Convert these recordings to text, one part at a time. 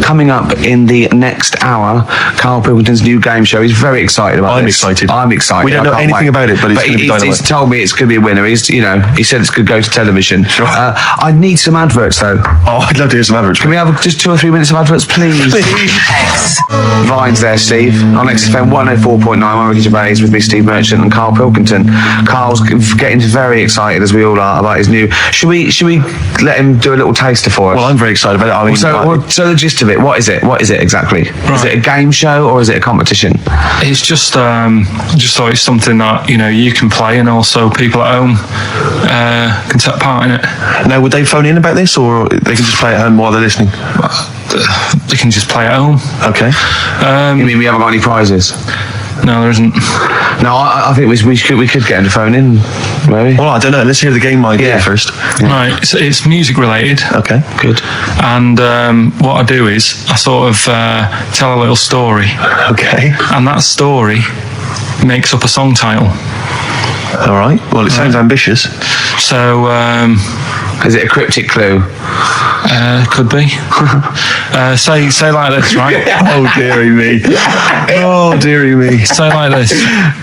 coming up in the next hour, Karl Pilkington's new game show. He's very excited about this. I'm excited. We don't know anything about it, but it's going to be dynamite. He's told me it's going to be a winner. He said it's going to go to television. Sure. I need some adverts, though. Oh, I'd love to hear some adverts. Can we have just 2 or 3 minutes of adverts, please? Vines there, Steve, on XFM 104.9. I'm Ricky Gervais with me, Steve Merchant, and Karl Pilkington. Karl's getting very excited, as we all are, about his new... Should we let him do a little taster for us? Well, I'm very excited about it. I mean, so the gist of it, what is it? What is it exactly? Right. Is it a game show or is it a competition? It's just so it's something that you can play, and also people at home can take part in it. Now, would they phone in about this, or they can just play at home while they're listening? They can just play at home. Okay. You mean we haven't got any prizes? No, there isn't. No, I think we could get him to phone in, maybe. Well, I don't know. Let's hear the game idea first. Yeah. Right, it's music related. Okay, good. And what I do is I sort of tell a little story. Okay. And that story makes up a song title. All right. Well, it sounds ambitious. So, is it a cryptic clue? Could be. Say like this, right? Oh, dearie me. Oh, dearie me. Say like this.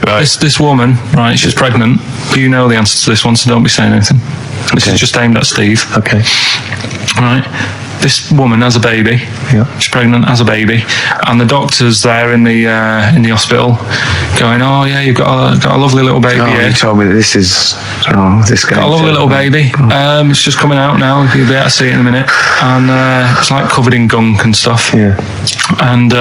Right. This woman, right, she's pregnant. You know the answer to this one, so don't be saying anything. This is just aimed at Steve. Okay. Right. This woman has a baby. Yeah. She's pregnant, has a baby, and the doctor's there in the hospital, going, "Oh yeah, you've got a lovely little baby." Oh, you told me that this is this guy. Got a lovely little baby. It's just coming out now. You'll be able to see it in a minute, and it's like covered in gunk and stuff. Yeah. And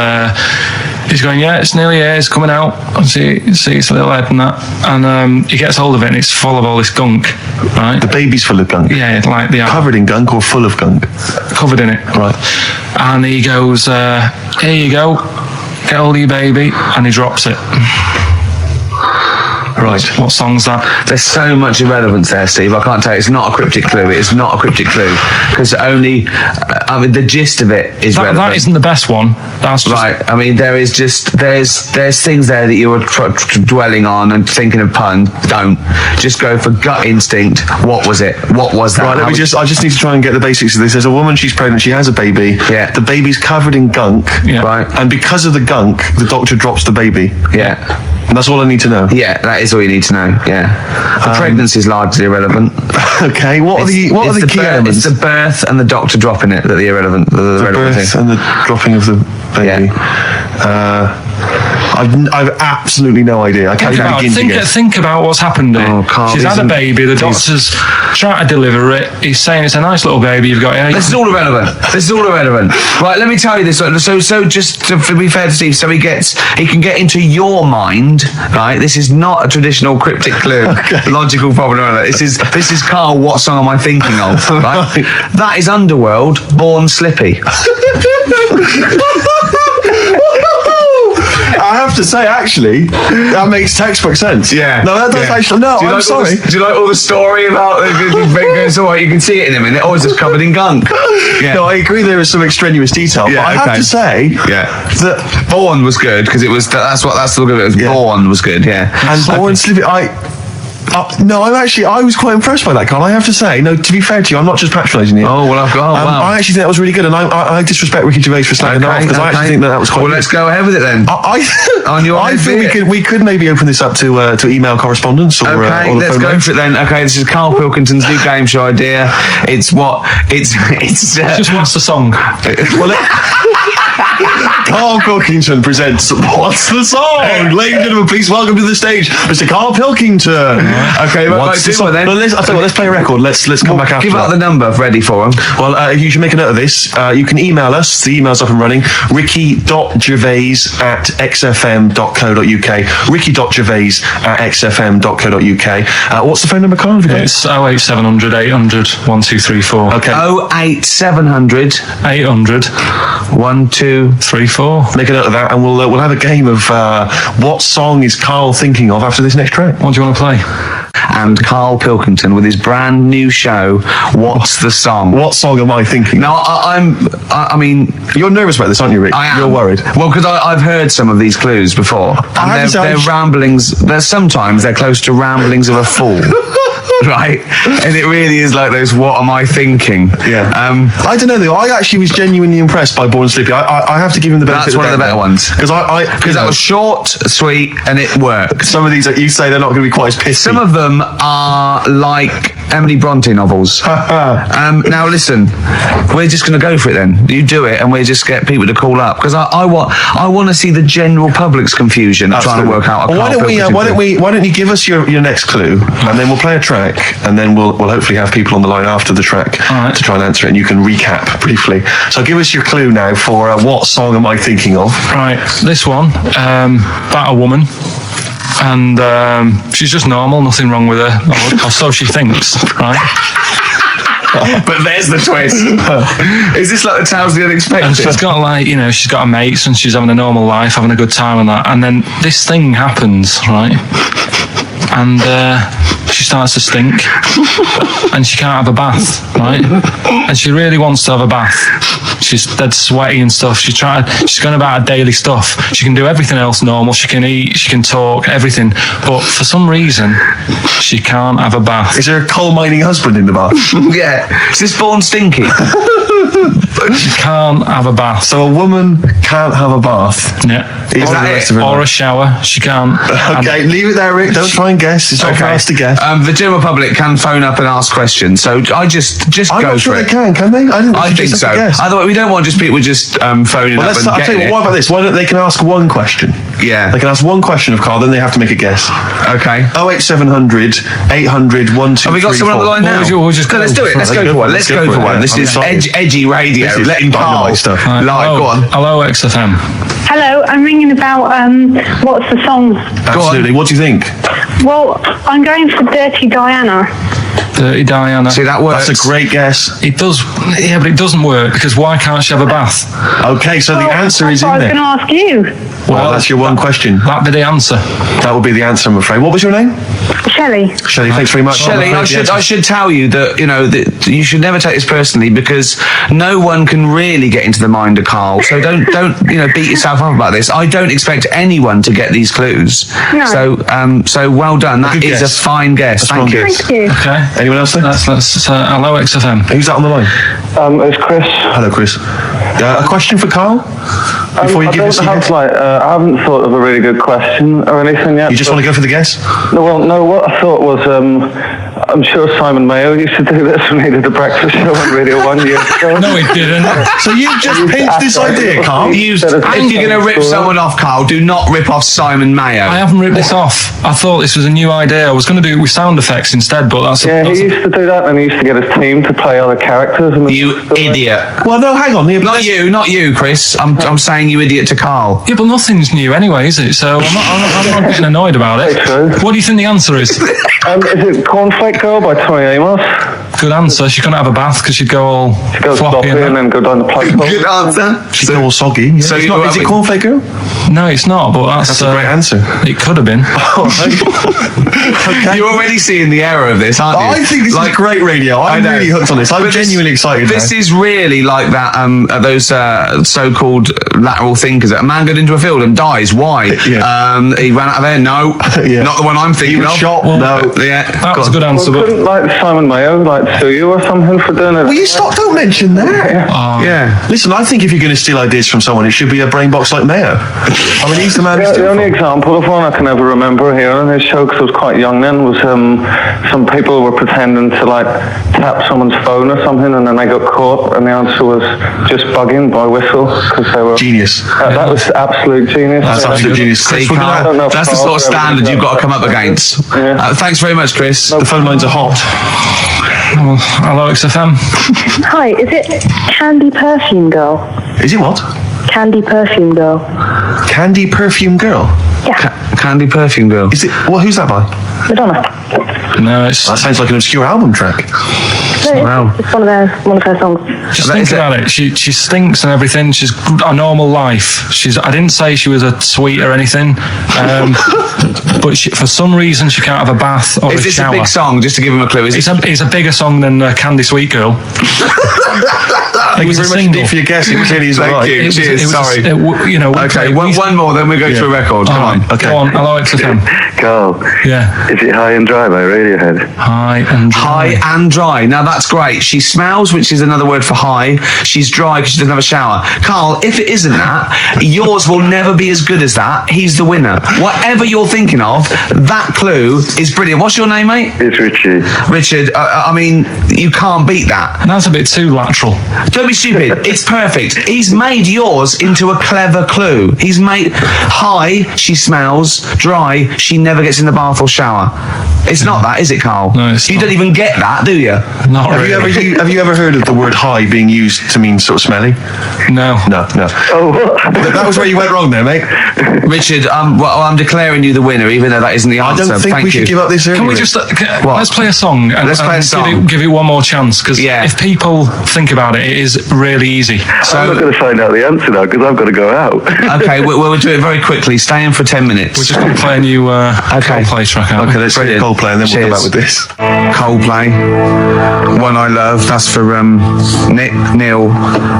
he's going, "Yeah, it's nearly here. It's coming out. See its little head and that." And he gets hold of it, and it's full of all this gunk. Right. The baby's full of gunk. Yeah, like covered in gunk or full of gunk. Covered in it. Right. And he goes, "Here you go. Get hold of your baby," and he drops it. Right. What song's that? There's so much irrelevance there, Steve. I can't tell you. It's not a cryptic clue. It's not a cryptic clue because only, the gist of it is relevant. That isn't the best one. That's just... Right. I mean, there's things there that you were dwelling on and thinking of puns. Don't just go for gut instinct. What was it? What was that? Right. I just need to try and get the basics of this. There's a woman. She's pregnant. She has a baby. Yeah. The baby's covered in gunk. Yeah. Right. And because of the gunk, the doctor drops the baby. Yeah. And that's all I need to know. Yeah, that is all you need to know. Yeah, the pregnancy is largely irrelevant. Okay, what are the key elements? It's the birth and the doctor dropping it that are irrelevant. The birth and the dropping of the baby. Yeah. I've absolutely no idea. I can't even begin to guess. Think about what's happened here. Oh, Karl, she's had a baby. The doctor's trying to deliver it. He's saying it's a nice little baby you've got here. This is all irrelevant. Right, let me tell you this. So just to be fair to Steve, so he can get into your mind. Right, this is not a traditional cryptic clue, logical problem. This is Karl. What song am I thinking of? Right, that is Underworld, Born Slippy. I have to say, actually, that makes textbook sense. Yeah. No, that does actually. No, I'm sorry. Do you like all the story about it's all right, you can see it in a minute, or is it covered in gunk? Yeah. No, I agree there is some extraneous detail, but I have to say that Born was good, because it was, that's the look of it, was Born was good, yeah. And Born Slippy, I was quite impressed by that, Karl. I have to say, no, to be fair to you, I'm not just patronising you. Oh, well, wow. I actually think that was really good, and I disrespect Ricky Gervais for slagging that off, because I actually think that was quite good. Well, let's go ahead with it then. I think we could maybe open this up to email correspondence or let's go for it then. Okay, this is Karl Pilkington's new game show idea. It's just what's the song? Karl Pilkington presents What's the Song? Ladies and gentlemen, please welcome to the stage Mr. Karl Pilkington. Okay, what's the song? Then? I'll tell you what, let's play a record. Let's come back after Give out the number ready for him. Well, you should make a note of this. You can email us. The email's up and running. ricky.gervais@xfm.co.uk. ricky.gervais@xfm.co.uk. What's the phone number, Karl? It's 08700 800 1234. Okay. 08700 800 1234. Make a note of that, and we'll have a game of what song is Karl thinking of after this next track. What do you want to play? And Karl Pilkington with his brand new show, What's the Song? What song am I thinking? No, I mean... You're nervous about this, aren't you, Rick? I am. You're worried. Well, because I've heard some of these clues before. And they're ramblings... Sometimes they're close to ramblings of a fool. right? And it really is like those, what am I thinking? Yeah. I don't know though. I actually was genuinely impressed by Born Slippy. I have to give him the benefit. That's one of the better ones. Because that was short, sweet, and it worked. Some of these that you say they're not going to be quite as pissy. Some of them are like Emily Bronte novels. Now listen, we're just going to go for it then. You do it, and we'll just get people to call up because I want to see the general public's confusion of trying to work out. Well, why don't you give us your next clue, and then we'll play a track, and then we'll hopefully have people on the line after the track to try and answer it, and you can recap briefly. So give us your clue now for what song am I thinking of? Right, this one, about a woman. And she's just normal, nothing wrong with her, or so she thinks, right? But there's the twist. Is this like the Tales of the Unexpected? And she's got she's got her mates and she's having a normal life, having a good time and that. And then this thing happens, right? And she starts to stink and she can't have a bath, right? And she really wants to have a bath. She's dead sweaty and stuff. She's going about her daily stuff. She can do everything else normal. She can eat, she can talk, everything. But for some reason, she can't have a bath. Is there a coal mining husband in the bath? Yeah. Is this Born Stinky? She can't have a bath. So a woman can't have a bath. Yeah. Or a shower. She can't. Okay, leave it there, Rick. Don't try and guess. It's not for us to guess. The general public can phone up and ask questions. So I just I'm go not sure for they it. Can they? I think so. Otherwise, we don't want just people just phoning up and I'll tell you getting what about this? Why don't they can ask one question? Yeah. They can ask one question of Karl, then they have to make a guess. Okay. 08700 800 1234. Have we got someone on the line now? We'll just let's do it. Let's go for one. Let's go for one. This is edgy radio. Letting Karl stuff. Go on. Hello, XFM. Hello, I'm ringing about what's the song? Absolutely. What do you think? Well, I'm going for Dirty Diana. Dirty Diana. See, that works. That's a great guess. It does, yeah, but it doesn't work because why can't she have a bath? Okay, so the answer is in there. I was going to ask you. Well, that's your one question. That'd be the answer. That would be the answer, I'm afraid. What was your name? Shelley. Shelley, thanks very much. Shelley, I should tell you that that you should never take this personally because no one can really get into the mind of Karl. So don't beat yourself up about this. I don't expect anyone to get these clues. No. So well done. That is a fine guess. Thank you. Thank you. Okay. Anyone else there? That's hello, XFM. Who's that on the line? It's Chris. Hello, Chris. A question for Karl? Before you give us I haven't thought of a really good question or anything yet. You just want to go for the guess? No, what I thought was, I'm sure Simon Mayo used to do this when he did the breakfast show on Radio 1 years ago. No, he didn't. So you've just pinched this idea, Karl? If you're going to rip someone off, Karl, do not rip off Simon Mayo. I haven't ripped this off. I thought this was a new idea. I was going to do it with sound effects instead, but that's... He used to do that and he used to get his team to play other characters. You idiot. Well, no, hang on. Not you, Chris. I'm saying you idiot to Karl. Yeah, but nothing's new anyway, is it? So I'm not getting annoyed about it. What do you think the answer is? Is it Cornflake Girl by Tony Amos? Good answer. She couldn't have a bath because she'd go all floppy and then go down the plug hole. Good answer. She'd go all soggy. Yeah. So is it Cornflake Girl? No, it's not, but that's a great answer. It could have been. Okay. You're already seeing the error of this, aren't you? I think this is great radio. I'm really hooked on this. I'm genuinely excited. This is really like that. Those so-called lateral thinkers. A man got into a field and dies. Why? Yeah. He ran out of air. No, not the one I'm thinking he was of. Shot. No. Yeah, that was a good answer. Well, couldn't Simon Mayo sue you or something for doing it? Will you stop? Don't mention that. Yeah. Listen, I think if you're going to steal ideas from someone, it should be a brain box like Mayo. I mean, he's the man. The only example of one I can ever remember hearing on his show, because I was quite young then, was some people were pretending to tap someone's phone or something, and then they got caught, and the answer was just bugging by whistle because they were genius. That was absolute genius. That's absolute genius. Chris, that's the sort of standard you've got to come up against. Yeah. Thanks very much, Chris. The phone lines are hot. Hello, XFM. Hi, is it Candy Perfume Girl? Is it what? Candy Perfume Girl. Candy Perfume Girl? Yeah. Candy Perfume Girl. Is it? Well, who's that by? Madonna. No, that sounds like an obscure album track. No, it's one of her songs. Just think about it. She stinks and everything. She's a normal life. I didn't say she was a sweet or anything, but but for some reason she can't have a bath or If a it's shower. a big song, just to give him a clue, is it? It's a bigger song than Candy Sweet Girl. Thank you very much indeed for your guess. It really is Thank right. you. Cheers. Sorry. We Okay, one more, then we go to a record. Come on. Okay. Go on, hello XFM. Carl, Yeah. is it High and Dry by Radiohead? High and dry. High and dry. Now that's great. She smells, which is another word for high. She's dry because she doesn't have a shower. Carl, if it isn't that, yours will never be as good as that. He's the winner. Whatever you're thinking of, that clue is brilliant. What's your name, mate? It's Richie. Richard. I mean, you can't beat that. That's a bit too lateral. Don't be stupid. It's perfect. He's made yours into a clever clue. He's made high, she smells, dry, she never gets in the bath or shower. It's not that, is it, Carl? No, it's you not. don't even get that, do you? Not Have really. you ever heard of the word high being used to mean sort of smelly? No. No. Oh, what? That was where you went wrong there, mate. Richard, I'm declaring you the winner, even though that isn't the I answer. don't think Thank we you. should give up this early. Can we Rick. just What? let's play a song and, Let's play a and song. give it one more chance, because Yeah. if people think about it, it is really easy. I'm not going to find out the answer now because I've got to go out. Okay, we'll do it very quickly. Stay in for 10 minutes. We're just going to play a new Coldplay track out. Okay, let's get Brilliant. Coldplay and then we'll come Cheers. back with this. Coldplay, One I Love. That's for Nick, Neil,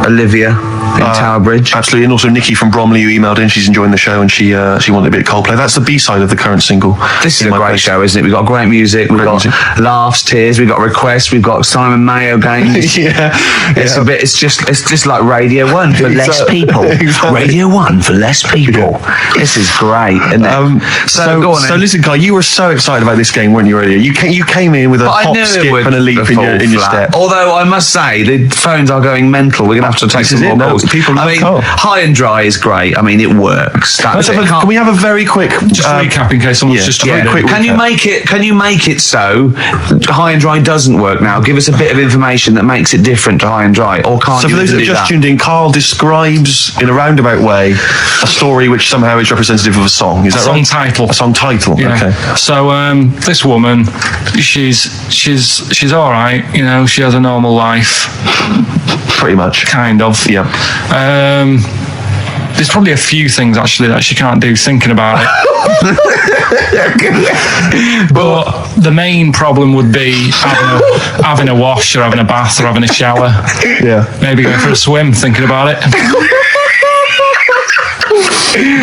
Olivia in Tower Bridge. Absolutely, and also Nikki from Bromley who emailed in. She's enjoying the show and she wanted a bit of Coldplay. That's the B-side of the current single. This is In a My great Place. show, isn't it? We've got great music, we've Great got music. laughs, tears, we've got requests, we've got Simon Mayo games. Yeah, It's a bit. It's just like Radio 1 for less Exactly. people. Exactly. Radio 1 for less people. This is great, isn't it? So go on. so then. listen, Carl, you were so excited about this game, weren't you, earlier? You came in with a But I hop, knew skip, it would and a leap in fall your flat. step. Although I must say the phones are going mental. We're gonna have to take This some is it, more no, calls. people love I mean, Carl. high and dry is great. I mean, it works. That's Let's have it. can we have a very quick Just recap in case someone's yeah, just very tuned in. quick Can you recap. make it so high and dry doesn't work now? Give us a bit of information that makes it different to high and dry, or can't So you for those that do have just that? tuned in, Carl describes in a roundabout way a story which somehow is representative of a song. Is that Song right? title. A song title. Yeah. Okay. So this woman, she's all right. You know, she has a normal life, Pretty much. kind of. Yeah. There's probably a few things actually that she can't do thinking about it. But the main problem would be having a wash or having a bath or having a shower. Yeah. Maybe going for a swim, thinking about it.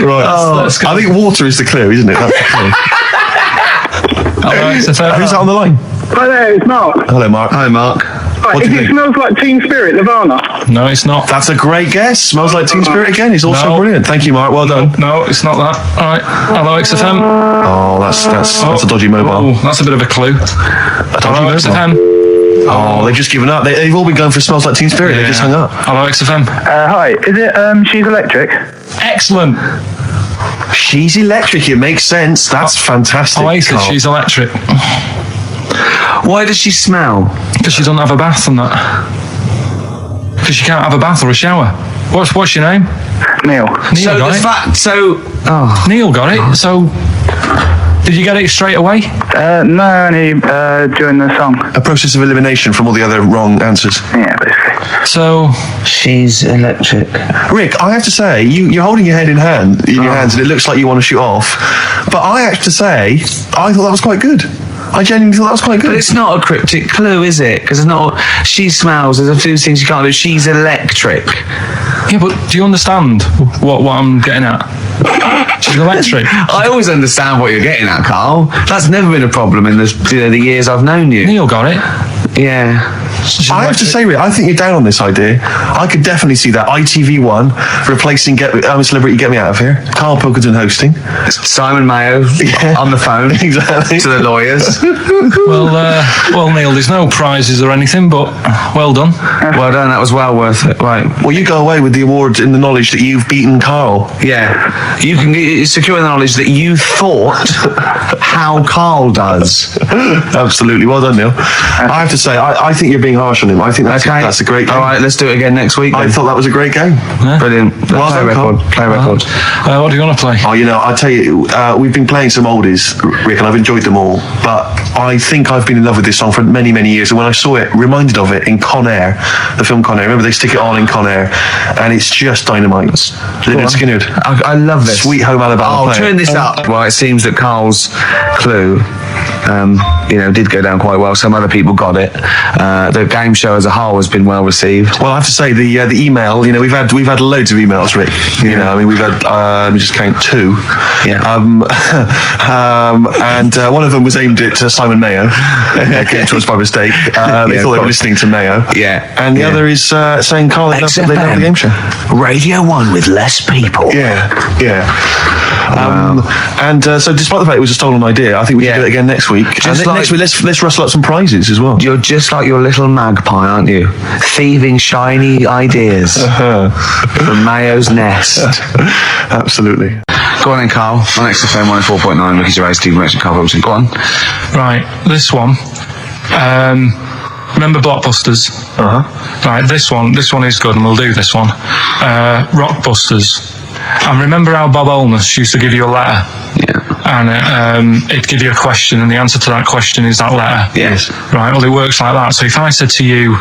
Right. Let's go. I think water is the clue, isn't it? That's the clue. All right, so Who's that on the line? Hi there, it's Mark. Hello, Mark. Hi, Mark. Right, What do if you it think? smells like Teen Spirit, Nirvana. No, it's not. That's a great guess. Smells like Teen Spirit again. He's also No. brilliant. Thank you, Mark. Well done. No, it's not that. All right. Hello, XFM. Oh, that's a dodgy mobile. Oh, that's a bit of a clue. A dodgy Hello, mobile. XFM. Oh, they've just given up. They've all been going for Smells Like Teen Spirit. They just hung up. Hello, XFM. Hi, is it She's Electric? Excellent. She's electric. It makes sense. That's fantastic. Oasis, Carl. she's electric. Why does she smell? Because she doesn't have a bath and that. Because she can't have a bath or a shower. What's your name? Neil. Neil So got the it. fact. So. Oh. Neil got it. So, did you get it straight away? No, only during the song. A process of elimination from all the other wrong answers. Yeah, basically. So, She's electric. Rick, I have to say, you're holding your head in your hands, and it looks like you want to shoot off. But I have to say, I thought that was quite good. I genuinely thought that was quite good. But it's not a cryptic clue, is it? Because it's not. She smells. There's a few things you can't do. She's electric. yeah, but do you understand what I'm getting at? She's electric. I always understand what you're getting at, Carl. That's never been a problem in the years I've known you. Neil got it. Yeah. She's I have to electric. say, Rick, I think you're down on this idea. I could definitely see that ITV1 replacing I'm a Celebrity, Get Me Out of Here. Karl Pilkington hosting. Simon Mayo on the phone Exactly. to the lawyers. Well, Neil, there's no prizes or anything, but well done. Well done. That was well worth it. Right. Well, you go away with the award in the knowledge that you've beaten Carl. Yeah. You can secure the knowledge that you thought how Carl does. Absolutely. Well done, Neil. I have to say, I think you're being being harsh on him. I think that's a great game. All right, let's do it again next week. I thought that was a great game. Yeah. Brilliant. Well Play a done, record. Carl. Play a record. What do you want to play? Oh, I'll tell you, we've been playing some oldies, Rick, and I've enjoyed them all. But I think I've been in love with this song for many, many years. And when I saw it, reminded of it in Con Air, the film Con Air. Remember, they stick it on in Con Air, and it's just dynamite. Lynyrd Skynyrd. I love this. Sweet Home Alabama. Oh, turn this up. Well, it seems that Carl's clue, did go down quite well. Some other people got it. The game show as a whole has been well received. Well, I have to say the email. We've had loads of emails, Rick. We've had let me just count 2. Yeah. And one of them was aimed at Simon Mayo, getting to us by mistake. They thought they were listening to Mayo. Yeah. And the other is saying, Carl, they love the game show. Radio 1 with less people. Yeah. So despite the fact it was a stolen idea, I think we should do it again next week. Next week, let's rustle up some prizes as well. You're just like your little magpie, aren't you? Thieving shiny ideas from Mayo's nest. Absolutely. Go on then, Carl. On XFM 104.9, Ricky Gervais, Steve Merchant, Karl Pilkington. Go on. Right, this one. Remember Blockbusters? Right, this one is good, and we'll do this one. Rockbusters. And remember how Bob Holness used to give you a letter? Yeah. And it'd give you a question, and the answer to that question is that letter. Yes. Right, well, it works like that. So if I said to you,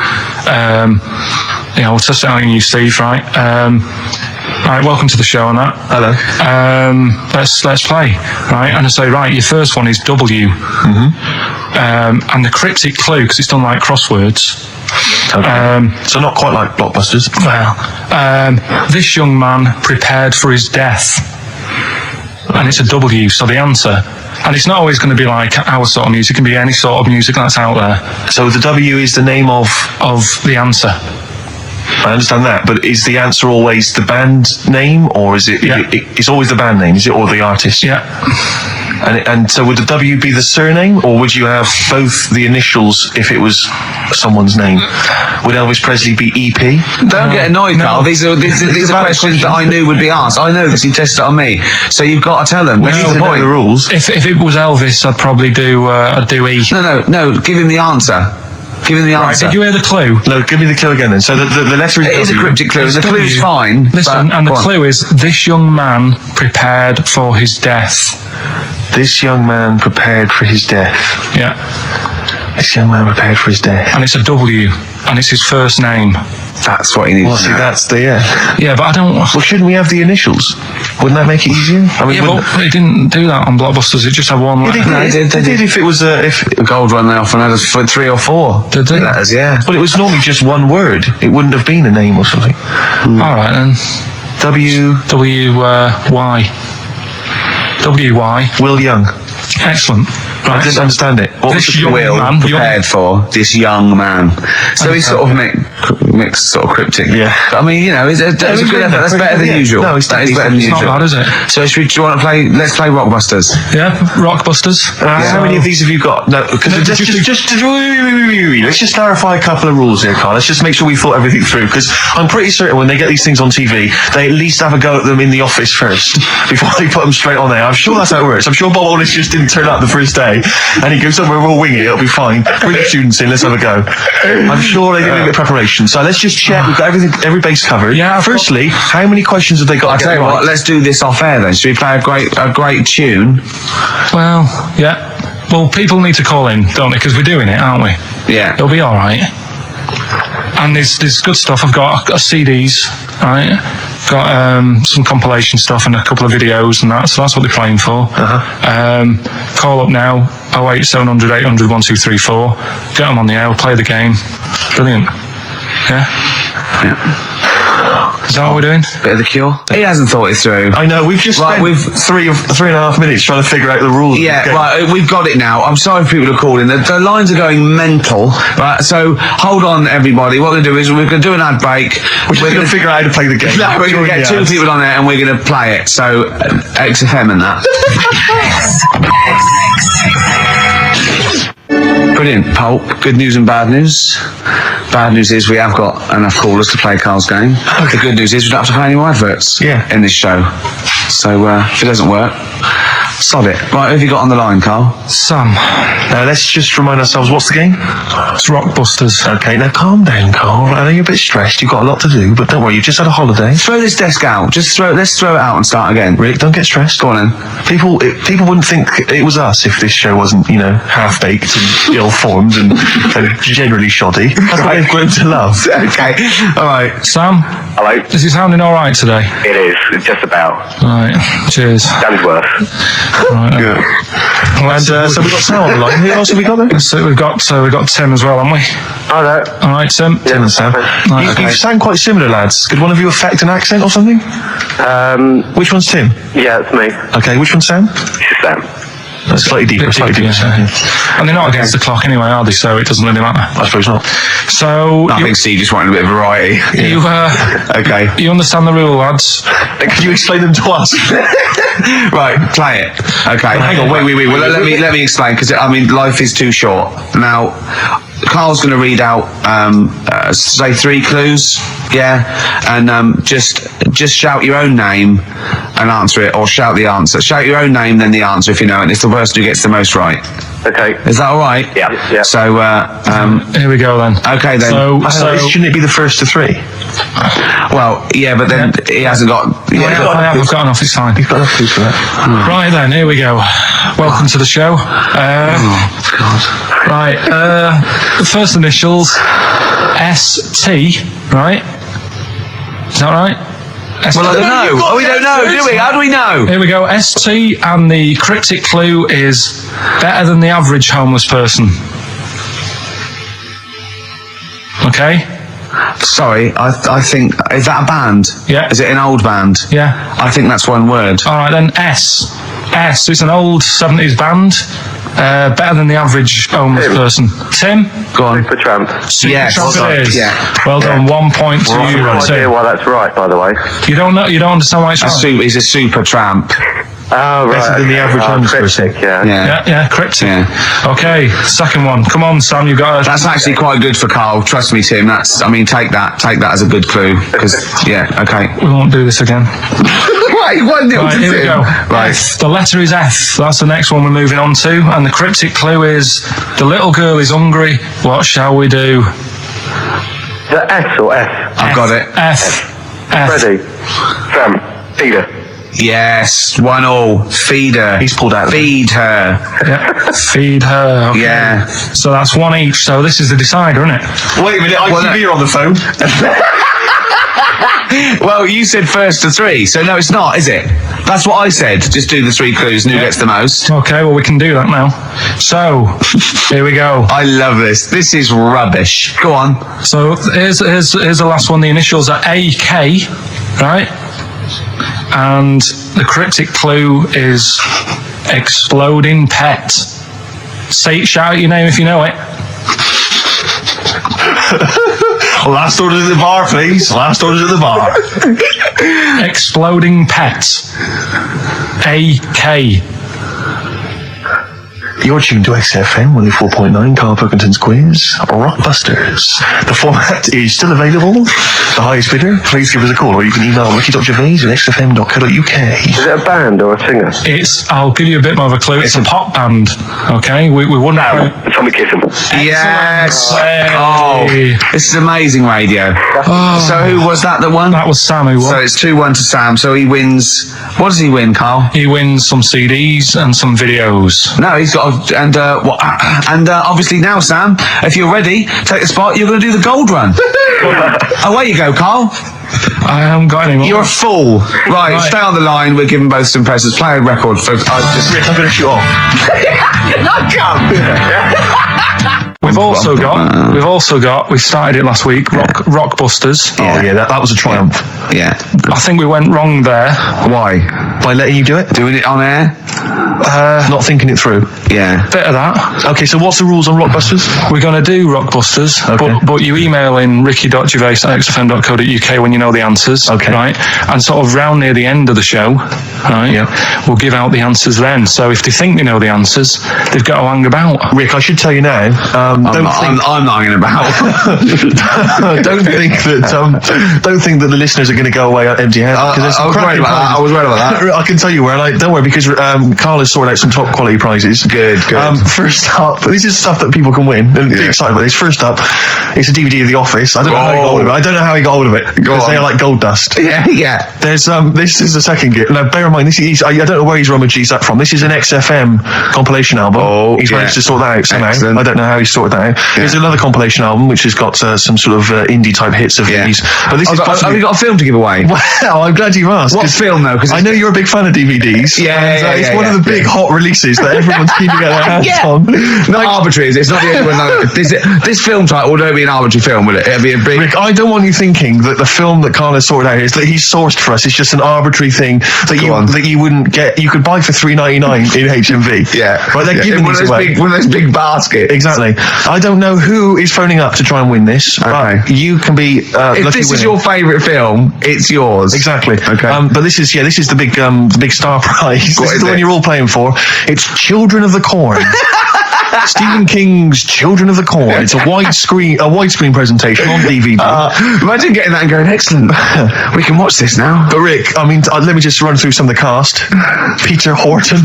we'll test it out on you, Steve, right? Right, welcome to the show and that. Hello. Let's play, right? And I say, right, your first one is W. And the cryptic clue, because it's done like crosswords. Okay. So not quite like Blockbusters. Well, this young man prepared for his death. And it's a W, so the answer. And it's not always going to be like our sort of music. It can be any sort of music that's out there. So the W is the name of the answer. I understand that, but is the answer always the band name, or is it? Yeah. It's always the band name, is it, or the artist? Yeah. And so would the W be the surname, or would you have both the initials if it was someone's name? Would Elvis Presley be EP? Don't get annoyed, Carl. These are questions that I knew would be asked. I know this. You tested it on me, so you've got to tell them. Well, That's the know point. the rules. If it was Elvis, I'd probably do E. No. Give him the answer. Give him the Right, answer. did you hear the clue? No, give me the clue again then. So the letter is It is a W. cryptic clue. It's The clue's W. fine. Listen, but and the go on. clue is this young man prepared for his death. This young man prepared for his death. Yeah. This young man prepared for his death. And it's a W, and it's his first name. That's what he needs Well, to see, know. that's the Yeah, but I don't. Well, shouldn't we have the initials? Wouldn't that make it easier? I mean, Yeah, wouldn't- but it didn't do that on Blockbusters. It just had one letter. They did. They did if it was if. The gold one they often had us for 3 or 4. Did they? Letters, yeah. But it was normally just one word. It wouldn't have been a name or something. All right then. W. Y. W-Y. Will Young. Excellent. I Right. didn't understand it. What was This the young Will man, prepared for this young man. So he's sort of mixed sort of cryptic. Yeah. But, I mean, it's a good effort. That's better than usual. No, it's That is better than It's not usual. bad, is it? So do you want to play? Let's play Rockbusters. Yeah, Rockbusters. How many of these have you got? No, because No, let's just clarify a couple of rules here, Carl. Let's just make sure we thought everything through, because I'm pretty certain when they get these things on TV, they at least have a go at them in the office first before they put them straight on there. I'm sure that's how it works. I'm sure Bob Holness just didn't turn up the first day and he goes somewhere, we'll wing it, it'll be fine. Bring the students in, let's have a go. I'm sure they did a bit of preparation. So let's just check we've got every base covered. Yeah, Firstly, how many questions have they got? I'll to tell get you right? what. Let's do this off air then. Should we play a great tune? Well, yeah. Well, people need to call in, don't they? Because we're doing it, aren't we? Yeah. It'll be all right. And there's good stuff. I've got CDs, right? Got some compilation stuff and a couple of videos and that. So that's what they're playing for. Call up now. 08700 800 1234. Get them on the air. Play the game. Brilliant. Yeah. Is that what we're doing? Bit of the Cure. He hasn't thought it through. I know, we've just Right, spent three and a half minutes trying to figure out the rules. Yeah, Okay. right, we've got it now. I'm sorry if people are calling. The lines are going mental. Right, so hold on, everybody. What we're going to do is we're going to do an ad break. We're going to figure out how to play the game. No, we're going to get During two the ads. people on there and we're going to play it. So, XFM and that. Brilliant, Pulp. Good news and bad news. Bad news is we have got enough callers to play Carl's game. The good news is we don't have to play any more adverts Yeah. in this show. So if it doesn't work, Sod it. Right, who have you got on the line, Carl? Sam. Let's just remind ourselves, what's the game? It's Rockbusters. Okay, now calm down, Carl. I know you're a bit stressed. You've got a lot to do, but don't worry. You've just had a holiday. Throw this desk out. Let's throw it out and start again. Rick, don't get stressed. Go on then. People wouldn't think it was us if this show wasn't, half-baked and ill-formed and generally shoddy. That's what they've grown to love. Okay. All right. Sam? Hello? Is it sounding all right today? It is, just about. Right. Cheers. Sounds worse. Right. Good. And so we've got Sam on the line. Who else have we got there? So we've got Tim as well, haven't we? Hello. All right, Tim. Tim and Sam. Right, You sound quite similar, lads. Could one of you affect an accent or something? Which one's Tim? Yeah, it's me. Okay, which one's Sam? It's Sam. That's slightly deeper. Yeah. And they're not against the clock anyway, are they? So it doesn't really matter. I suppose not. So I think Steve just wanted a bit of variety. you Okay. you understand the rule, lads? Can you explain them to us? Right, play it. Okay. Hang on. Wait. Well, let me explain because life is too short. Now, Carl's going to read out say 3 clues. Yeah, and just shout your own name and answer it, or shout the answer. Shout your own name, then the answer if you know it. And it's the person who gets the most right. Okay. Is that all right? Yeah. So Here we go then. okay then. So Shouldn't it be the first to 3? Well, yeah, but then he hasn't got. I've got enough. It's fine. You've got enough for that. Right then, here we go. Welcome to the show. God. Right. The first initials ST. Right. Is that right? Well, I don't know. We don't know, do we? How do we know? Here we go. ST, and the cryptic clue is better than the average homeless person. Okay? Sorry, I think, is that a band? Yeah. Is it an old band? Yeah. I think that's one word. All right then. S. It's an old 70s band. Better than the average homeless person. Tim? Go on. Supertramp. Yes. Supertramp it is. Yeah. Well done. 1 point to I have you, no idea Tim. why that's right, by the way. You don't understand why it's right. He's a super tramp. Oh, right. Better than the average homeless person. cryptic, yeah. Yeah, cryptic. Yeah. Okay, second one. Come on, Sam, you got it. That's actually quite good for Carl. Trust me, Tim. Take that as a good clue. Because, yeah, okay. We won't do this again. Right, 1-0 to Right, here we Tim. go. Right. F. The letter is F. That's the next one we're moving on to. And the cryptic clue is, the little girl is hungry. What shall we do? Is that S or F? I've got it. F. Ready? Sam. Peter. Yes, 1-1. Feed her. He's pulled out. Feed her. Yeah. Feed her. Okay. Yeah. So that's 1 each. So this is the decider, isn't it? Wait a minute, ITV are on the phone. Well, you said first to 3, so no, it's not, is it? That's what I said. Just do the 3 clues and who gets the most. Okay, well, we can do that now. So, here we go. I love this. This is rubbish. Go on. So, here's the last one. The initials are AK, right? And the cryptic clue is exploding pet. Shout out your name if you know it. Last orders at the bar, please. Last orders at the bar. Exploding pet. AK. You're tuned to XFM 104.9, Karl Pilkington's quiz, Rockbusters. The format is still available. The highest bidder, please give us a call, or you can email ricky.gervais@xfm.co.uk. Is it a band or a singer? I'll give you a bit more of a clue. It's a pop band. Okay, we wouldn't. Tommy Kissem. Yes. Hey. Oh, this is amazing radio. So who was that won? That was Sam who won. So it's 2-1 to Sam. So he wins. What does he win, Carl? He wins some CDs and some videos. No, he's got obviously now, Sam, if you're ready, take the spot. You're going to do the gold run. Away you go, Carl. I haven't got any more. You're a fool. Right, stay on the line. We're giving both some presents. Play a record for. Rick, I'm going to shoot off. We've also got. We started it last week. Rockbusters. Oh yeah, that was a triumph. Yeah. I think we went wrong there. Why? By letting you do it? Doing it on air? Not thinking it through. Yeah. Bit of that. Okay, so what's the rules on Rockbusters? We're going to do Rockbusters, but you email in ricky.gervais@xfm.co.uk when you know the answers. Okay. Right? And sort of round near the end of the show, right? Yeah. We'll give out the answers then. So if they think they know the answers, they've got to hang about. Rick, I should tell you now, don't not hanging about. don't think that the listeners are going to go away empty-handed. I was worried about that. I can tell you where. Don't worry, because Karl has sorted out some top quality prizes. Good. First up, this is stuff that people can win and be excited about. This first up, it's a DVD of The Office. I don't know how he got hold of it. I don't know how he got hold of it because they are like gold dust. Yeah. There's this is the second gift. Now, bear in mind, I don't know where he's rummaged that from. This is an XFM compilation album. He's managed to sort that out somehow. Excellent. I don't know how he sorted that out. There's another compilation album which has got some sort of indie type hits of these. But this is have you got a film to give away? Well, I'm glad you've asked. What film though? Because I know you're a big fan of DVDs. It's one of the big hot releases that everyone's keen to get their hands on. Not arbitrary, is it? It's not the only one. This film title would be an arbitrary film, would it? It'd be a big. Rick, I don't want you thinking that the film that Karl has sorted out is that he's sourced for us. It's just an arbitrary thing that you wouldn't get. You could buy for $3.99 in HMV. Yeah, right. They're giving these away. One of those big baskets. Exactly. I don't know who is phoning up to try and win this, but you can be. If this is your favourite film, it's yours. Exactly. Okay. But this is the big star prize. This is the one you're all playing for. It's Children of the Corn. Stephen King's Children of the Corn. It's a widescreen presentation on DVD. Imagine getting that and going, excellent. We can watch this now. But Rick, I mean, let me just run through some of the cast. Peter Horton.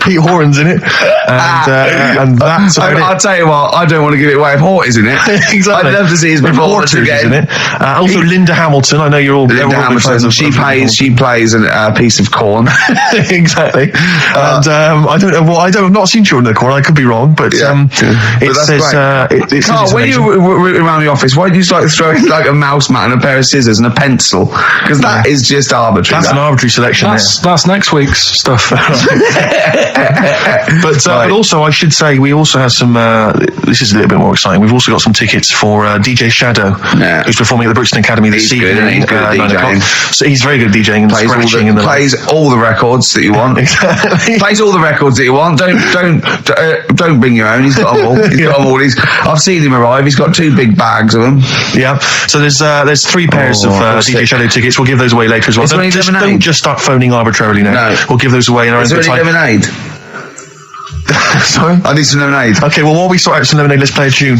Pete Horton's in it, and that's about it. I'll tell you what, I don't want to give it away if Hort is in it. Exactly. I'd love to see his performance again. In it. Also, Linda Hamilton. I know you're all. Linda Hamilton. She plays a piece of corn. Exactly. And I don't know. I've not seen Children of the Corn. I could be wrong, but it says. Carl, when you were around the office, why did you start throwing like a mouse mat and a pair of scissors and a pencil? Because that is just arbitrary. That's an arbitrary selection. That's next week's stuff. But also, I should say, we also have some. This is a little bit more exciting. We've also got some tickets for DJ Shadow, who's performing at the Brixton Academy this evening. He's good at DJing. So he's very good at DJing and scratching. Plays all the records that you want. Exactly. Plays all the records that you want. Don't bring your own. He's got them all. He's got them all. I've seen him arrive. He's got 2 big bags of them. Yeah. So there's 3 pairs of DJ Shadow tickets. We'll give those away later as well. Don't just start phoning arbitrarily now. No. We'll give those away in our own time. Is there any lemonade? Sorry? I need some lemonade. Okay, well, while we sort out some lemonade, let's play a tune.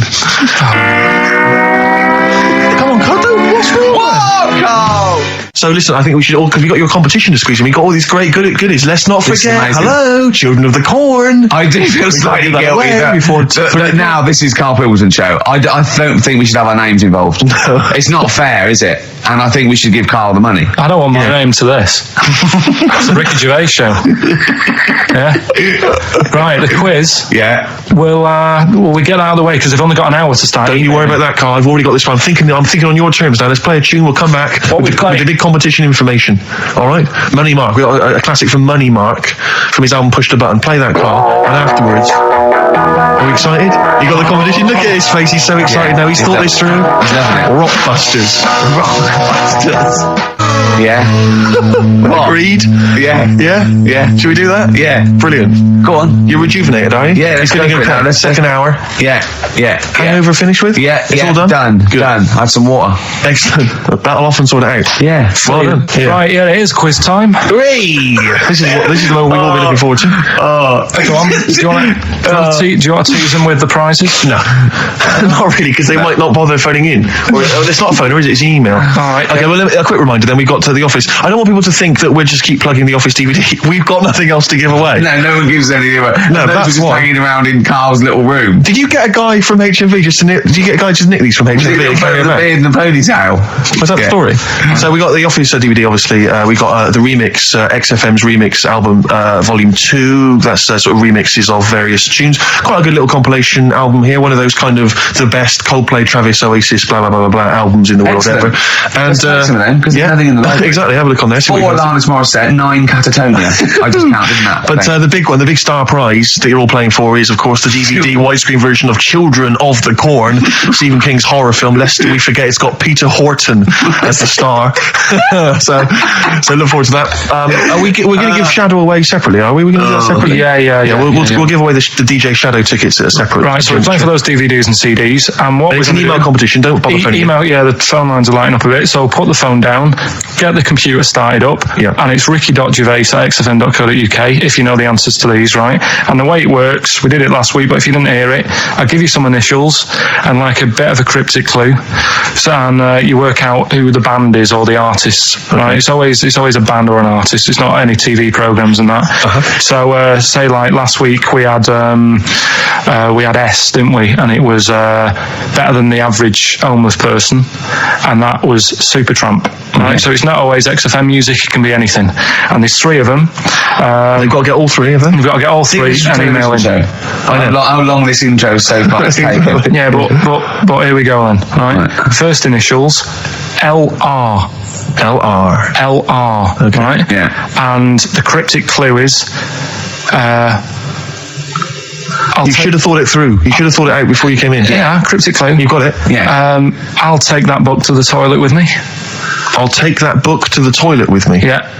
Come on, Carl, what's wrong? Whoa, Carl! So listen, I think we should all, because we got your competition to squeeze in, we got all these great goodies. Let's not forget, hello, Children of the Corn. I do feel slightly guilty. Now this is Karl Pilkington's show. I don't think we should have our names involved. No. It's not fair, is it? And I think we should give Karl the money. I don't want my name to this. It's a Ricky Gervais show. Yeah. Right, the quiz. Yeah. Will we get out of the way because they've only got an hour to start. Don't you worry about that, Karl. I've already got this one. I'm thinking on your terms now. Let's play a tune. We'll come back with the big competition information. All right. Money Mark. We got a classic from Money Mark from his album Push the Button. Play that, Karl. And afterwards, are we excited? You got the competition. Look at his face. He's so excited now. He's thought this through. Rockbusters. Yeah. Agreed? Yeah. Should we do that? Yeah. Brilliant. Go on. You're rejuvenated, are you? Yeah, let's go for it now. The second hour. Yeah. Hangover finished with? Yeah. It's all done? Done. Good. Done. I had some water. Excellent. That'll often sort it out. Yeah. Well done. Yeah. Right, it is quiz time. Three. This is the moment we've all been looking forward to. Go on. Do you want to tease them with the prizes? No. Not really, because they might not bother phoning in. It's not a phone, or is it? It's an email. All right. Okay, well, a quick reminder then. We've got to the office. I don't want people to think that we'll just keep plugging the office DVD. We've got nothing else to give away. No one gives anything away. No, that's just why. hanging around in Karl's little room. Did you get a guy from HMV just to nick? Did you get a guy just nick these from HMV? The beard and the ponytail. Was that the story? So we got the office DVD. Obviously, we got the remix, XFM's remix album, Volume 2. That's sort of remixes of various tunes. Quite a good little compilation album here. One of those kind of the best Coldplay, Travis, Oasis, blah blah blah blah albums in the world ever. And some of them because there's nothing in the library. Exactly. Have a look on there. 4 Alanis Morissette, 9 Catatonia. I just counted that. But the big one, the big star prize that you're all playing for is, of course, the DVD widescreen version of Children of the Corn, Stephen King's horror film. Lest we forget, it's got Peter Horton as the star. so look forward to that. We're going to give Shadow away separately, are we? We're going to do that separately? Yeah. We'll give away the DJ Shadow tickets separately. Right, so we're playing for those DVDs and CDs. And what it's an email competition. Don't bother phoning. Email, the phone lines are lighting up a bit. So put the phone down, get the computer started up, and it's ricky.gervais@xfm.co.uk if you know the answers to these, right? And the way it works, we did it last week, but if you didn't hear it, I'll give you some initials and like a bit of a cryptic clue, so, and you work out who the band is or the artist, right? It's always a band or an artist. It's not any TV programs and that. So say like last week we had S, didn't we? And it was better than the average homeless person, and that was Supertramp, right? So it's not always XFM music, it can be anything. And there's 3 of them. They've got to get all 3 of them? You've got to get all 3 and email in. How long this intro so far has taken. Yeah, but here we go then, right? First initials, LR. LR, okay. Right? Yeah. And the cryptic clue is... You should have thought it through. You should have thought it out before you came in. Yeah, cryptic clue. You got it? Yeah. I'll take that book to the toilet with me. I'll take that book to the toilet with me. Yeah.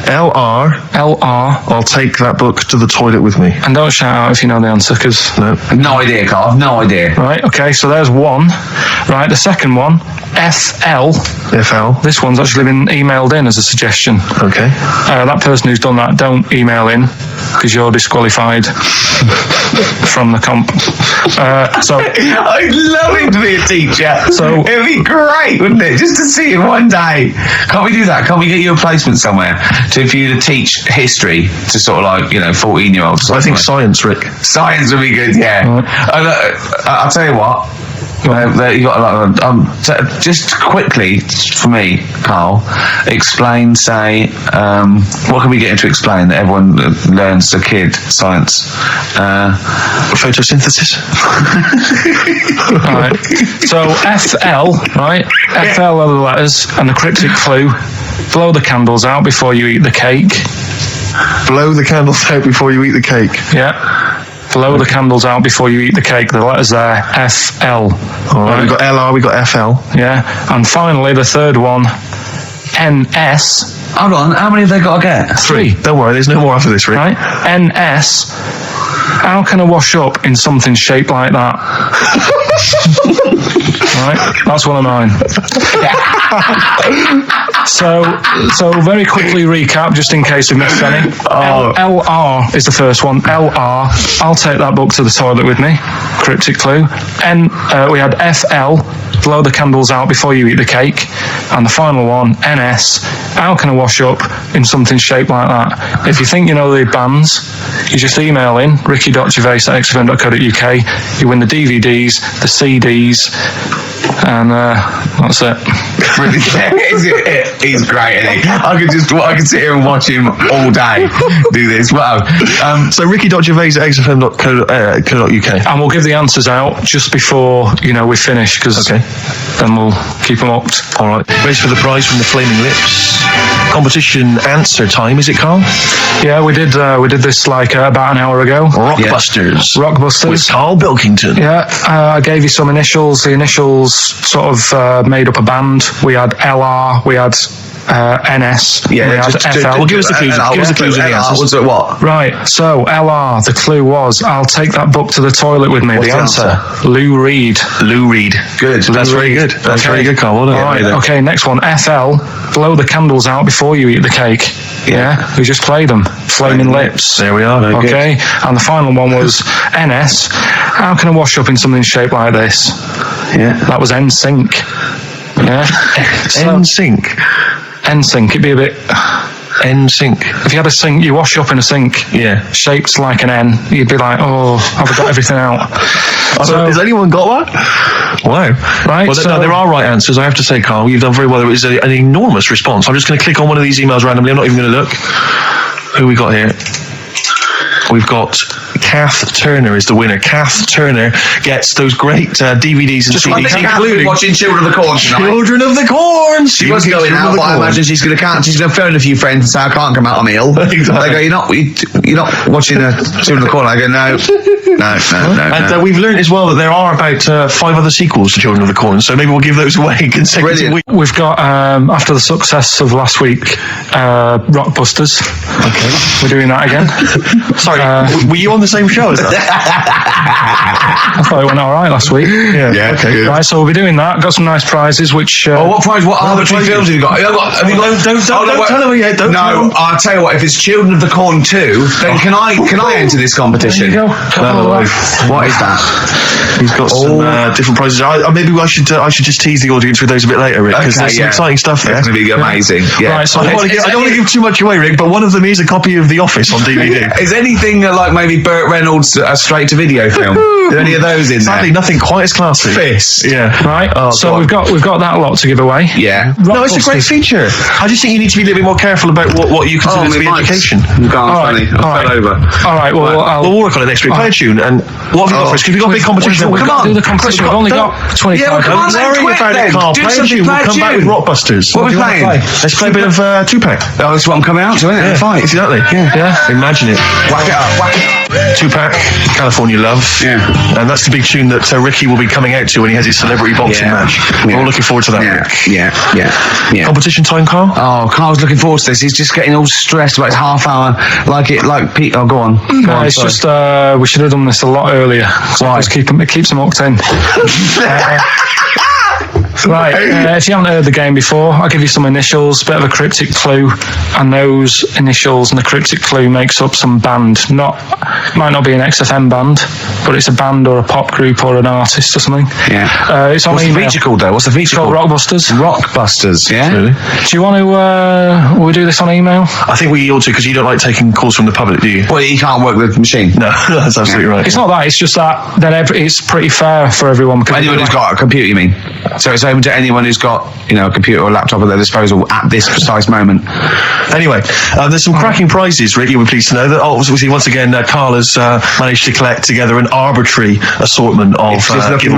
LR. I'll take that book to the toilet with me. And don't shout out if you know the answer, because... No idea, Carl. No idea. Right, okay, so there's 1. Right, the second one, FL. This one's actually been emailed in as a suggestion. Okay. That person who's done that, don't email in, because you're disqualified from the comp. So I'd love him to be a teacher. So it'd be great, wouldn't it? Just to see him one day. Can't we do that? Can't we get you a placement somewhere for you to teach history to sort of like 14-year-olds? I think science, Rick. Science would be good. Yeah. I'll tell you what. You got a lot of, just quickly for me, Carl, explain, say, what can we get into explain that everyone learns as a kid? Science. Photosynthesis. Right. So FL, right? FL are the letters, and the cryptic clue, blow the candles out before you eat the cake. Blow the candles out before you eat the cake. Yeah. Blow the candles out before you eat the cake. The letters there, FL. All right, we've got LR, we've got FL. Yeah. And finally, the third one, NS. Hold on, how many have they got to get? 3. Don't worry, there's no more after this, Rick. Right? NS. How can I wash up in something shaped like that? Right? That's one of mine. So very quickly recap, just in case we missed any. LR is the first one. LR. I'll take that book to the toilet with me. Cryptic clue. We had FL. Blow the candles out before you eat the cake. And the final one, NS. How can I wash up in something shaped like that? If you think you know the bands, you just email in ricky.gervais@xfm.co.uk. You win the DVDs, the CDs, and that's it. He's great, isn't he? I could sit here and watch him all day do this. Wow. So ricky.gervais@xfm.co.uk. And we'll give the answers out just before we finish, because then we'll keep them hooked. All right. Race for the prize from the Flaming Lips. Competition answer time, is it, Carl? Yeah, we did this like about an hour ago. Rockbusters. Rockbusters. With Karl Pilkington. Yeah, I gave you some initials. The initials sort of made up a band. We had LR, we had NS, we had FL. Well, give us the clues. Give us the clues and the answers. Was it what? Right, so LR, the clue was, I'll take that book to the toilet with me. What's the the answer? Lou Reed. Lou Reed. Good. That's very good. That's very good, Carl. Well done. All right, okay, next one. FL, blow the candles out before you eat the cake. Yeah, we just played them. Flaming Lips. There we are. Okay, and the final one was NS. How can I wash up in something shaped like this? Yeah. That was NSYNC. Yeah. NSYNC. NSYNC. It'd be a bit... NSYNC. If you had a sink, you wash up in a sink. Yeah. Shaped like an N. You'd be like, oh, have I got everything out? So, has anyone got one? Wow. Right. Well, no, there are right answers, I have to say, Carl. You've done very well. It was an enormous response. I'm just going to click on one of these emails randomly. I'm not even going to look. Who we got here? We've got Kath Turner is the winner. Kath Turner gets those great DVDs and CDs, including watching Children of the Corn tonight. Children of the Corn. She was going out, but I imagine she's going to phone a few friends and say, I can't come out, I'm ill. Exactly. They go, you're not watching Children of the Corn. I go, no. And we've learned as well that there are about 5 other sequels to Children of the Corn, so maybe we'll give those away consecutive weeks. We've got, after the success of last week, Rockbusters. Okay. We're doing that again. Sorry, Were you on the same show as that? I thought it went all right last week. Yeah, okay. Good. Right, so we'll be doing that. Got some nice prizes, which... what prize? What arbitrary films have you got? Have you got? Don't tell them yet. Don't tell them. I'll tell you what. If it's Children of the Corn 2, then can I enter this competition? There you go. What is that? He's got some different prizes. Maybe I should just tease the audience with those a bit later, Rick, because there's some exciting stuff there. It's going to be amazing. Yeah. Right, so I don't want to give too much away, Rick, but one of them is a copy of The Office on DVD. Is anything like maybe Burt Reynolds' straight-to-video film? Are there any of those in Sadly, there? nothing quite as classy. Fist. Yeah. Right, so we've got that lot to give away. Yeah. No, it's a great feature. I just think you need to be a little bit more careful about what you consider to be education. Funny. I fell over. All right, well, we'll work on it next week. Play a tune, and what have you got for us? Because we've got a big competition. Come on. Do the competition. We've only got 25 Yeah, well, come on, Don't worry about it, Carl. Play a tune. We'll come back with Rockbusters. What are we playing? Let's play a bit of Tupac. Oh, that's what I'm coming out to, isn't it? Fight. Exactly. Yeah. Imagine it. Whack it up. Whack it up. Tupac, California Love. Yeah. And that's the big tune that Ricky will be coming out to when he has his celebrity boxing match. We're all looking forward to that, Rick. Yeah. Competition time, Carl? Oh, Carl's looking forward to this. He's just getting all stressed about his half hour. Like Pete. Oh, go on. It's just we should have done this a lot earlier. So Why? it keeps them hooked in. Right, if you haven't heard the game before, I'll give you some initials, bit of a cryptic clue, and those initials and the cryptic clue makes up some band. Might not be an XFM band, but it's a band or a pop group or an artist or something. Yeah. It's on What's the email. feature called, though? What's the feature It's called called? Rockbusters. Rockbusters, yeah? Really? Do you want to, will we do this on email? I think we ought to, because you don't like taking calls from the public, do you? Well, you can't work the machine. No, that's absolutely right. It's not that, it's just that it's pretty fair for everyone. Because Anyone who's got a computer, you mean? So it's open to anyone who's got, a computer or a laptop at their disposal at this precise moment. Anyway, there's some cracking prizes, Rick, you'll be pleased to know that obviously once again Carl has managed to collect together an arbitrary assortment of Just looking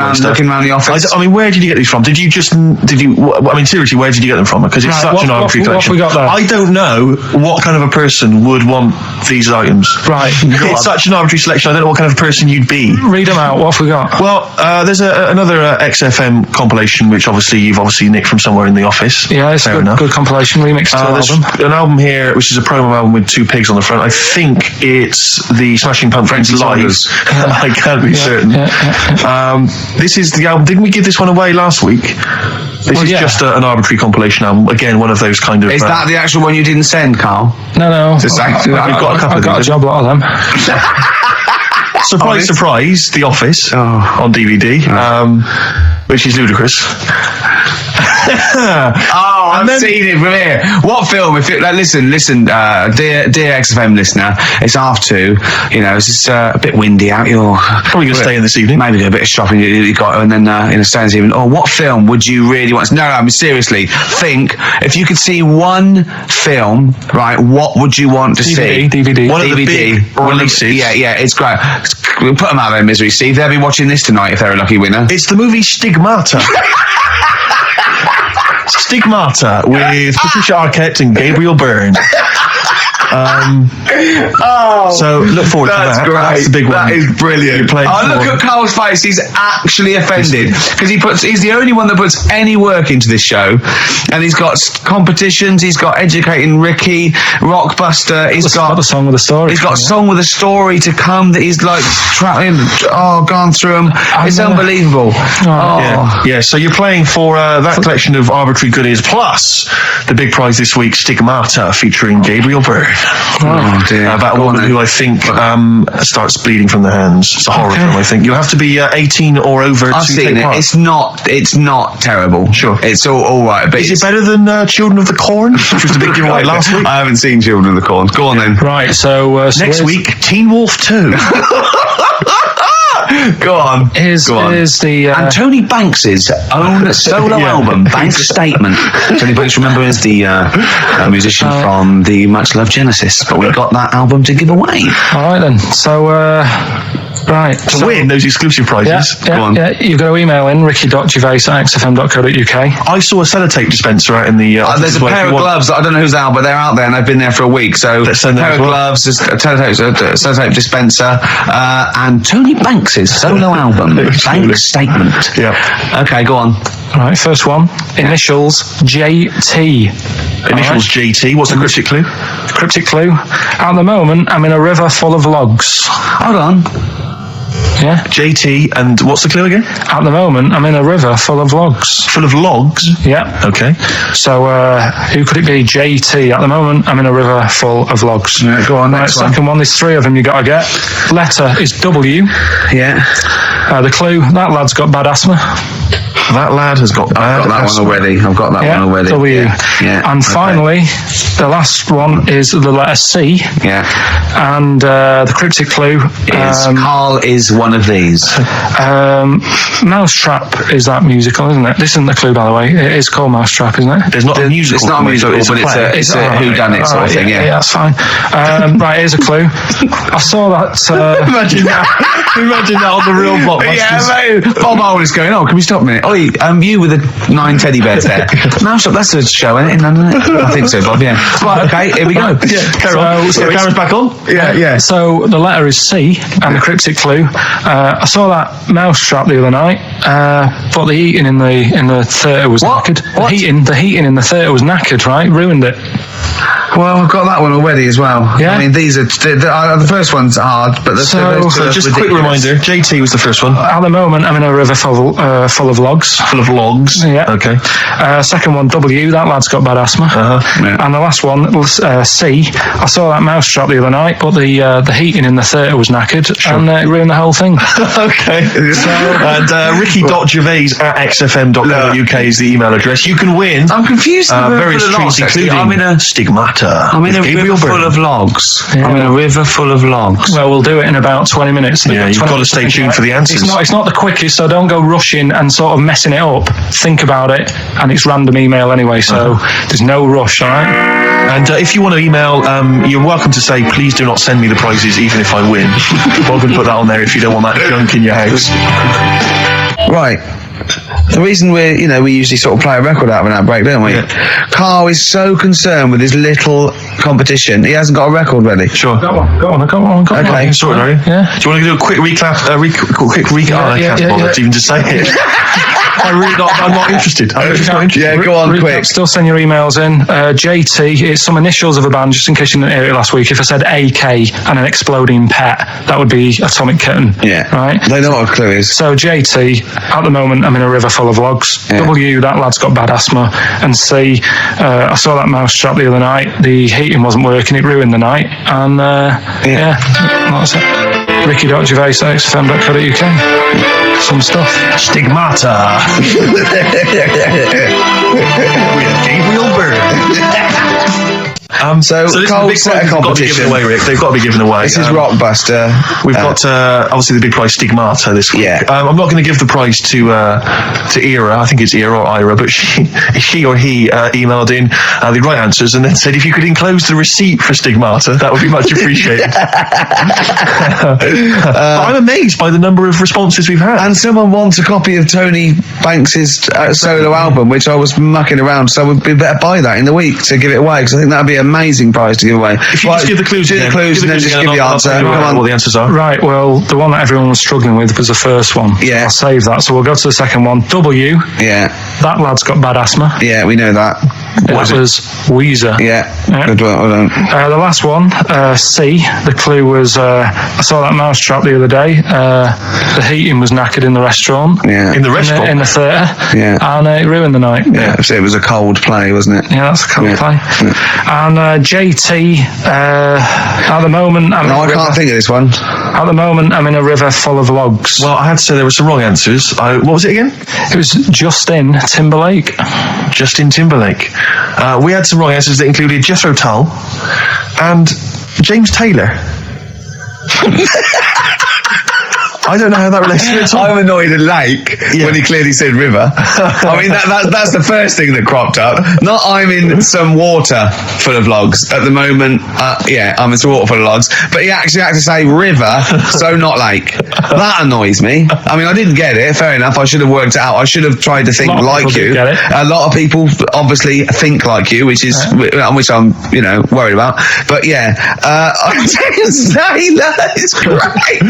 around the office. I mean, where did you get these from? Seriously, where did you get them from? Because it's such an arbitrary collection. What have we got there? I don't know what kind of a person would want these items. Right. It's such an arbitrary selection, I don't know what kind of person you'd be. Read them out, what have we got? Well, there's another XFM compilation, which you've obviously nicked from somewhere in the office. Yeah, it's a good compilation remix to there's album. an album here, which is a promo album with two pigs on the front. I think it's the Smashing Pumpkins Live. I can't be certain. This is the album. Didn't we give this one away last week? This is just an arbitrary compilation album. Again, one of those kind of... Is that the actual one you didn't send, Carl? No. We've got a couple I've got a job lot of them. Surprise, surprise, The Office on DVD, which is ludicrous. I've seen it from here. What film? Listen, dear XFM listener, it's 2:30. It's just a bit windy out. You're probably going to stay in this evening. Maybe do a bit of shopping you got, and then stay this evening. Or what film would you really want? No, I mean seriously. Think if you could see one film, right? What would you want to see? DVD. One of the big releases. Yeah, it's great. We'll put them out of their misery. Steve, they'll be watching this tonight if they're a lucky winner. It's the movie Stigmata. Stigmata with Patricia Arquette and Gabriel Byrne. So look forward to that. That's great. That's the big one. That is brilliant. Look at Carl's face. He's actually offended because he's the only one that puts any work into this show, and he's got competitions. He's got Educating Ricky, Rockbuster. He's got the song with a story. He's got a song with a story to come that he's like gone through them. It's unbelievable. Yeah. So you're playing for that collection of arbitrary goodies plus the big prize this week, Stigmata, featuring Gabriel Byrne. Oh dear. About a woman who I think starts bleeding from the hands. It's a horror film, I think. You'll have to be 18 or over I've to seen take it. part. It's not terrible. Sure. It's all right. But is it better than Children of the Corn, which was the big giveaway last week? I haven't seen Children of the Corn. Go on then. Right, so next week, Teen Wolf 2. Go on. Here's the... and Tony Banks's own solo album, Banks Statement. Tony Banks, remember, is the musician from the Much Loved Genesis, but we got that album to give away. All right then. So, right. To win those exclusive prizes. Go on. Yeah, you've got to email in ricky.gervais@xfm.co.uk. I saw a sellotape dispenser out in the... there's a pair of gloves that I don't know who's out, but they're out there and they've been there for a week. So a pair of gloves, a sellotape dispenser, and Tony Banks's solo album, Bank Statement. Yeah. Okay, go on. Right, first one. Initials JT. Initials JT. What's the cryptic clue? Cryptic clue. At the moment, I'm in a river full of logs. Hold on. Yeah. JT, and what's the clue again? At the moment, I'm in a river full of logs. Full of logs? Yeah. Okay. So, who could it be? JT. At the moment, I'm in a river full of logs. Yeah, go on, next one. Second one, there's 3 of them you got to get. Letter is W. Yeah. The clue, that lad's got bad asthma. That lad has got bad I've got that asthma. one already. I've got that one already. W. Yeah. And okay. finally, the last one is the letter C. Yeah. And the cryptic clue Is Carl is one of these. Mousetrap is that musical, isn't it? This isn't the clue, by the way. It is called Mousetrap, isn't it? There's not a musical. It's not a musical, but it's a whodunit sort of thing, yeah. Yeah, that's fine. Right, here's a clue. I saw that... Imagine that. Imagine that on the real Rockbusters. Yeah, mate. Bob Owen is going, can we stop a minute? Ollie, you with the 9 teddy bears there. Mousetrap, that's a show, isn't it? I think so, Bob, yeah. Right, okay, here we go. Yeah, carry on. So the camera's back on? Yeah. So the letter is C, and the cryptic clue. I saw that Mousetrap the other night, but the heating in the theatre was knackered. What? The heating in the theatre was knackered, right? Ruined it. Well, I've got that one already as well. Yeah? I mean, these are the first one's hard, but the So just a quick reminder, JT was the first one. At the moment, I'm in a river full of logs. Full of logs. Yeah. Okay. Second one, W. That lad's got bad asthma. Yeah. And the last one, C. I saw that Mousetrap the other night, but the heating in the theatre was knackered, and it ruined the whole thing. Okay. And ricky.gervais@xfm.co.uk is the email address. You can win I'm confused. various treats, including I'm in a Stigmata. I'm in a river full of logs. Yeah. I'm in a river full of logs. Well, we'll do it in about 20 minutes. Yeah, you've got to stay tuned for the answers. It's not the quickest, so don't go rushing and sort of messing it up. Think about it, and it's random email anyway, so there's no rush, all right? And if you want to email, you're welcome to say, please do not send me the prizes, even if I win. Bob can put that on there if you don't want that junk in your house. Right. The reason we usually sort of play a record out of an outbreak, don't we? Yeah. Carl is so concerned with his little competition, he hasn't got a record ready. Sure. Go on. Okay. Sorry, Larry. Yeah. Do you want to do a quick recap? I can't bother to even just say it. I'm not interested. I'm just not interested. Yeah, go on, quick. Still send your emails in. JT, it's some initials of a band, just in case you didn't hear it last week. If I said AK and an exploding pet, that would be Atomic Kitten. Yeah. Right? They know what a clue is. So JT, at the moment, I'm in a river full of logs. Yeah. W, that lad's got bad asthma. And C, I saw that Mousetrap the other night. The heating wasn't working. It ruined the night. And that's it. ricky.gervais@xfm.co.uk. Some stuff. Stigmata. With Gabriel Byrne. So this Carl is the set a big prize. They've got to be competition. given away, Rick. They've got to be given away. This is Rockbuster. We've got obviously the big prize Stigmata this week. Yeah. I'm not going to give the prize to Ira. I think it's Ira or Ira, but she or he emailed in the right answers and then said if you could enclose the receipt for Stigmata, that would be much appreciated. I'm amazed by the number of responses we've had. And someone wants a copy of Tony Banks's solo album, which I was mucking around, so we'd better buy that in the week to give it away, because I think that'd be an amazing prize to give away. If you just give the clues do again. the clues and then just give the answer. Come Come on. what the answers are. Right, well, the one that everyone was struggling with was the first one. Yeah. I'll save that. So we'll go to the second one. W, Yeah, that lad's got bad asthma. yeah, we know that. That was Weezer. Yeah, Yeah. good one. Well done. The last one, C, the clue was I saw that Mousetrap the other day. The heating was knackered in the restaurant. Yeah, In the restaurant. In the theatre. Yeah. And it ruined the night. yeah. So it was a cold play, wasn't it? Yeah, that's a cold Yeah. play. And JT, at the moment, No, I can't think of this one. At the moment, I'm in a river full of logs. Well, I had to say there were some wrong answers. What was it again? It was Justin Timberlake. Justin Timberlake. We had some wrong answers that included Jethro Tull and James Taylor. I don't know how that relates to it at all. I'm annoyed at Lake when he clearly said river. I mean, that's the first thing that cropped up. Not I'm in some water full of logs at the moment. I'm in some water full of logs. But he actually had to say river, so not lake. That annoys me. I mean, I didn't get it. Fair enough. I should have worked it out. I should have tried to think A lot of like people you. did get it. A lot of people obviously think like you, which is which I'm worried about. But yeah, James Taylor is great.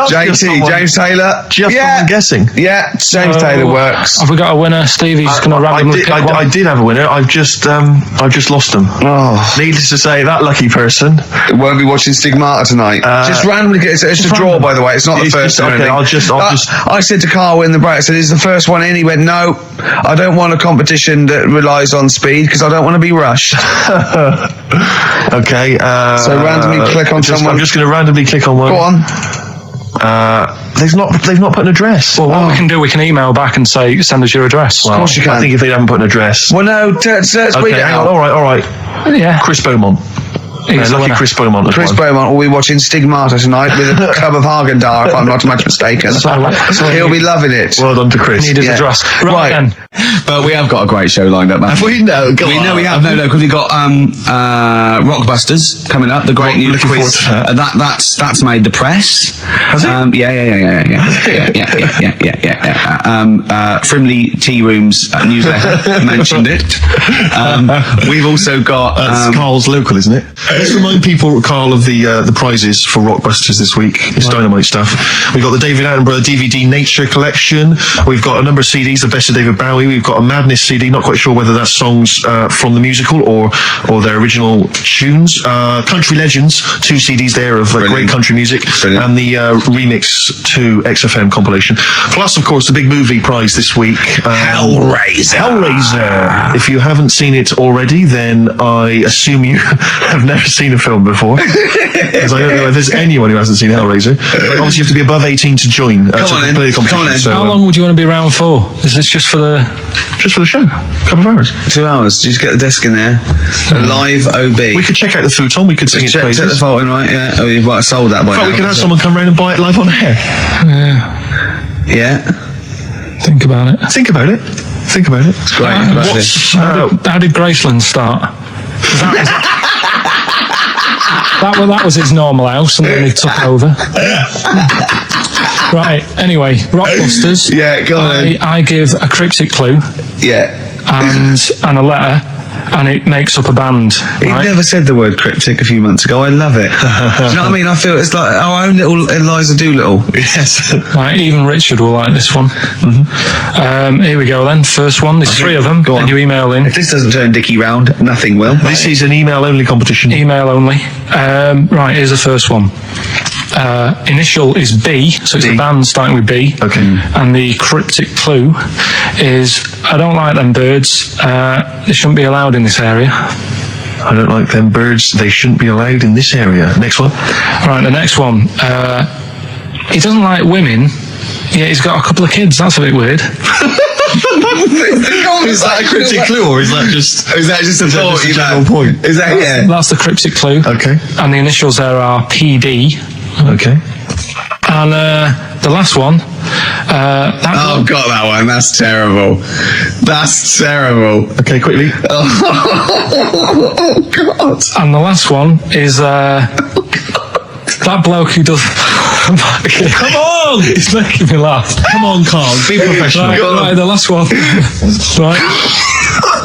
JT. someone- James Taylor. Just someone guessing. Yeah, James Taylor works. Have we got a winner? Stevie's going to randomly pick one. I did have a winner. I've just lost them. Oh. Needless to say, that lucky person Won't be watching Stigmata tonight. Just randomly get it's a draw, by the way. It's not the first one. Okay, I said to Carl in the break, I said, "Is the first one in?" He went, "No, I don't want a competition that relies on speed because I don't want to be rushed." Okay. So randomly click on someone. I'm just going to randomly click on one. Go on. They've not put an address. Well, what we can do, we can email back and say, send us your address. Well, of course you can. I think if they haven't put an address. Well, no, let's read Okay, it hang out. on. All right. Yeah. Chris Beaumont. He's the Lucky winner. Chris Beaumont. Chris Beaumont will be watching Stigmata tonight with a club of Haagen-Dazs, if I'm not much mistaken. So He'll be loving it. Well done to Chris. Need his address. Right then. But we have got a great show lined up, man. Have we? No, go We on. know we have. No, because we've got Rockbusters coming up, the great new looking quiz. forward to that. That's made the press. Has it? Yeah. Frimley Tea Rooms newsletter mentioned it. We've also got That's Carl's local, isn't it? Let's remind people, Carl, of the prizes for Rockbusters this week. It's dynamite stuff. We've got the David Attenborough DVD Nature Collection. We've got a number of CDs, the best of David Bowie. We've got a Madness CD, not quite sure whether that's songs from the musical or their original tunes. Country Legends, 2 CDs there of great country music. Brilliant. And the remix to XFM compilation. Plus, of course, the big movie prize this week. Hellraiser. If you haven't seen it already, then I assume you have never seen a film before. Because I don't know if there's anyone who hasn't seen Hellraiser. But obviously, you have to be above 18 to join. Come on play the then. competition. Come on then. So, How long would you want to be around for? Is this just for the... just for the show. A couple of hours. 2 hours. Just get the desk in there. A live OB. We could check out the futon. We could sing its check the praises. fault in, right? Yeah. Oh, you've sold that by In fact, now. we could have someone come round and buy it live on air. Yeah. Think about it. Think about it. Think about it. It's great. How did Graceland start? That was his normal house, and then he took over. Right. Anyway, Rockbusters. Yeah, go on then. I give a cryptic clue Yeah. and a letter, and it makes up a band. He Right? never said the word cryptic a few months ago. I love it. Do you know what I mean? I feel it's like our own little Eliza Doolittle. Yes. Right, even Richard will like this one. Here we go then. First one. There's 3 of them. Go on. And you email in. If this doesn't turn Dickie round, nothing will. This is an email-only competition. Email only. Right, here's the first one. Initial is B, so it's B. a band starting with B. Okay. And the cryptic clue is, I don't like them birds. They shouldn't be allowed in this area. I don't like them birds. They shouldn't be allowed in this area. Next one. Right, the next one. He doesn't like women, yet he's got a couple of kids. That's a bit weird. Is that a cryptic clue, or is that just a thought? just a general point? Is that That's the cryptic clue. Okay. And the initials there are PD. Okay. And the last one. Oh, got that one. That's terrible. That's terrible. Okay, quickly. Oh God. And the last one is that bloke who does. Come on! It's making me laugh. Come on, Carl. Be professional. Right, the last one. Right.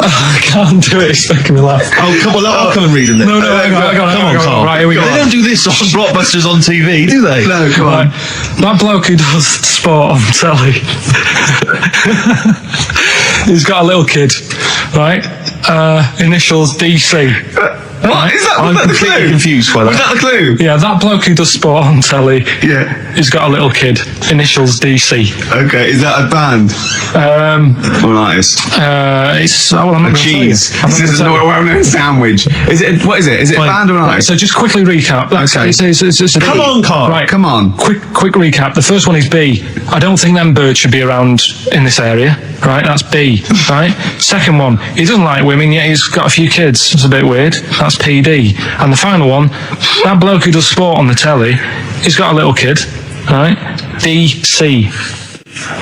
I can't do it. It's making me laugh. Oh, come on. I'll come and read them then. No, hang on. Come on, Carl. Right, here we go. They don't do this on Blockbusters on TV, do they? No, come on. That bloke who does sport on telly. He's got a little kid, right? Initials DC. What is that? I'm Was that the completely clue? confused by that. Was that the clue? Yeah, that bloke who does sport on telly. Yeah. He's got a little kid. Initials DC. Okay. Is that a band or an artist? It's I'm not A gonna say cheese. it. I'm not This is gonna not a well-known sandwich. Is it? What is it? Is it a band or an Right, artist? so just quickly recap. Okay. It's a Come on, Carl. Right, Come on. Quick recap. The first one is B. I don't think them birds should be around in this area. Right, that's B. Right. Second one, he doesn't like women, yet he's got a few kids. It's a bit weird. That's PD. And the final one, that bloke who does sport on the telly, he's got a little kid. Right. DC.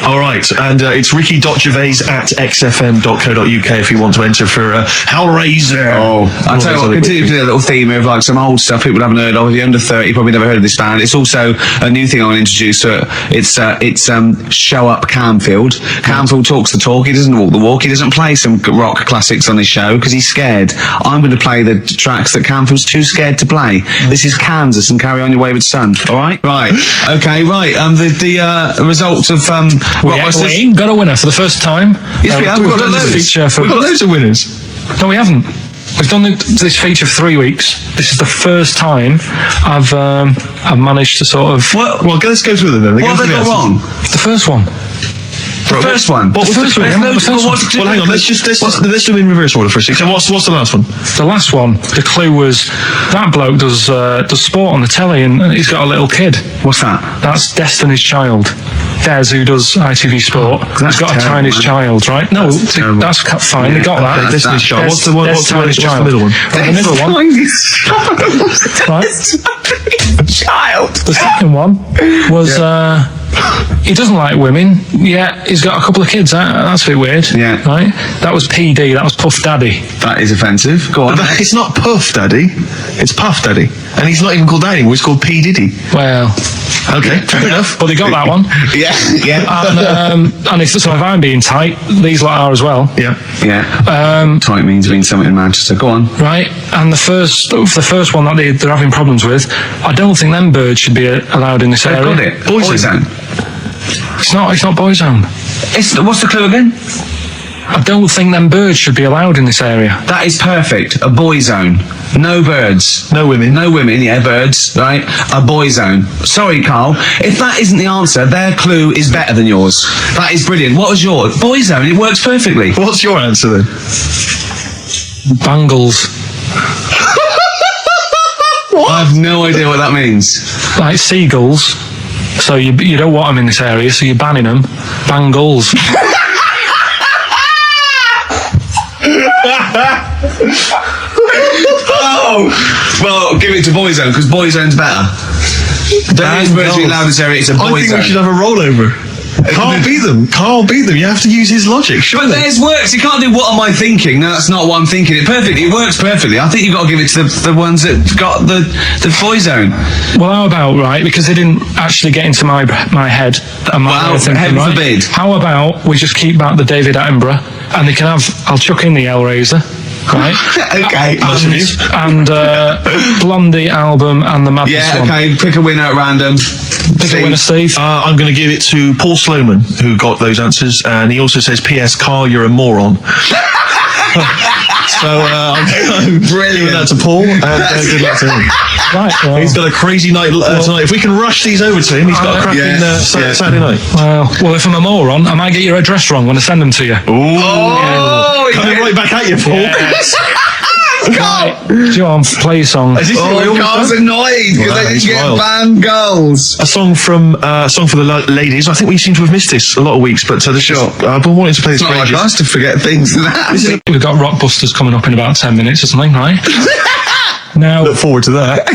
All right, and it's ricky.gervais@xfm.co.uk if you want to enter for Hellraiser. I'll tell you what, continue with a little theme of like some old stuff people haven't heard of. If you're under 30, you probably never heard of this band. It's also a new thing I want to introduce. It's Show Up Canfield. Canfield talks the talk, he doesn't walk the walk. He doesn't play some rock classics on his show because he's scared. I'm going to play the tracks that Canfield's too scared to play. This is Kansas and Carry On Your Wayward Son. All right? Right. Okay, right. The results of we ain't got a winner for the first time. Yes, we have. We've got loads of winners. No, we haven't. We've done this feature for 3 weeks. This is the first time I've managed to sort of... Well, let's go through them then. What have they got wrong? The first one. The first one? What was the first one? Well, hang on, let's do them in reverse order for a second. So what's the last one? The last one, the clue was, that bloke does sport on the telly and he's got a little kid. What's that? That's Destiny's Child. Des, who does ITV Sport, has got a tiny child, right? No, that's fine, they got that. Destiny's Child. What's the middle one? The middle one. Right. Child. The second one was... he doesn't like women, yet he's got a couple of kids. That's a bit weird. Yeah. Right? That was PD, that was Puff Daddy. That is offensive. Go on. It's not Puff Daddy, it's Puff Daddy. And he's not even called Daddy anymore, he's called P. Diddy. Well... Okay, fair enough. But they got that one. Yeah. And if I'm being tight, these lot are as well. Yeah. Tight means something in Manchester. Go on. Right, and the first one that they're having problems with, I don't think them birds should be allowed in this area. Got it. Boyzone. It's not Boyzone. What's the clue again? I don't think them birds should be allowed in this area. That is perfect. A boy zone. No birds. No women. No women, yeah, birds, right? A boy zone. Sorry, Carl. If that isn't the answer, their clue is better than yours. That is brilliant. What was yours? Boy zone. It works perfectly. What's your answer then? Bangles. What? I have no idea what that means. Like seagulls. So you don't want them in this area, so you're banning them. Bangles. Oh, well, give it to Boyzone because Boyzone's better. Don't use birds being loud in this area. It's a Boyzone. I think we should have a rollover. Can't beat them. You have to use his logic. But theirs works. You can't do what am I thinking? No, that's not what I'm thinking. It works perfectly. I think you've got to give it to the ones that got the Boyzone. Well, how about, right, because they didn't actually get into my head and my way of thinking, heaven right? forbid. How about we just keep back the David Attenborough and they can have, I'll chuck in the Hellraiser, right? Okay. And Blondie album and the Madness one. Yeah, okay. Pick a winner at random. Pick a winner, Steve. I'm going to give it to Paul Sloman, who got those answers, and he also says, P.S. Carl, you're a moron. So I'm giving that to Paul, and good luck to him. Right, well, he's got a crazy night tonight. If we can rush these over to him, he's got a cracking Saturday night. Well, if I'm a moron, I might get your address wrong when I send them to you. Ooh. Coming right back at you, Paul. Yes. Right. John, play a song. Carl's annoyed because they didn't get banned goals. A song for the ladies. I think we seem to have missed this a lot of weeks, but I've been wanting to play this. It's not like us to forget things. We've got Rockbusters coming up in about 10 minutes or something, right? Now, look forward to that.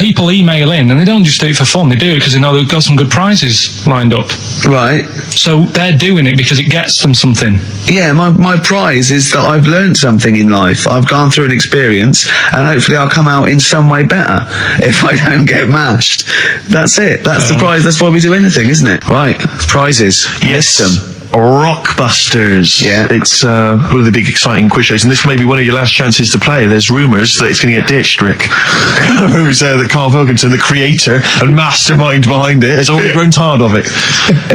People email in and they don't just do it for fun. They do it because they know they've got some good prizes lined up. Right. So they're doing it because it gets them something. Yeah, my prize is that I've learned something in life. I've gone through an experience and hopefully I'll come out in some way better if I don't get mashed. That's it. That's the prize. That's why we do anything, isn't it? Right. Prizes. Yes. Rockbusters. Yeah. It's one of the big exciting quiz shows, and this may be one of your last chances to play. There's rumours that it's going to get ditched, Rick. Rumours that Karl Pilkington, the creator and mastermind behind it, has already grown tired of it.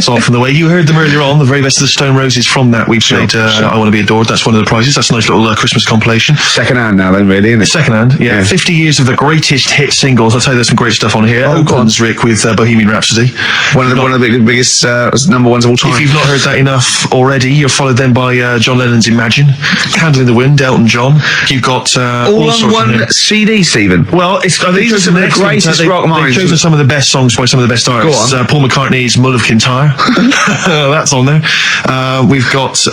So from the way you heard them earlier on, the very best of the Stone Roses, from that we played I Want to Be Adored. That's one of the prizes. That's a nice little Christmas compilation. Second hand now then, really, isn't it? Second hand, yeah. 50 years of the greatest hit singles. I'll tell you there's some great stuff on here. Opens, Rick, with Bohemian Rhapsody. One of the biggest number ones of all time. If you've not heard that, you know enough already. You're followed then by John Lennon's Imagine, Candle in the Wind, Elton John. You've got all on sorts one of CD, Stephen. Well, these are some of the greatest rock minds. They've chosen some of the best songs by some of the best artists. Paul McCartney's Mull of Kintyre. That's on there. We've got,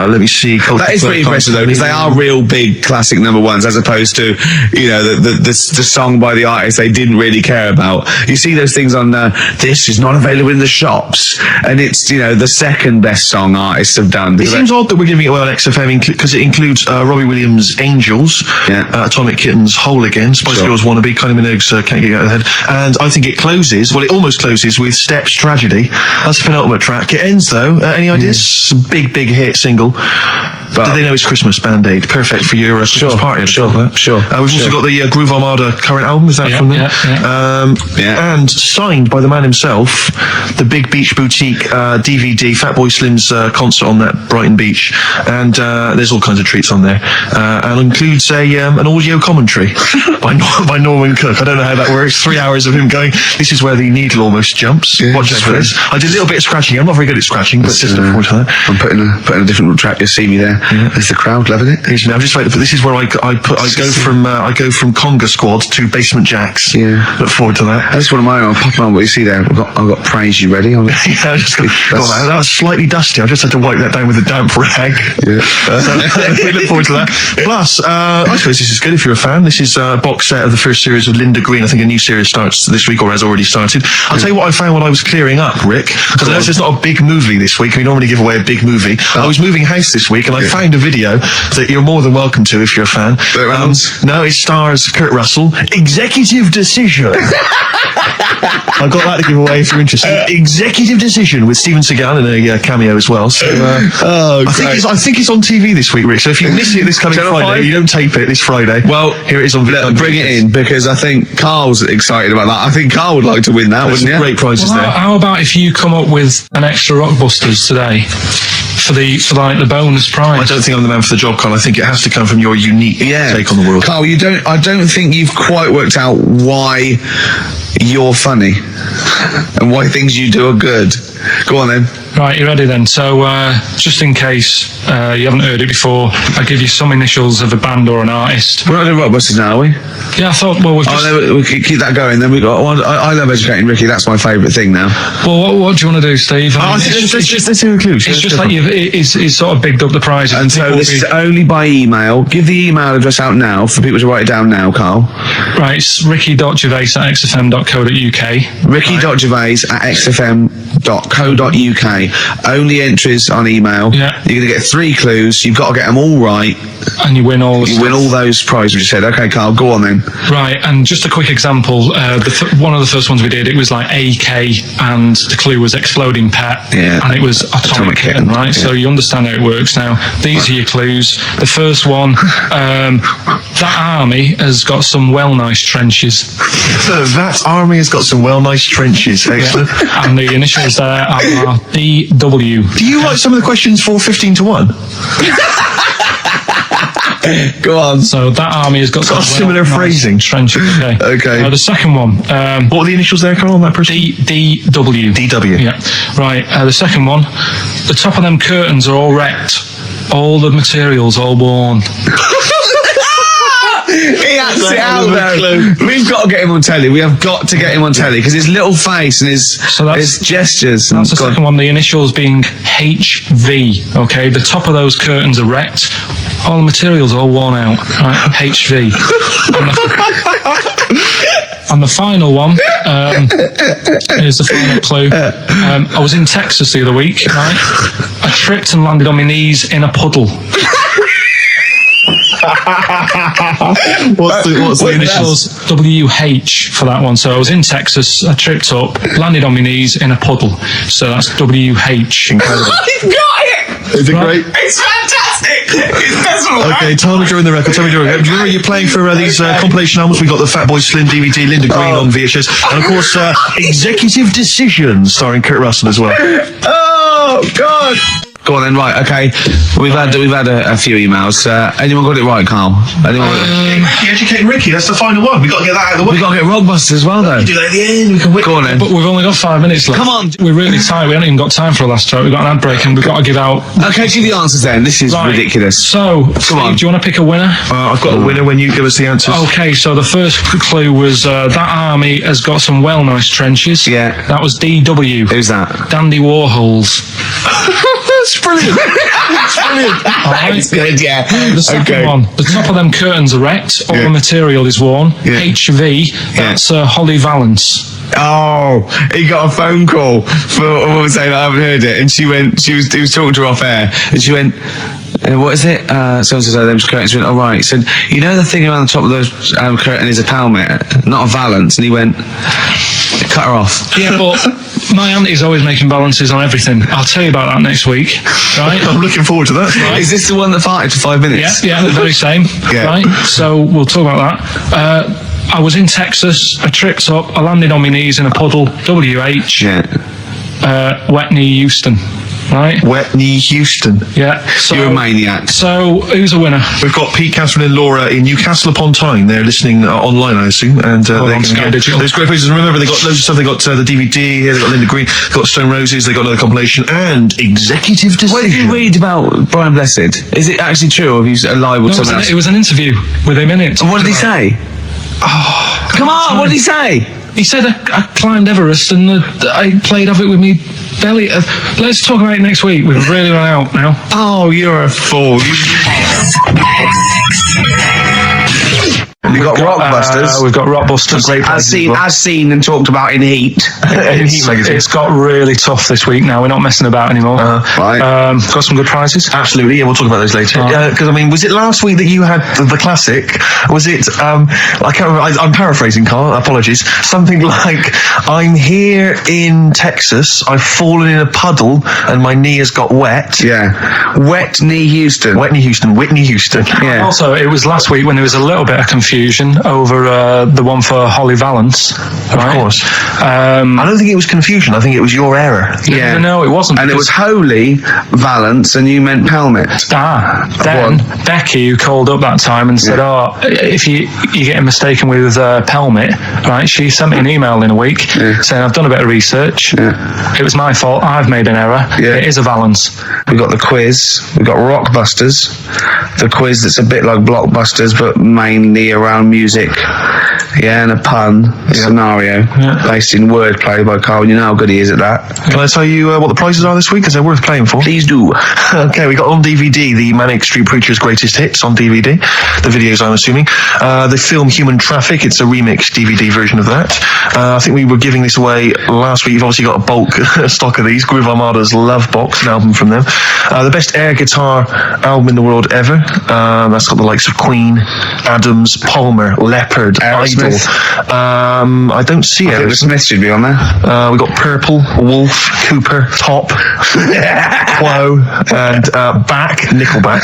let me see. That is pretty impressive, though, because they are real big classic number ones, as opposed to, the song by the artist they didn't really care about. You see those things on, this is not available in the shops, and it's, the second best song artists have done. It seems odd that we're giving it away on XFM, because it includes Robbie Williams' Angels, Atomic Kitten's Whole Again, Spice Girls Wannabe, Kylie Minogue's Can't Get You Out of the Head, and I think it almost closes with Steps Tragedy. That's the penultimate track. It ends, though, any ideas? Big hit single. But do they know it's Christmas? Band-Aid. Perfect for your Christmas party. Sure. We've also got the Groove Armada current album. Is that from them? And signed by the man himself, the Big Beach Boutique DVD, Fatboy Slim's concert on that Brighton beach. And there's all kinds of treats on there. And includes an audio commentary by Norman Cook. I don't know how that works. 3 hours of him going, this is where the needle almost jumps. Watch this for this. I did a little bit of scratching. I'm not very good at scratching, but just look forward to that. I'm putting a different track. You'll see me there. There's the crowd loving it. I'm just waiting for this. Is where I go from Conga Squad to Basement Jacks. Yeah, look forward to that. That's one of mine. I'm popping on what you see there. I've got Praise You ready. I just got that was slightly dusty. I just had to wipe that down with a damp rag. We look forward to that. Plus, I suppose this is good if you're a fan. This is a box set of the first series of Linda Green. I think a new series starts this week or has already started. I'll tell you what I found when I was clearing up, Rick, because I know it's not a big movie this week. We normally give away a big movie. I was moving house this week and I found a video that you're more than welcome to if you're a fan. No, it stars Kurt Russell. Executive Decision. I've got that to give away if you're interested. Executive Decision with Steven Seagal in a cameo as well. So I think it's on TV this week, Rick. So if you miss it this coming Friday, you don't tape it this Friday. Well, here it is on video. Bring it in, because I think Carl's excited about that. I think Carl would like to win that, wouldn't you? Great prizes there. How about if you come up with an extra Rockbusters today? For the bonus prize. I don't think I'm the man for the job, Carl. I think it has to come from your unique take on the world. Carl, I don't think you've quite worked out why you're funny and why things you do are good. Go on then. Right, you ready then? So, just in case you haven't heard it before, I'll give you some initials of a band or an artist. We're not doing Rockbusters now, are we? Yeah, I thought, well, we could keep that going. Then we got. I love educating Ricky. That's my favourite thing now. Well, what do you want to do, Steve? Let's hear a clue. It's just like it's sort of bigged up the prize. And so this is only by email. Give the email address out now for people to write it down now, Carl. Right, it's ricky.gervais@xfm.co.uk. ricky.gervais@xfm.co.uk. Only entries on email. Yeah. You're going to get 3 clues. You've got to get them all right. And you win all those prizes you said. Okay, Carl, go on then. Right, and just a quick example. One of the first ones we did, it was like AK, and the clue was Exploding Pet, and it was Atomic Kitten, right? Yeah. So you understand how it works now. These are your clues. The first one, that army has got some nice trenches. That army has got some nice trenches. Excellent. Yeah. And the initials there are DW. Do you write some of the questions for 15 to 1? Go on. So that army has got similar phrasing. Trenches. Okay. The second one. What are the initials there, Carl, on that person? DW. DW. Yeah. Right. The second one. The top of them curtains are all wrecked. All the materials all worn. He acts it out though. We've got to get him on telly. We have got to get him on telly because his little face and his gestures. That's the second one. The initials being HV. Okay. The top of those curtains are wrecked. All the materials all worn out. Right. HV. And the final one is the final clue. I was in Texas the other week. Right. I tripped and landed on my knees in a puddle. What's the initials? WH for that one. So I was in Texas, I tripped up, landed on my knees in a puddle. So that's WH. Incredible. You've got it! Is it great? It's fantastic! It's desperate. Okay, time to join the record. Do you remember you're playing for these compilation albums? We got the Fatboy Slim DVD, Linda Green on VHS, and of course Executive Decision starring Kurt Russell as well. Oh God! Go on then, right, okay. We've had a few emails. Anyone got it right, Carl? Anyone got it? Educate Ricky, that's the final one. We've got to get that out of the way. We've got to get Rockbusters as well, though. We can do that at the end. We can win. Go on then. But we've only got 5 minutes left. Come on. We're really tight. We haven't even got time for a last track. We've got an ad break and we've got to give out... Okay, give the answers then. This is Right. ridiculous. So, Steve, on. do you want to pick a winner? I've got a winner when you give us the answers. Okay, so the first clue was that army has got some well nice trenches. Yeah. That was DW. Who's that? Dandy Warhols. That's brilliant. That's brilliant. That's good, yeah. The second one, the top of them curtains are wrecked, all the material is worn. Yeah. HV, that's Holly Valance. Oh, he got a phone call for a woman saying I haven't heard it, and he was talking to her off air, and she went, what is it? Someone says, oh, them's curtains. She went, oh, right. He said, you know the thing around the top of those curtain is a palmet, not a valance. And he went, cut her off. Yeah, but my auntie's always making balances on everything. I'll tell you about that next week, right? I'm looking forward to that. Right. Is this the one that farted for 5 minutes? Yeah, the very same. Yeah. Right, so we'll talk about that. I was in Texas, I tripped up, I landed on my knees in a puddle, WH, wet knee Houston, right? Wet knee Houston. Yeah. So, You're a maniac. So, who's a winner? We've got Pete, Catherine and Laura in Newcastle upon Tyne. They're listening online, I assume, and they on can Sky get Digital. those great places. And remember, they got loads of stuff. They got the DVD here. They got Linda Green. They got Stone Roses. They got another compilation and Executive Decision. What did you read about Brian Blessed? Is it actually true, or is he alive with someone else? It was an interview with him in it. And what did he say? Oh, Come on, what did he say? He said I climbed Everest and I played off it with me belly. Let's talk about it next week. We've really run out now. Oh, you're a fool. We've got Rockbusters. We've got Rockbusters. As seen and talked about in Heat. It's got really tough this week now. We're not messing about anymore. Right. Got some good prizes. Absolutely, yeah, we'll talk about those later. Because I mean, was it last week that you had the classic? Was it? I can't remember. I'm paraphrasing, Carl. Apologies. Something like, "I'm here in Texas. I've fallen in a puddle and my knee has got wet." Yeah. Wet knee Houston. Wet knee Houston. Whitney Houston. Yeah. Also, it was last week when there was a little bit of confusion over the one for Holly Valance. Right? Of course. I don't think it was confusion. I think it was your error. Yeah. No, it wasn't. And it was Holy Valance, and you meant Palmet. Then Becky, who called up that time and said, "Oh, if you're getting mistaken with Pelmet," right? She sent me an email in a week saying, "I've done a bit of research. It was my fault. I've made an error. It is a Valance." We got the quiz. We got Rockbusters. The quiz that's a bit like Blockbusters, but mainly around music. Yeah, and a pun, a scenario based in wordplay by Carl. You know how good he is at that. Can I tell you what the prizes are this week? Because they're worth playing for. Please do. Okay, we got on DVD the Manic Street Preachers' Greatest Hits on DVD. The videos, I'm assuming. The film Human Traffic. It's a remix DVD version of that. I think we were giving this away last week. You've obviously got a bulk stock of these. Groove Armada's Love Box, an album from them. The best air guitar album in the world ever. That's got the likes of Queen, Adams, Palmer, Leopard, Idol. I don't see it. The Smiths should be on there. We got Purple, Wolf, Cooper, Top, Quo, and Back, Nickelback.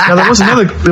Now there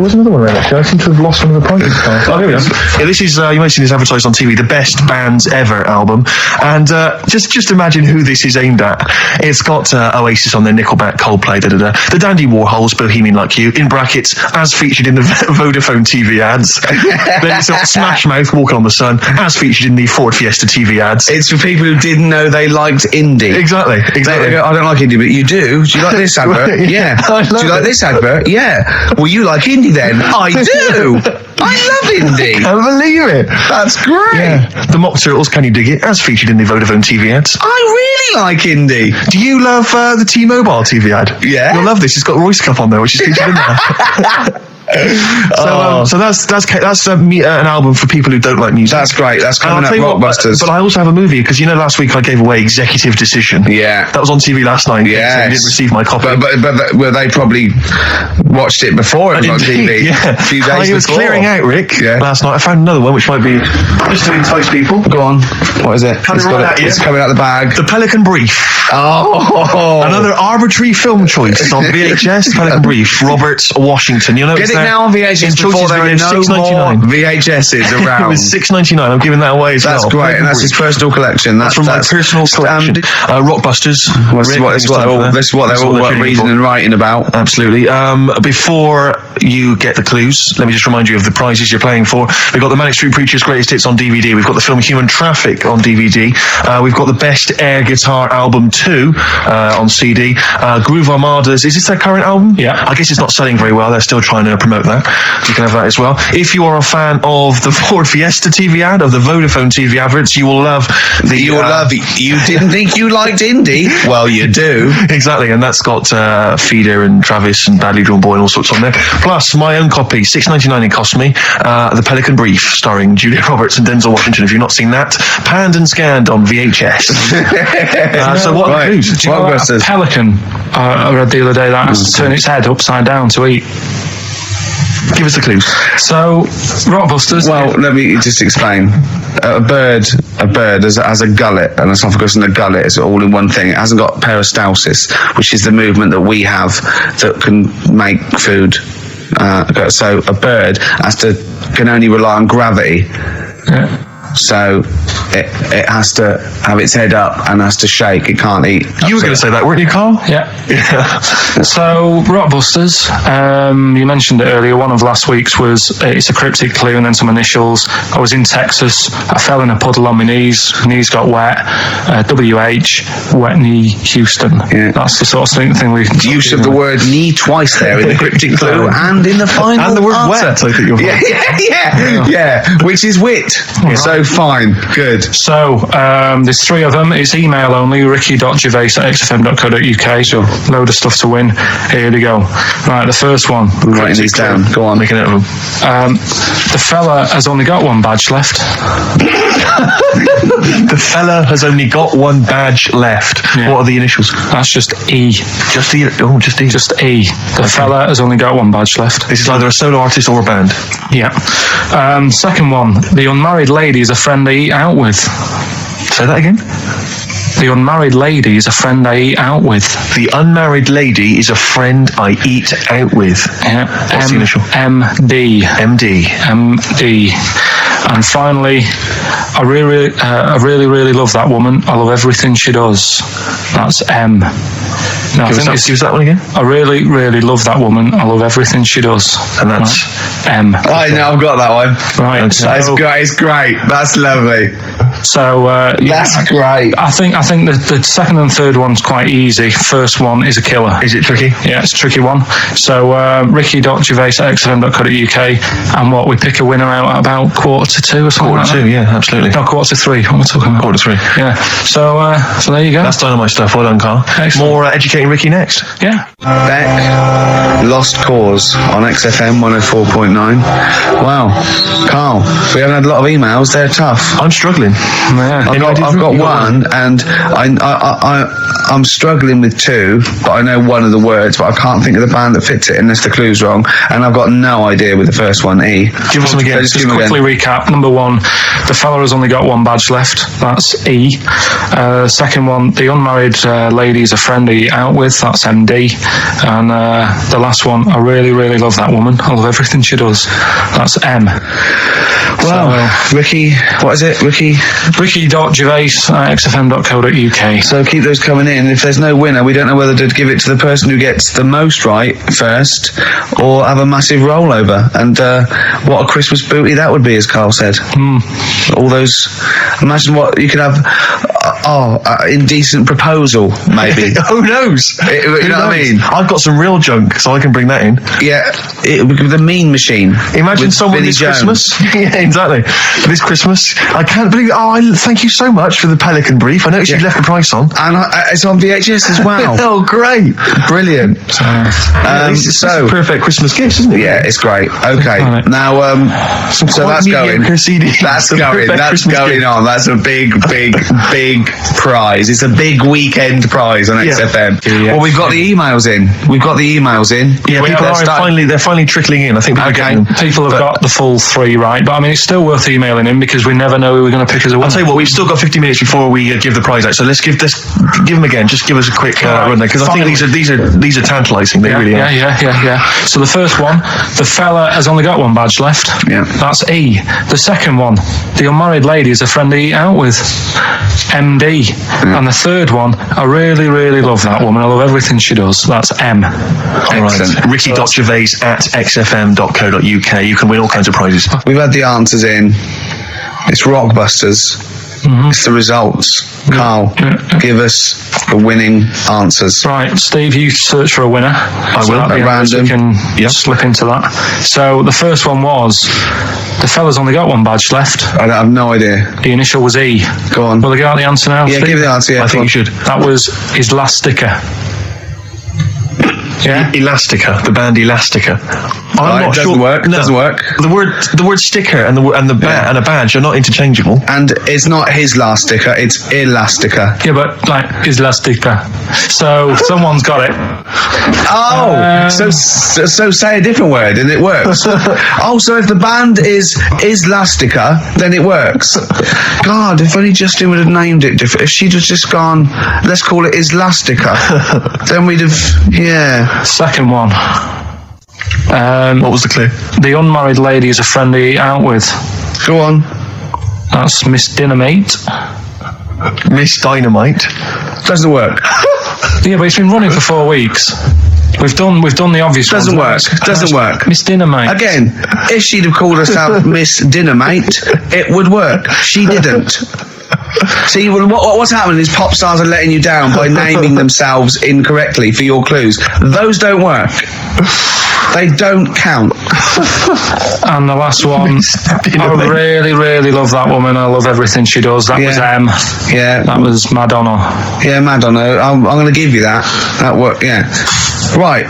was another one there. Actually, I seem to have lost one of the prizes. Oh, here we go. Yeah, this is you might have seen this advertised on TV. The Best Bands Ever album, and just imagine who this is aimed at. It's got Oasis on there, Nickelback, Coldplay, the Dandy Warhols, Bohemian Like You, in brackets, as featured in the Vodafone TV ads. Then it's got Smash Mouth, Walking on the Sun, as featured in the Ford Fiesta TV ads. It's for people who didn't know they liked indie. Exactly. They go, I don't like indie, but you do. Do you like this advert? Yeah. Do you like this advert? Yeah. Well, you like indie then? I do. I love indie. Can't believe it. That's great. Yeah. The Mock Turtles, Can You Dig It, as featured in the Vodafone TV ads. I really like indie. Do you love the T-Mobile TV ad? Yeah. You'll love this. It's got Royce Cup on there, which is featured in there. So that's an album for people who don't like music. That's great. That's coming up, I'll tell you what, Rockbusters. but I also have a movie, because you know last week I gave away Executive Decision. Yeah. That was on TV last night. Yes. So you didn't receive my copy. But well, they probably watched it before it was on TV. Yeah. A few days I was before. clearing out, Rick, last night. I found another one which might be just to entice people. Go on. What is it? It's coming out the bag. The Pelican Brief. Oh. Another arbitrary film choice on VHS. Pelican Brief. Robert Washington. You'll notice Get now on VHS before there are no more VHSs It around. was $6.99. I'm giving that away as That's well. great, and that's his personal collection. That's from my personal collection. Rockbusters. This is what they're all reading and writing about. Absolutely. Before you get the clues, let me just remind you of the prizes you're playing for. We've got the Manic Street Preachers' Greatest Hits on DVD. We've got the film Human Traffic on DVD. We've got the Best Air Guitar Album 2 on CD. Groove Armada's, is this their current album? Yeah. I guess it's not selling very well. They're still trying to promote that. You can have that as well. If you are a fan of the Ford Fiesta TV ad, of the Vodafone TV adverts, you will love the... You didn't think you liked indie? Well, you do. Exactly, and that's got Feeder and Travis and Badly Drawn Boy and all sorts on there. Plus, my own copy, $6.99 it cost me, The Pelican Brief, starring Julia Roberts and Denzel Washington. If you've not seen that, panned and scanned on VHS. So what are the clues? Do you know that a pelican, I read the other day, that has to turn its head upside down to eat? Give us the clues. So, Rockbusters... Well, let me just explain. A bird has a gullet, an esophagus and a gullet is all in one thing. It hasn't got peristalsis, which is the movement that we have that can make food. So a bird can only rely on gravity. Yeah. So it has to have its head up and has to shake. It can't eat. You were going to say that, weren't you, Carl? Yeah. So, Rockbusters, you mentioned it earlier. One of last week's was it's a cryptic clue and then some initials. I was in Texas. I fell in a puddle on my knees. My knees got wet. WH, wet knee, Houston. Yeah. That's the sort of thing we... Use of the word knee twice there in the cryptic clue and in the final and the word answer. wet, I think you're right. Yeah, which is wit. Right. So fine, good. So, there's three of them. It's email only, ricky.gervais@xfm.co.uk. Sure. Load of stuff to win. Here we go. Right, the first one. I'm writing these down. Go on. Making it of them. The fella has only got one badge left. The fella has only got one badge left. Yeah. What are the initials? That's just E. Just E. Just E. Just E. The fella has only got one badge left. This is either a solo artist or a band. Yeah. Second one. The unmarried lady is a friend I eat out with. Say that again. The unmarried lady is a friend I eat out with. The unmarried lady is a friend I eat out with. Yeah. What's the initial? MD. MD. And finally, I really love that woman. I love everything she does. That's M. No, Give us that one again. I really love that woman. I love everything she does. And that's right. M. I know, I've got that one. Right. That's great. It's great. That's lovely. So that's great. I think the second and third one's quite easy. First one is a killer. Is it tricky? Yeah, it's a tricky one. So ricky.gervais@xfm.co.uk, and what, we pick a winner out at about 1:45 or something. 1:45, yeah, absolutely. No, 2:45. What am I talking about? 1:45. Yeah. So there you go. That's dynamite stuff. Well done, Carl. Excellent. More educating Ricky next. Yeah. Beck, Lost Cause on XFM 104.9. Wow, Carl, we haven't had a lot of emails. They're tough. I'm struggling. Yeah. I've got one, and I'm struggling with two, but I know one of the words, but I can't think of the band that fits it unless the clue's wrong, and I've got no idea with the first one. E. Give us them again. Just quickly recap. Number one, the fella has only got one badge left. That's E. Second one, the unmarried lady is a friend I eat out with. That's MD. And the last one, I really love that woman. I love everything she does. That's M. Well, Ricky, what is it? Ricky.gervais@xfm.co.uk. So keep those coming in. If there's no winner, we don't know whether to give it to the person who gets the most right first, or have a massive rollover. And what a Christmas booty that would be, as Carl said. All those. Imagine what you could have. Indecent proposal, maybe. Who knows? You know what I mean? I've got some real junk, so I can bring that in. Yeah, the mean machine. Imagine someone Billy this Jones. Christmas. Yeah, exactly. This Christmas, I can't believe it. Thank you so much for the Pelican Brief. I noticed you left the price on. And it's on VHS as well. Oh, great. Brilliant. This is a perfect Christmas gift, isn't it? Yeah, it's great. Okay, right. now, so that's going. CD. That's going. That's going on. That's a big prize. It's a big weekend prize on XFM. Yeah. Well, we've got the emails in. Yeah, people are they're finally trickling in. I think people are getting them. People have got the full 3 right, but I mean, it's still worth emailing in because we never know who we're going to pick as a winner. I'll tell you what, we've still got 50 minutes before we give the prize out, so let's give them again. Just give us a quick run there, because I think these are tantalising. They really are. Yeah. So the first one, the fella has only got 1 badge left. Yeah. That's E. The second one, the unmarried lady is a friend to eat out with. MD. And the third one, I really, really love that woman. I love everything she does. That's M. All right. Ricky.Gervais at xfm.co.uk. You can win all kinds of prizes. We've had the answers in. It's Rockbusters. It's the results. Carl, give us the winning answers. Right, Steve, you search for a winner. I will. At random. We can slip into that. So the first one was, the fella's only got 1 badge left. I have no idea. The initial was E. Go on. Will I get out the answer now? Yeah, Steve? give the answer. Yeah, I think you should. That was his last sticker. Yeah. Elastica, the band Elastica. I'm not doesn't sure. work. No, Doesn't work. The word sticker and a badge are not interchangeable. And it's not his last sticker. It's Elastica. Yeah, but like his last sticker. So someone's got it. Oh, so say a different word and it works. Oh, so if the band is Elastica, then it works. God, if only Justin would have named it different. If she'd have just gone, let's call it Elastica, then we'd have, yeah. Second one. What was the clue? The unmarried lady is a friend to eat out with. Go on. That's Miss Dynamite. Miss Dynamite. Doesn't work. Yeah, but it's been running for 4 weeks. We've done the obvious. Doesn't ones. work. Doesn't work. Miss Dynamite. Again, if she'd have called herself Miss Dynamite, it would work. She didn't. See, what's happening is pop stars are letting you down by naming themselves incorrectly for your clues. Those don't work. They don't count. And the last one, I really, really love that woman. I love everything she does. That was M. Yeah. That was Madonna. Yeah, Madonna. I'm going to give you that. That worked. Yeah. Right.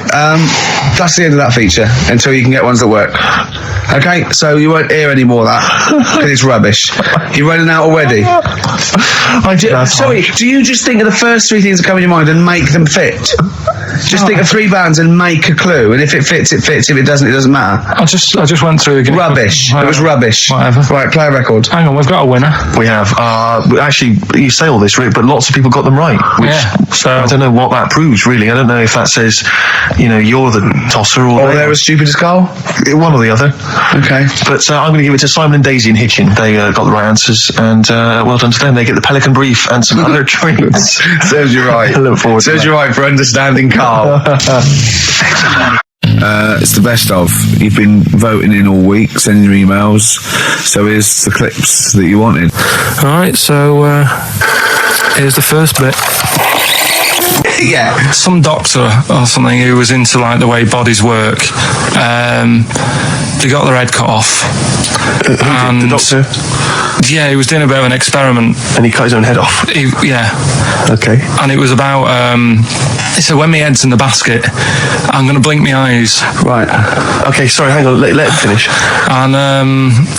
That's the end of that feature until you can get ones that work. Okay, so you won't hear any more of that because it's rubbish. You're running out already. Do you just think of the first 3 things that come in your mind and make them fit? Just think of 3 bands and make a clue, and if it fits, it fits. If it doesn't, it doesn't matter. I just went through again. Rubbish. It was rubbish. Whatever. Right, play a record. Hang on, we've got a winner. We have. Actually, you say all this, Rick, but lots of people got them right. Which, So I don't know what that proves, really. I don't know if that says, you're the tosser or they're as stupid as Carl. One or the other. Okay. But I'm going to give it to Simon and Daisy in Hitchin. They got the right answers, and well done to them. They get the Pelican Brief and some other treats. Serves you right. I look forward to Serves that. you right for understanding Carl. It's the best of. You've been voting in all week, sending your emails. So here's the clips that you wanted. all right, so here's the first bit. Yeah. Some doctor or something who was into like the way bodies work. They got their head cut off. The doctor? Yeah, he was doing a bit of an experiment. And he cut his own head off? Yeah. Okay. And it was about, he said, when my head's in the basket, I'm going to blink my eyes. Right. Okay, sorry, hang on, let him finish. And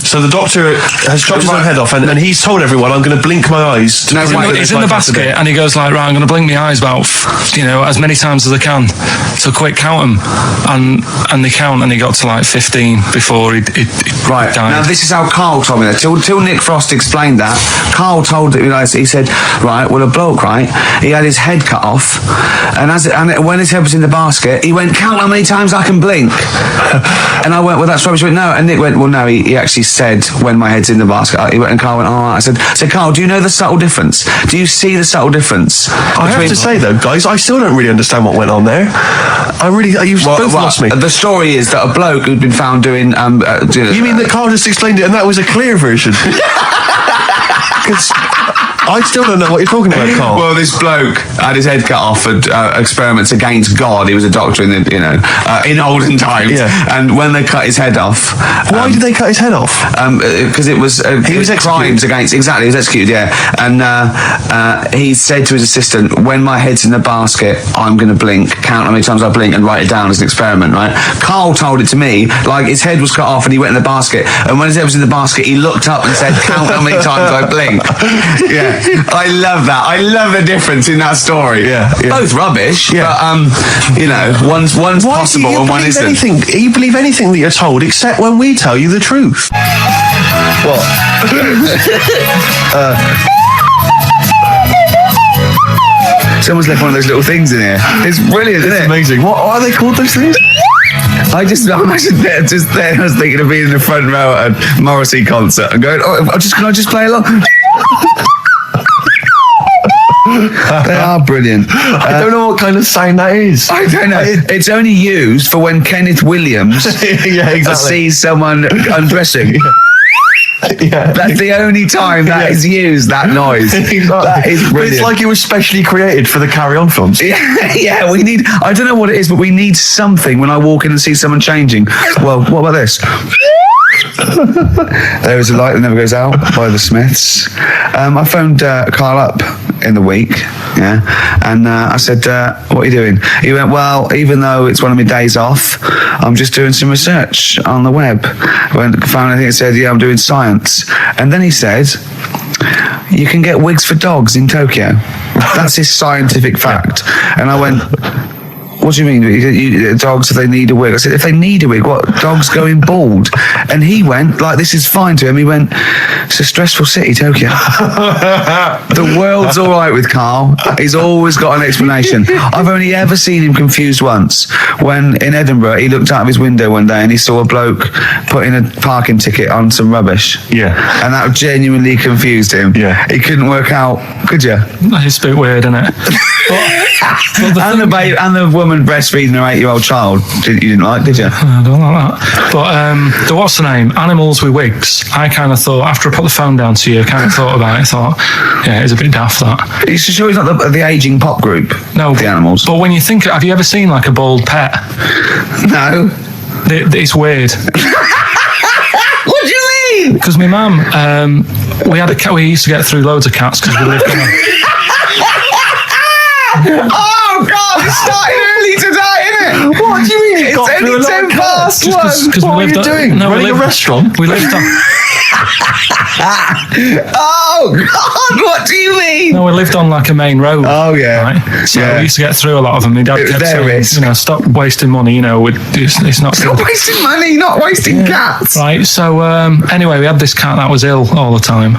so the doctor has chopped his own head off, and he's told everyone, I'm going to blink my eyes. he's in the basket, and he goes like, right, I'm going to blink my eyes about, as many times as I can. So quick, count them. And they count, and he got to like 15 before he Right. died. Now this is how Carl told me that. Till Nick Frost explained that, Carl told he said, right, well, a bloke, right, he had his head cut off, and when his head was in the basket, he went, count how many times I can blink. And I went, well, that's rubbish. He went, no. And Nick went, well, no, he actually said, when my head's in the basket. He went, and Carl went, oh, I said, Carl, do you know the subtle difference? Do you see the subtle difference? I have to say, though, guys, I still don't really understand what went on there. You've both lost me. The story is that a bloke who'd been found doing... You mean that Carl just explained it and that was a clear version? Because I still don't know what you're talking about, Carl. Well, this bloke had his head cut off for experiments against God. He was a doctor in in olden times. Yeah. And when they cut his head off... Why did they cut his head off? Because it was... he was crimes against... Exactly, he was executed, yeah. And he said to his assistant, when my head's in the basket, I'm going to blink, count how many times I blink and write it down as an experiment, right? Carl told it to me, like his head was cut off and he went in the basket, and when his head was in the basket, he looked up and said, count how many times I blink. Yeah. I love that. I love the difference in that story. Yeah. Both rubbish, but one's possible and one isn't. You believe anything that you're told, except when we tell you the truth. What? Someone's left one of those little things in here. It's brilliant, isn't it? Amazing. What are they called, those things? I'm just there. I was thinking of being in the front row at a Morrissey concert and going, can I just play along? They are brilliant. I don't know what kind of sound that is. I don't know. It's only used for when Kenneth Williams sees someone undressing. Yeah. That's the only time that is used, that noise. That is brilliant. But it's like it was specially created for the Carry On films. Yeah, we need, I don't know what it is, but we need something when I walk in and see someone changing. Well, what about this? There is a light that never goes out by the Smiths. I phoned Karl up in the week, and I said, what are you doing? He went, well, even though it's one of my days off, I'm just doing some research on the web. I found anything that said, I'm doing science. And then he said, you can get wigs for dogs in Tokyo. That's his scientific fact. And I went, what do you mean? Dogs, if they need a wig? I said, if they need a wig, what? Dogs going bald? And he went, like, this is fine to him. He went, it's a stressful city, Tokyo. The world's all right with Karl. He's always got an explanation. I've only ever seen him confused once. When in Edinburgh, he looked out of his window one day and he saw a bloke putting a parking ticket on some rubbish. Yeah. And that genuinely confused him. Yeah. He couldn't work out, could you? It's a bit weird, isn't it? And the woman breastfeeding her 8-year-old child, you didn't like, did you? I don't like that. But what's the name? Animals with wigs. I kind of thought, after I put the phone down to you, I kind of thought about it. Thought, it's a bit daft, that. Are you sure he's not the ageing pop group? No, the Animals. But when you think, have you ever seen like a bald pet? No. It's weird. What do you mean? Because my mum, we had a cat. We used to get through loads of cats because we lived in a... Oh God! It's starting early today, isn't it? What do you mean? It's only 10 past 1. What are you doing? No, Running a restaurant? We lived on. Oh God! What do you mean? No, we lived on like a main road. Oh yeah. Right? So we used to get through a lot of them. My dad kept saying, stop wasting money. It's not. Stop wasting money, not wasting cats. Right. So anyway, we had this cat that was ill all the time,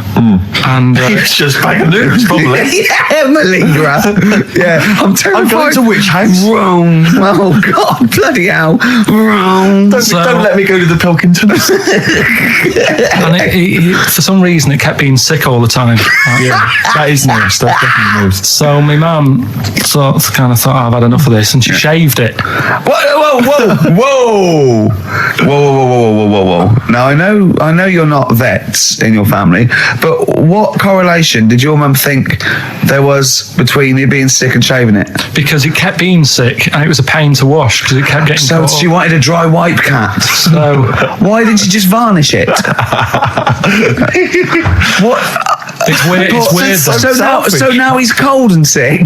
and he was just banging news, probably. Yeah, malingerer. Yeah, I'm terrified. I'm going to which house? Rome. Oh God, bloody hell, Rome. Don't let me go to the Pilkingtons. And he, for some reason, it kept being sick all the time. Yeah, that is news. That's definitely news. So my mum kind of thought, I've had enough of this, and she shaved it. Whoa. Now I know you're not vets in your family, but what correlation did your mum think there was between it being sick and shaving it? Because it kept being sick, and it was a pain to wash because it kept getting. So she wanted a dry wipe cat. So why didn't she just varnish it? What? It's weird. It's weird. So now he's cold and sick.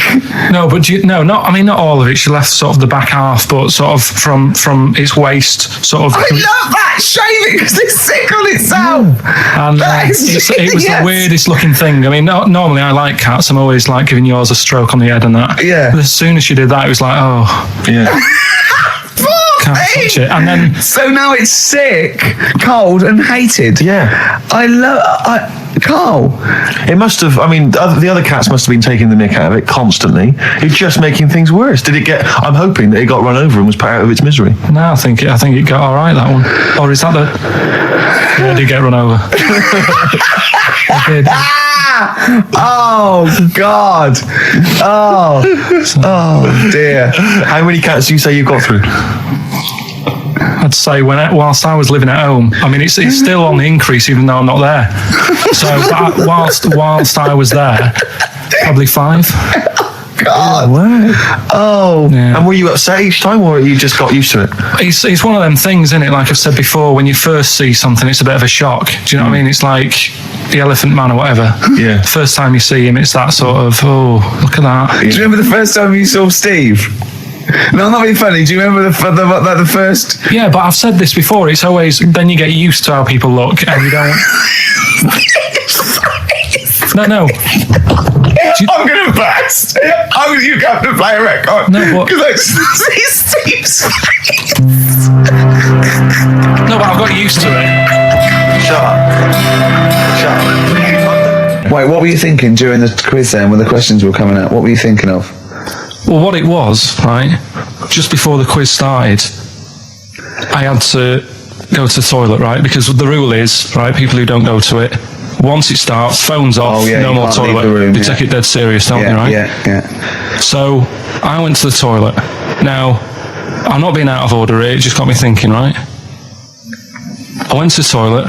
No, but not all of it. She left sort of the back half, but sort of from its waist, sort of. I love that shaving because it's sick on itself. And it was the weirdest looking thing. I mean, normally I like cats. I'm always like giving yours a stroke on the head and that. Yeah. But as soon as she did that, it was like, oh yeah. Can't touch it. And then so now it's sick, cold, and hated. Yeah. Karl. It must have. I mean, the other cats must have been taking the mick out of it constantly. It's just making things worse. Did it get? I'm hoping that it got run over and was put out of its misery. No, I think it got all right, that one. Or is that the? Yeah, it did get run over. It did. Oh God. Oh dear. How many cats do you say you've got through? I'd say whilst I was living at home, I mean, it's still on the increase even though I'm not there. So whilst I was there, probably 5. God. Wow. Oh. Yeah. And were you upset each time, or you just got used to it? It's one of them things, isn't it? Like I've said before, when you first see something, it's a bit of a shock. Do you know what I mean? It's like the Elephant Man or whatever. Yeah. First time you see him, it's that sort of, oh, look at that. Do you remember the first time you saw Steve? No, I'm not being funny. Do you remember the first? Yeah, but I've said this before. It's always then you get used to how people look, and you don't. No. I'm going to burst. You have to play a record. No, what? Because I see Steve's face. No, but I've got used to it. Shut up. Wait, what were you thinking during the quiz then when the questions were coming out? What were you thinking of? Well, what it was, right, just before the quiz started, I had to go to the toilet, right, because the rule is, right, people who don't go to it, once it starts, phones off, no more toilet. You take it dead serious, don't you, right? Yeah. So I went to the toilet. Now, I'm not being out of order here, it just got me thinking, right? I went to the toilet,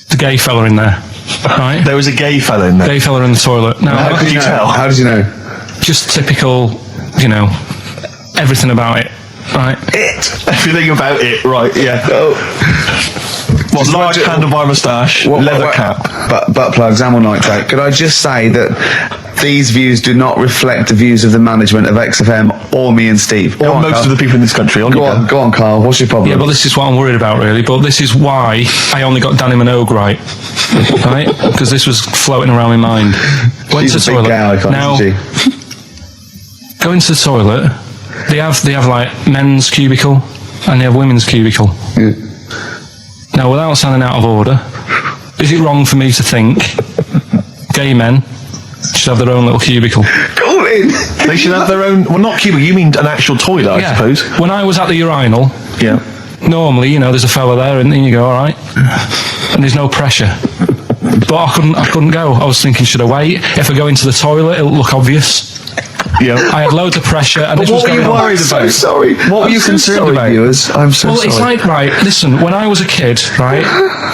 the gay fella in there, right? There was a gay fella in there. Gay fella in the toilet. Now, How could you tell? How did you know? just typical, everything about it, right? Everything about it, right, yeah. What, large handlebar moustache, leather cap. Butt plugs, amyl nitrate. Could I just say that these views do not reflect the views of the management of XFM or me and Steve. Or most of the people in this country. Go on, Carl. What's your problem? Yeah, but this is what I'm worried about, really. But this is why I only got Danny Minogue right. Right? Because this was floating around my mind. Went to the toilet. Now, going to the toilet, they have like men's cubicle and they have women's cubicle. Yeah. Now, without sounding out of order, is it wrong for me to think gay men should have their own little cubicle? Go in. They should have their own. Well, not cubicle. You mean an actual toilet, I suppose. When I was at the urinal, normally, there's a fella there, and then you go, all right, and there's no pressure. But I couldn't go. I was thinking, should I wait? If I go into the toilet, it'll look obvious. Yeah. I had loads of pressure, and this was what were going you on. worried about? I'm so sorry. What were you concerned about? Viewers? I'm so Well, sorry. it's like, right, listen, when I was a kid, right,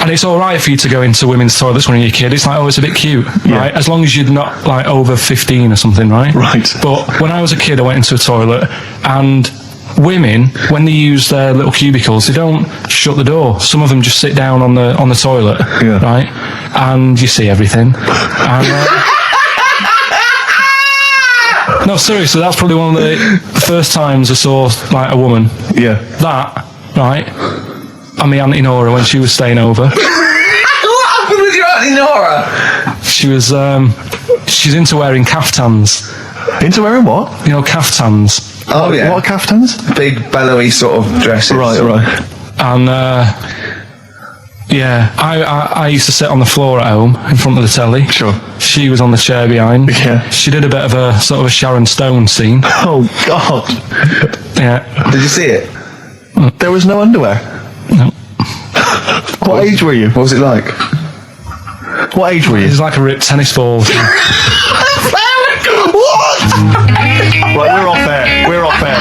and it's all right for you to go into women's toilets when you're a kid, it's like, oh, it's a bit cute, right, as long as you're not, like, over 15 or something, right? Right. But when I was a kid, I went into a toilet, and women, when they use their little cubicles, they don't shut the door. Some of them just sit down on the toilet, right, and you see everything. And, no, seriously, that's probably one of the first times I saw, like, a woman. Yeah. That, right, and my Auntie Nora when she was staying over. What happened with your Auntie Nora? She was, she's into wearing caftans. Into wearing what? Caftans. Oh, yeah. What are caftans? Big, bellowy sort of dresses. Right. And, I used to sit on the floor at home in front of the telly. Sure. She was on the chair behind. Yeah. She did a bit of a sort of a Sharon Stone scene. Oh, God. Yeah. Did you see it? There was no underwear. No. What age were you? What was it like? What age were It you? was like a ripped tennis ball. What? Right, we're off air.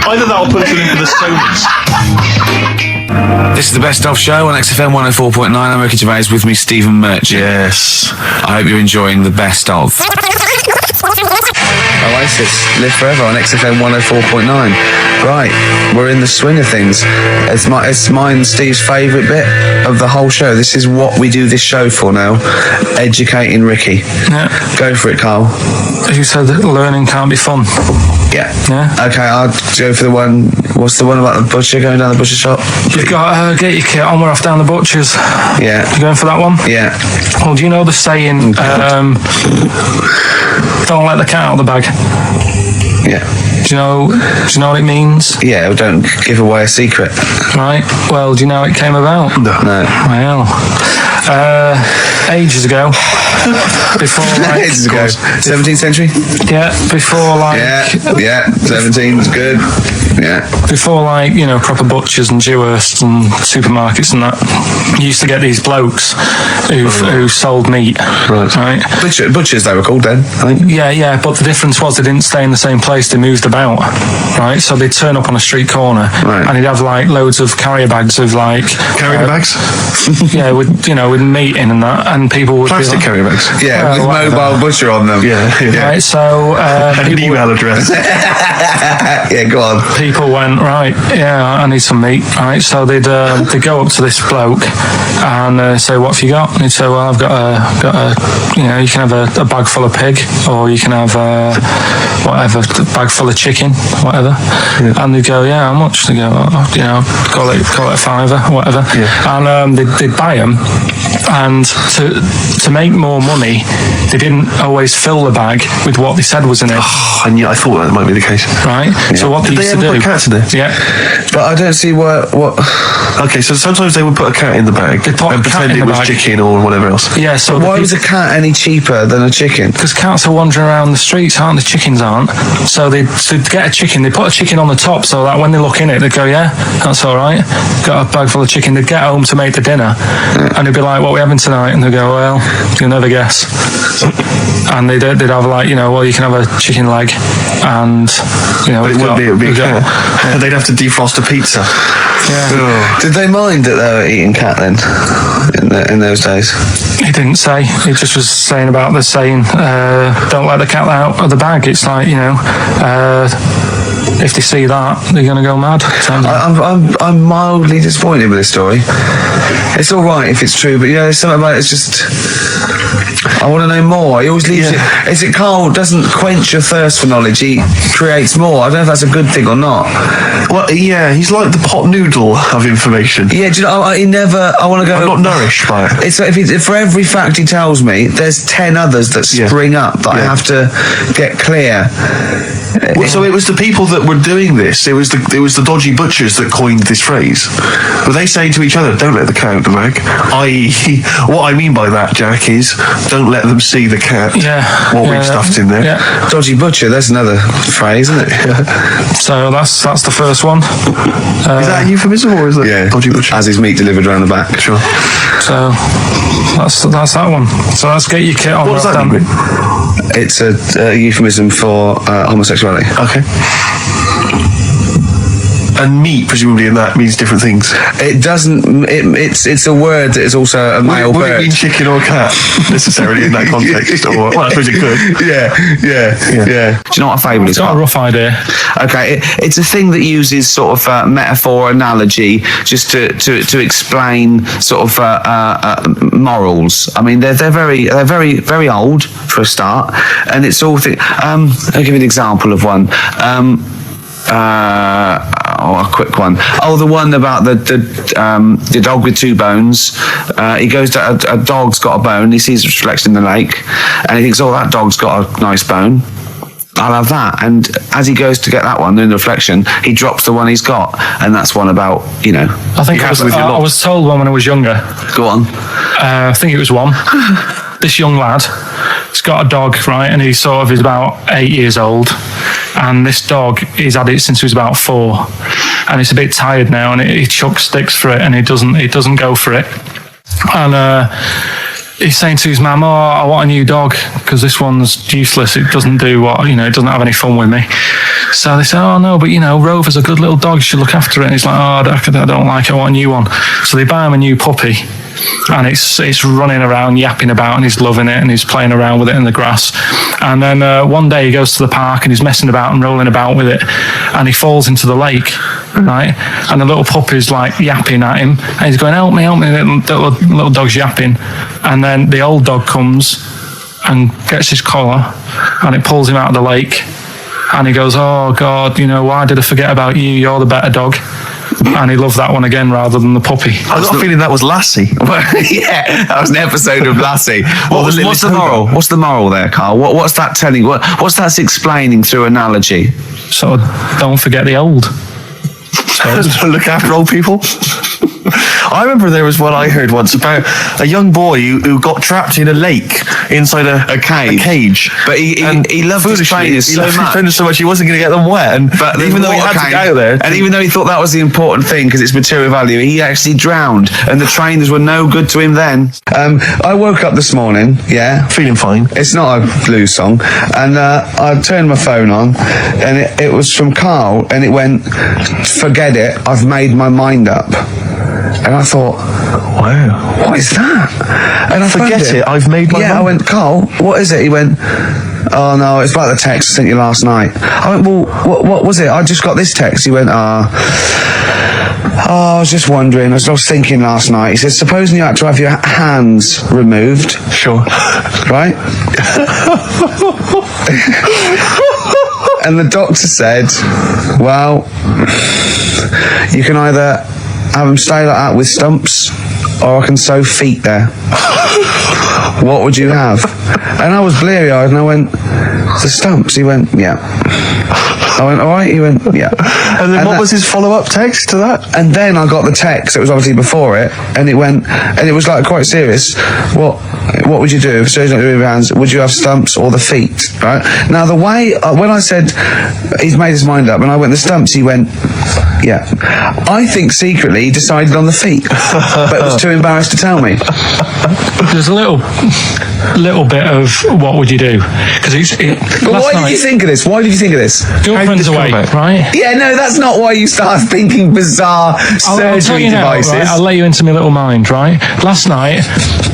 Either that or put us in for the Stoners. This is the Best Of Show on XFM 104.9. I'm Ricky Gervais, with me Stephen Merchant. Yes. I hope you're enjoying the Best Of. Oasis, Live Forever on XFM 104.9. Right, we're in the swing of things. It's mine and Steve's favourite bit of the whole show. This is what we do this show for now. Educating Ricky. Yeah. Go for it, Carl. As you said, learning can't be fun. Yeah. Yeah. Okay, I'll go for the one. What's the one about the butcher, going down the butcher shop? You've got to get your kit on, we're off down the butcher's. Yeah. You going for that one? Yeah. Well, do you know the saying, don't let the cat out of the bag? Yeah. Do you know what it means? Yeah, well, don't give away a secret. Right. Well, do you know how it came about? No. Well, ages ago. Before, like, Ages ago. 17th century? yeah, before, like, Yeah, 17's good. Yeah. before, like, proper butchers and Dewhursts and supermarkets and that, you used to get these blokes who sold meat. Right. Butchers, they were called then, I think. Yeah, but the difference was they didn't stay in the same place, they moved about, right? So they'd turn up on a street corner, Right. and he'd have, like, loads of carrier bags of, like... Carrier bags? Yeah, with meat in and that, and people would Plastic be like, carrier bags? Yeah, Well, with whatever. mobile butcher on them. Yeah. Right, so... And an people- email address. Yeah, go on. People went, right, I need some meat, right? So they'd go up to this bloke and say, what have you got? And he'd say, well, I've got a you can have a bag full of pig, or you can have whatever, a bag full of chicken, whatever. Yeah. And they'd go, yeah, how much? They go, call it $5, whatever. Yeah. And they'd buy them, and to make more money, they didn't always fill the bag with what they said was in it. And yeah, I thought that might be the case. Right? So what Did they they used to ever do... put cats in there? Yeah. But I don't see what. Okay, so sometimes they would put a cat in the bag They put and a cat pretend in it the was bag. chicken or whatever else. Yeah, so... Why was a cat any cheaper than a chicken? Because cats are wandering around the streets, aren't they? Chickens aren't. So to get a chicken, they put a chicken on the top so that when they look in it, they go, yeah, that's all right. Got a bag full of chicken. They'd get home to make the dinner and they'd be like, what are we having tonight? And they'd go, well, you'll never guess. And they'd have like, well, you can have a chicken leg and, But it wouldn't be a cat. And they'd have to defrost a pizza. Yeah. Did they mind that they were eating cat then? In those days? He didn't say. He just was saying about the saying, don't let the cat out of the bag. It's like, if they see that, they're going to go mad. I'm mildly disappointed with this story. It's all right if it's true, but there's something about it. It's just I want to know more. He always leaves it. Is it Karl doesn't quench your thirst for knowledge? He creates more. I don't know if that's a good thing or not. Well, yeah, he's like the pot noodle of information. Yeah, do you know? He never. I want to go. I'm not nourished by it. It's like if for every fact he tells me, there's 10 others that spring up that I have to get clear. Well, so it was the people that were doing this. It was the dodgy butchers that coined this phrase. Were they saying to each other, "Don't let the cat out the bag"? I.e., what I mean by that, Jack, is don't let them see the cat. Yeah. What we've stuffed in there. Yeah. Dodgy butcher. That's another phrase, isn't it? So that's the first one. Is that a euphemism or is that dodgy butcher? As his meat delivered around the back. Sure. So that's that one. So let's get your kit on. What does that mean? It's a euphemism for homosexuality. Okay. And meat, presumably, in that means different things. It doesn't. It's a word that is also a male Would bird. it mean chicken or cat necessarily in that context? Or, well, I suppose it could. Yeah. Do you know what a fable is? Got a rough idea. Okay, it's a thing that uses sort of metaphor, analogy, just to explain sort of morals. I mean, they're very very old for a start, and it's all. I'll give you an example of one. A quick one. Oh, the one about the dog with two bones. He goes to a dog's got a bone. He sees a reflection in the lake, and he thinks, "Oh, that dog's got a nice bone. I'll have that." And as he goes to get that one in the reflection, he drops the one he's got, and that's one about I think I was told one when I was younger. Go on. I think it was one. This young lad, he's got a dog, right, and he's about 8 years old, and this dog, he's had it since he was about 4, and it's a bit tired now, and he chucks sticks for it, and he doesn't go for it, and he's saying to his mum, "Oh, I want a new dog because this one's useless. It doesn't do what it doesn't have any fun with me." So they say, "Oh no, but Rover's a good little dog. You should look after it." And he's like, "Oh, I don't like it. I want a new one." So they buy him a new puppy, and it's running around, yapping about, and he's loving it, and he's playing around with it in the grass. And then one day he goes to the park and he's messing about and rolling about with it, and he falls into the lake, right? And the little puppy's like yapping at him, and he's going, "Help me, help me!" Little dog's yapping, and then the old dog comes and gets his collar, and it pulls him out of the lake, and he goes, "Oh God, why did I forget about you? You're the better dog." And he loved that one again rather than the puppy. I got a feeling that was Lassie. Yeah, that was an episode of Lassie. What's the Little moral? What's the moral there, Karl? What's that telling? What's that explaining through analogy? So don't forget the old. Look after old people. I remember there was one I heard once about a young boy who got trapped in a lake inside a cage. But he loved his trainers so much. He wasn't going to get them wet. But even though he had to get out there, and even though he thought that was the important thing because it's material value, he actually drowned, and the trainers were no good to him then. I woke up this morning, feeling fine. It's not a blues song, and I turned my phone on, and it was from Karl, and it went, "Forget it, I've made my mind up." And I thought, wow, what is that? And I forget it, I've made my mind. I went, "Karl, what is it?" He went, "Oh no, it's about the text I sent you last night." I went, "Well, what was it? I just got this text." He went, I was just wondering, I was thinking last night." He said, "Supposing you had to have your hands removed." Sure. Right? And the doctor said, "Well, you can either have them stay like that with stumps, or I can sew feet there. What would you have? And I was bleary-eyed, and I went, the stumps. He went, yeah. I went, all right. He went, yeah. And then what was his follow-up text to that? And then I got the text. It was obviously before it, and it went, and it was like quite serious. What would you do if surgery not doing with your hands? Would you have stumps or the feet? Right now, the way when I said he's made his mind up, and I went the stumps, he went, yeah. I think secretly he decided on the feet, but was too embarrassed to tell me. There's a little bit of what would you do? Because But why did you think of this? Why did you think of this? Girlfriend's away, right? Yeah, no, that's not why you start thinking bizarre surgery devices. Right? I'll let you into my little mind, right? Last night,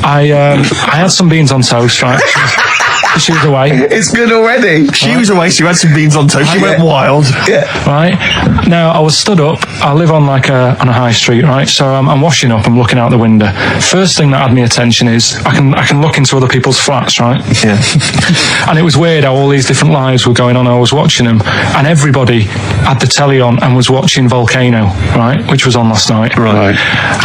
I had some beans on toast, right? She was away. It's good already. She was away, she had some beans on toast, she went wild. Yeah. Right? Now, I was stood up. I live on on a high street, right? So I'm washing up, I'm looking out the window. First thing that had my attention is I can look into other people's flats, right? Yeah. And it was weird how all these different lives were going on. I was watching them, and everybody had the telly on and was watching Volcano, right? Which was on last night. Right.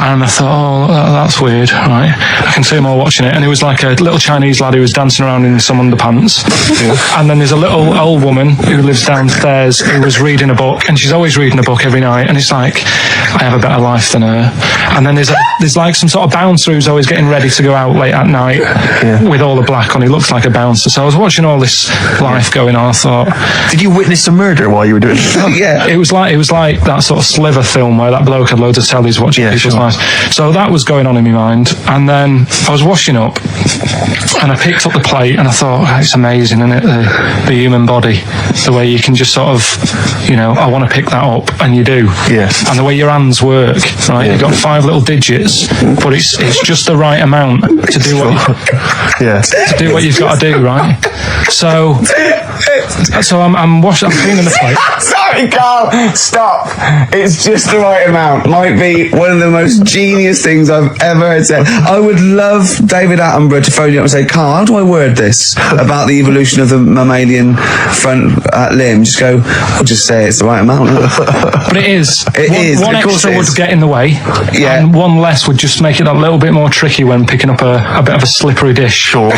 And I thought, oh, that's weird, right? I can see them all watching it. And it was like a little Chinese lad who was dancing around in some underpants. Yeah. And then there's a little old woman who lives downstairs who was reading a book, and she's always reading a book every night. And it's like, I have a better life than her. And then there's like some sort of bouncer who's always getting ready to go out late at night with all the black on. He looks like a bouncer. So I was watching all this life going on. I thought, did you witness a murder while you were doing it? Yeah. It was like that sort of Sliver film where that bloke had loads of tellies watching people's lives. So that was going on in my mind. And then I was washing up, and I picked up the plate, and I thought, oh, it's amazing, isn't it? The human body, the way you can just sort of, I want to pick that up, and you do. Yes. And the way your hands work, right? You've got 5 little digits, but it's just the right amount to do what you've got to do, right? So I'm cleaning the plate. Sorry, Carl. Stop. It's just the right amount. Might be one of the most genius things I've ever heard said. I would love David Attenborough to phone you up and say, Carl, how do I word this about the evolution of the mammalian front limb? Just go, I'll just say it's the right amount. But it is. One Of course extra would get in the way, and one less would just make it a little bit more tricky when picking up a bit of a slippery dish. Or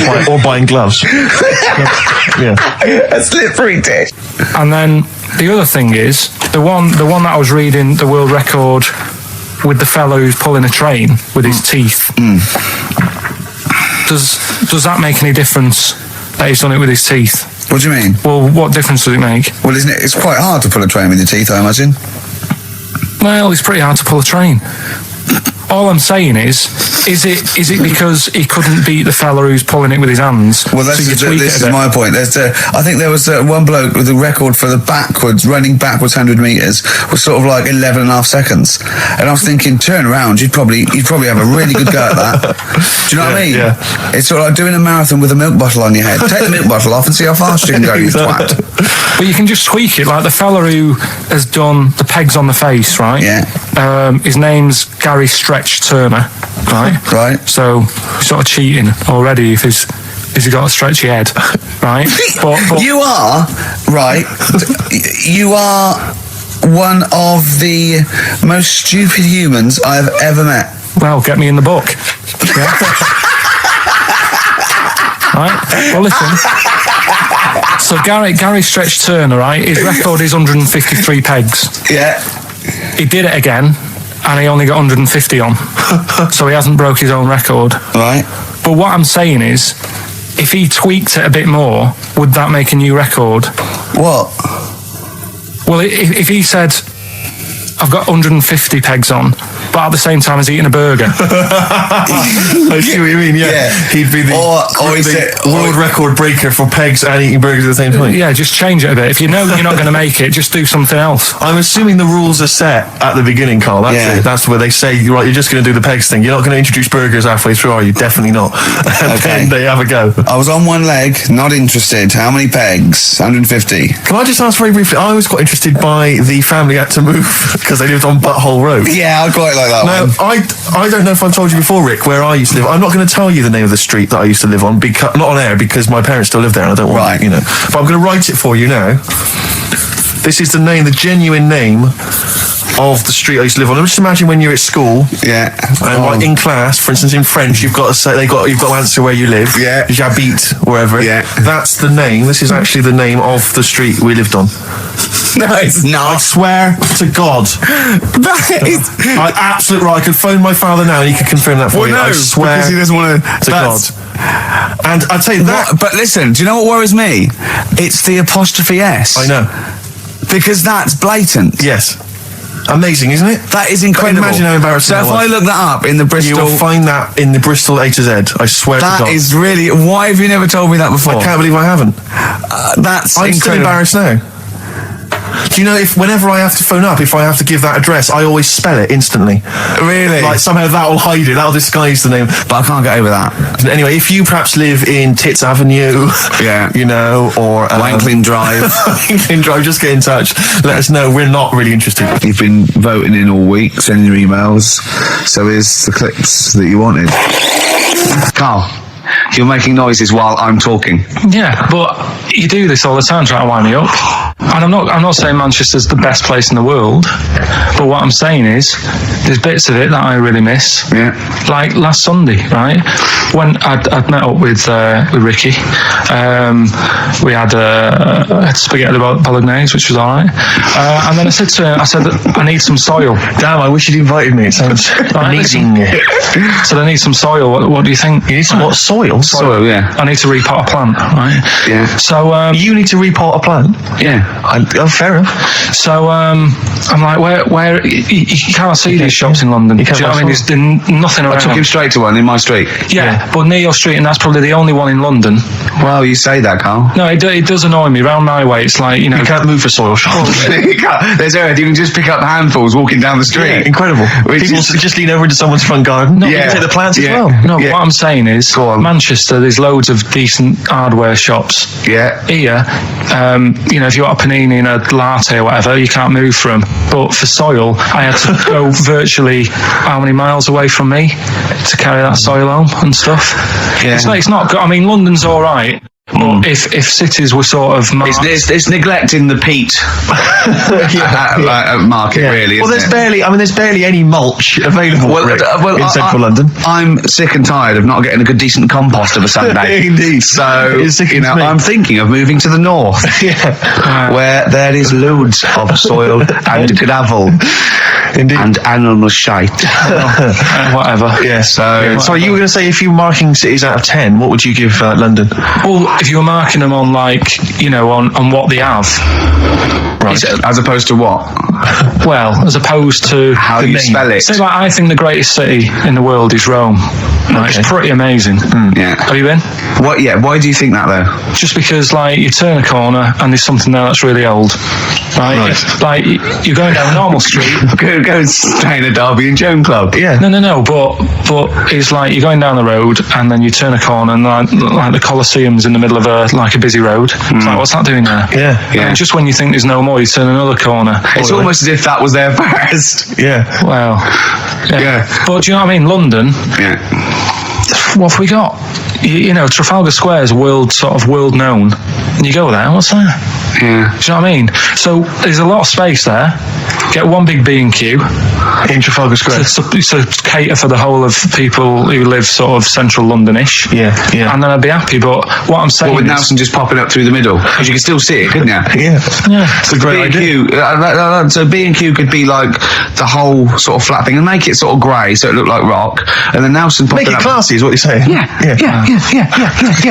buying gloves. Yeah. A slippery dish. And then the other thing is the one that I was reading, the world record with the fellow who's pulling a train with his teeth. Does that make any difference that he's done it with his teeth? What do you mean? Well, what difference does it make? Well, isn't it? It's quite hard to pull a train with your teeth, I imagine. Well, it's pretty hard to pull a train. All I'm saying is it because he couldn't beat the fella who's pulling it with his hands? Well, this is my point. I think there was one bloke with the record for the running backwards 100 metres was sort of like 11 and a half seconds. And I was thinking, turn around, you'd probably have a really good go at that. Do you know what I mean? Yeah. It's sort of like doing a marathon with a milk bottle on your head. Take the milk bottle off and see how fast you can go, you twat. But you can just tweak it, like the fella who has done the pegs on the face, right? Yeah. His name's Gary Stretch Turner, right? Right. So he's sort of cheating already if he's got a stretchy head, right? But you are right. You are one of the most stupid humans I have ever met. Well, get me in the book. Yeah. Right. Well, listen. So Gary Stretch Turner, right? His record is 153 pegs. Yeah. He did it again, and he only got 150 on. So he hasn't broke his own record. Right. But what I'm saying is, if he tweaked it a bit more, would that make a new record? What? Well, if he said, I've got 150 pegs on, but at the same time as eating a burger. I see what you mean, yeah. He'd be the world record breaker for pegs and eating burgers at the same time. Yeah, just change it a bit. If you know you're not going to make it, just do something else. I'm assuming the rules are set at the beginning, Carl. That's it. That's where they say, right, you're just going to do the pegs thing. You're not going to introduce burgers halfway through, are you? Definitely not. And then they have a go. I was on one leg, not interested. How many pegs? 150. Can I just ask very briefly, I was quite interested by the family had to move because they lived on Butthole Road. Yeah, I quite like that one. I don't know if I've told you before, Rick, where I used to live. I'm not going to tell you the name of the street that I used to live on, not on air, because my parents still live there and I don't want, But I'm going to write it for you now. This is the name, the genuine name of the street I used to live on. Just imagine when you're at school, and like in class, for instance, in French, you've got to say you've got to answer where you live. Yeah, j'habite wherever. Yeah, that's the name. This is actually the name of the street we lived on. No, it's not. I swear to God. That is. I absolutely right. I could phone my father now and he could confirm that for you. No, I swear because he doesn't want to God. And I'd say that. But listen, do you know what worries me? It's the apostrophe S. I know. Because that's blatant. Yes. Amazing, isn't it? That is incredible. Imagine how embarrassing So if I look that up in the Bristol... You'll find that in the Bristol A to Z, I swear to God. That is really... Why have you never told me that before? I can't believe I haven't. That's I'm still embarrassed now. Do you know, if whenever I have to phone up, if I have to give that address, I always spell it instantly. Really? Like somehow that'll hide it, that'll disguise the name. But I can't get over that. Anyway, if you perhaps live in Tits Avenue, you know, or Wankling Drive, Wankling Drive, just get in touch. Let us know. We're not really interested. You've been voting in all week, sending your emails. So here's the clips that you wanted. Carl, you're making noises while I'm talking. Yeah, but you do this all the time trying to wind me up. And I'm not saying Manchester's the best place in the world, but what I'm saying is there's bits of it that I really miss. Yeah. Like last Sunday, right? When I'd met up with Ricky, we had spaghetti bolognese, which was all right. And then I said to him, I need some soil. Damn, I wish you'd invited me. It sounds amazing. So I need some soil. What do you think? You need some what? Soil? Soil, yeah. I need to repot a plant, right? Yeah. So you need to repot a plant? Yeah. Fair enough. So I'm like, where you can't see these shops in London. Do you know what I mean? There's nothing around. I took him straight to one in my street. Yeah, but near your street, and that's probably the only one in London. Well, you say that, Carl. No, it does annoy me. Round my way, it's like, you know, you can't move for soil shops. There's earth. You can just pick up handfuls walking down the street. Yeah, incredible. People just lean over into someone's front garden. No, you can take the plants as well. No, what I'm saying is, Manchester, there's loads of decent hardware shops. Yeah. Here, you know, if you want a panini and a latte or whatever, you can't move from. But for soil, I had to go virtually how many miles away from me to carry that soil home and stuff. Yeah. It's not good. I mean, London's all right. But if cities were sort of it's neglecting the peat market, really. Well, there's barely any mulch available in central London. I'm sick and tired of not getting a good decent compost of a Sunday. Indeed. So I'm thinking of moving to the north, where there is loads of soil and gravel. Indeed. And animal shite. Whatever. Yeah. So you were going to say, if you were marking cities out of 10, what would you give London? Well, if you were marking them on, like, you know, on what they have. Right. As opposed to what? Well, as opposed to how you spell it. So, like, I think the greatest city in the world is Rome. Right? Okay. It's pretty amazing. Yeah. Have you been? What? Yeah. Why do you think that though? Just because, like, you turn a corner and there's something there that's really old. Right. Like, you're going down a normal street. Go and stay in a Derby and Joan club. Yeah. No. But it's like you're going down the road and then you turn a corner and like the Colosseum's in the middle of a busy road. It's like, what's that doing there? Yeah. And just when you think there's no more, you turn another corner. It's almost as if that was there first. Yeah. Well. Yeah. But do you know what I mean? London. Yeah. What have we got? You know, Trafalgar Square is world known. And you go there, what's that? Yeah. Do you know what I mean? So there's a lot of space there. Get one big B&Q in Trafalgar Square to cater for the whole of people who live sort of central Londonish. Yeah. And then I'd be happy. But what I'm saying, with Nelson just popping up through the middle, because you can still see it, couldn't you? Yeah. It's a great idea. So B&Q could be like the whole sort of flat thing and make it sort of grey, so it looked like rock, and then Nelson popping make it classy, is what you're saying. Yeah.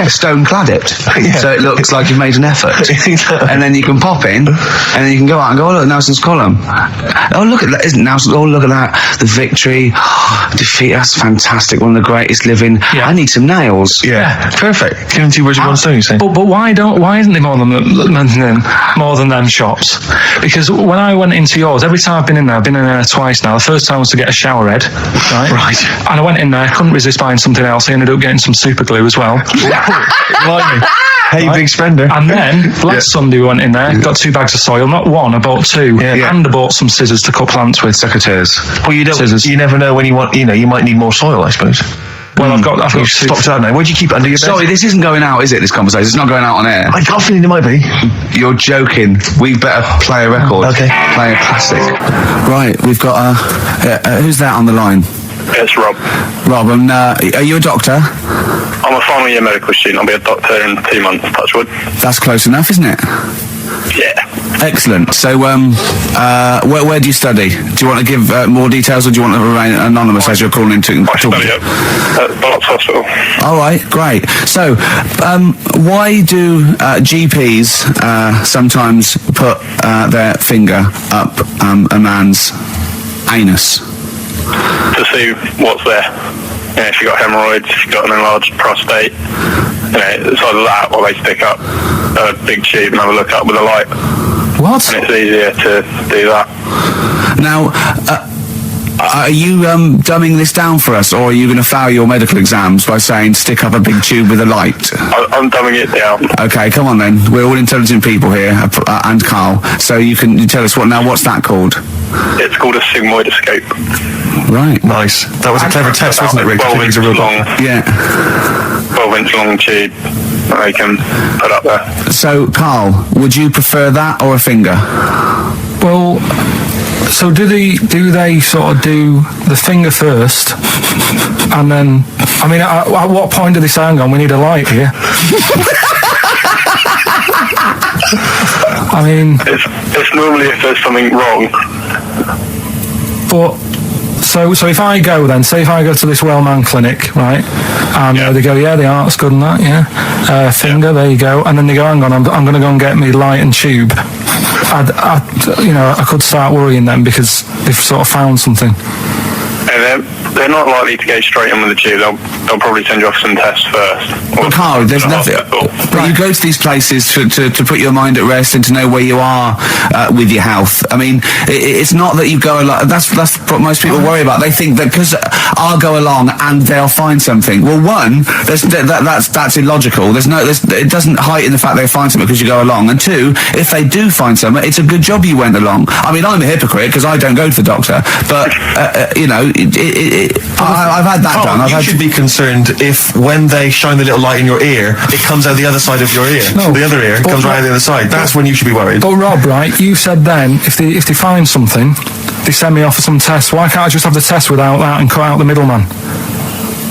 Stone clad it, so it looks like you've made an effort. And then you can pop in, and then you can go out and go, oh look, Nelson's column. Oh look at that, isn't Nelson? Oh look at that, the victory, defeat. That's fantastic. One of the greatest living. Yeah. I need some nails. Yeah, perfect. Killing two birds with one stone. You say. But why isn't there more than them shops? Because when I went into yours, every time I've been in there twice now. The first time was to get a shower head, right? And I went in there, couldn't resist buying something else. I ended up getting some super glue as well. Blimey. Hey, big spender. And then last Sunday we went in there, got 2 bags of soil, not one, I bought 2, and I bought some scissors to cut plants with. Secateurs. Well, you never know when you want. You know, you might need more soil, I suppose. Well, I've got You've two. stopped out now. Where do you keep it under your bed? Sorry, this isn't going out, is it, this conversation? It's not going out on air. I got a feeling it might be. You're joking. We better play a record. Okay. Play a classic. Right, we've got who's that on the line? It's Rob. Rob, and are you a doctor? I'm a final year medical student. I'll be a doctor in 2 months, touch wood. That's close enough, isn't it? Yeah. Excellent. So, where do you study? Do you want to give more details, or do you want to remain anonymous as you're calling in to I study at Barts Hospital. All right, great. So, why do GPs sometimes put their finger up a man's anus? To see what's there. You know, if you've got hemorrhoids, if you've got an enlarged prostate, you know, it's either that or they stick up a big tube and have a look up with a light. What? And it's easier to do that. Now, are you dumbing this down for us, or are you going to fail your medical exams by saying stick up a big tube with a light? I'm dumbing it down. Okay, come on then. We're all intelligent people here, and Carl. So you tell us what's that called? It's called a sigmoidoscope. Right. Nice. That was a clever test, wasn't it, Rick? 12 inch long. Yeah. 12-inch long tube that they can put up there. So, Carl, would you prefer that or a finger? Well, so do they sort of do the finger first, and then, I mean, at what point do they say, hang on, we need a light here? I mean... It's normally if there's something wrong. But... So if I go then, say if I go to this well-known clinic, right, and they go, yeah, the art's good and that, yeah, finger, there you go, and then they go, hang on, I'm going to go and get me light and tube. I could start worrying then because they've sort of found something. And they're not likely to go straight in with the tube. They'll probably send you off some tests first. Well, Carl, there's nothing. But you go to these places to put your mind at rest and to know where you are with your health. I mean, it's not that you go along. That's what most people worry about. They think that because I'll go along and they'll find something. Well, one, that's illogical. It doesn't heighten the fact they'll find something because you go along. And two, if they do find something, it's a good job you went along. I mean, I'm a hypocrite because I don't go to the doctor, but I've had that done. You should be concerned if when they shine the little light in your ear, it comes out the other side of your ear. No, the other ear comes right out the other side. That's when you should be worried. But Rob, right, you said then if they find something, they send me off for some tests. Why can't I just have the test without that and cut out the middleman?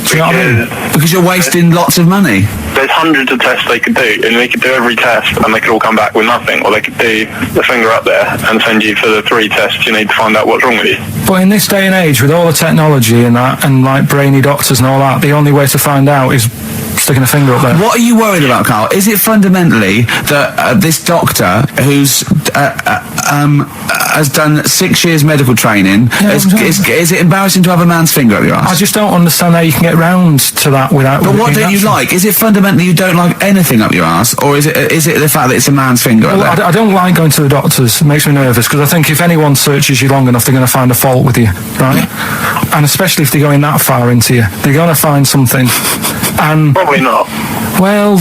Do you know what I mean? Because you're wasting lots of money. There's hundreds of tests they could do, and they could do every test, and they could all come back with nothing. Or they could do the finger up there and send you for the 3 tests you need to find out what's wrong with you. But in this day and age, with all the technology and that, and like brainy doctors and all that, the only way to find out is sticking a finger up there. What are you worried about, Carl? Is it fundamentally that this doctor who's has done 6 years medical training, is it embarrassing to have a man's finger up your ass? I just don't understand how you can get round to that without... But what don't you like? Is it fundamentally you don't like anything up your ass, or is it the fact that it's a man's finger up there? I don't like going to the doctors. It makes me nervous, because I think if anyone searches you long enough, they're going to find a fault with you, right? And especially if they're going that far into you, they're going to find something. And probably not. Well,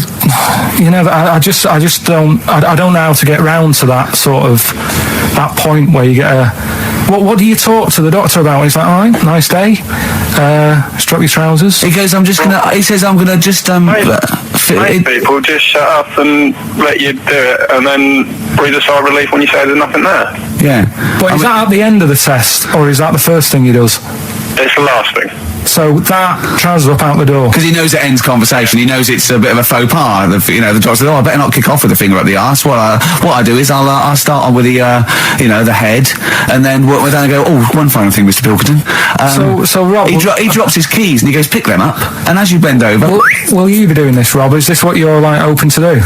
you know, I just don't know how to get round to that sort of that point where you get a. What do you talk to the doctor about? He's like, all right, nice day. Strap your trousers. He goes, I'm gonna just Most people just shut up and let you do it, and then breathe a sigh of relief when you say there's nothing there. Yeah. But is that at the end of the test, or is that the first thing he does? It's the last thing. So that trousers up out the door. Because he knows it ends conversation. He knows it's a bit of a faux pas. The doctor says, I better not kick off with the finger up the arse. What I do is I'll start on with the the head, and then then I go, one final thing, Mr. Pilkington. So Rob, he drops his keys and he goes, pick them up, and as you bend over, will you be doing this, Rob? Is this what you're like open to do?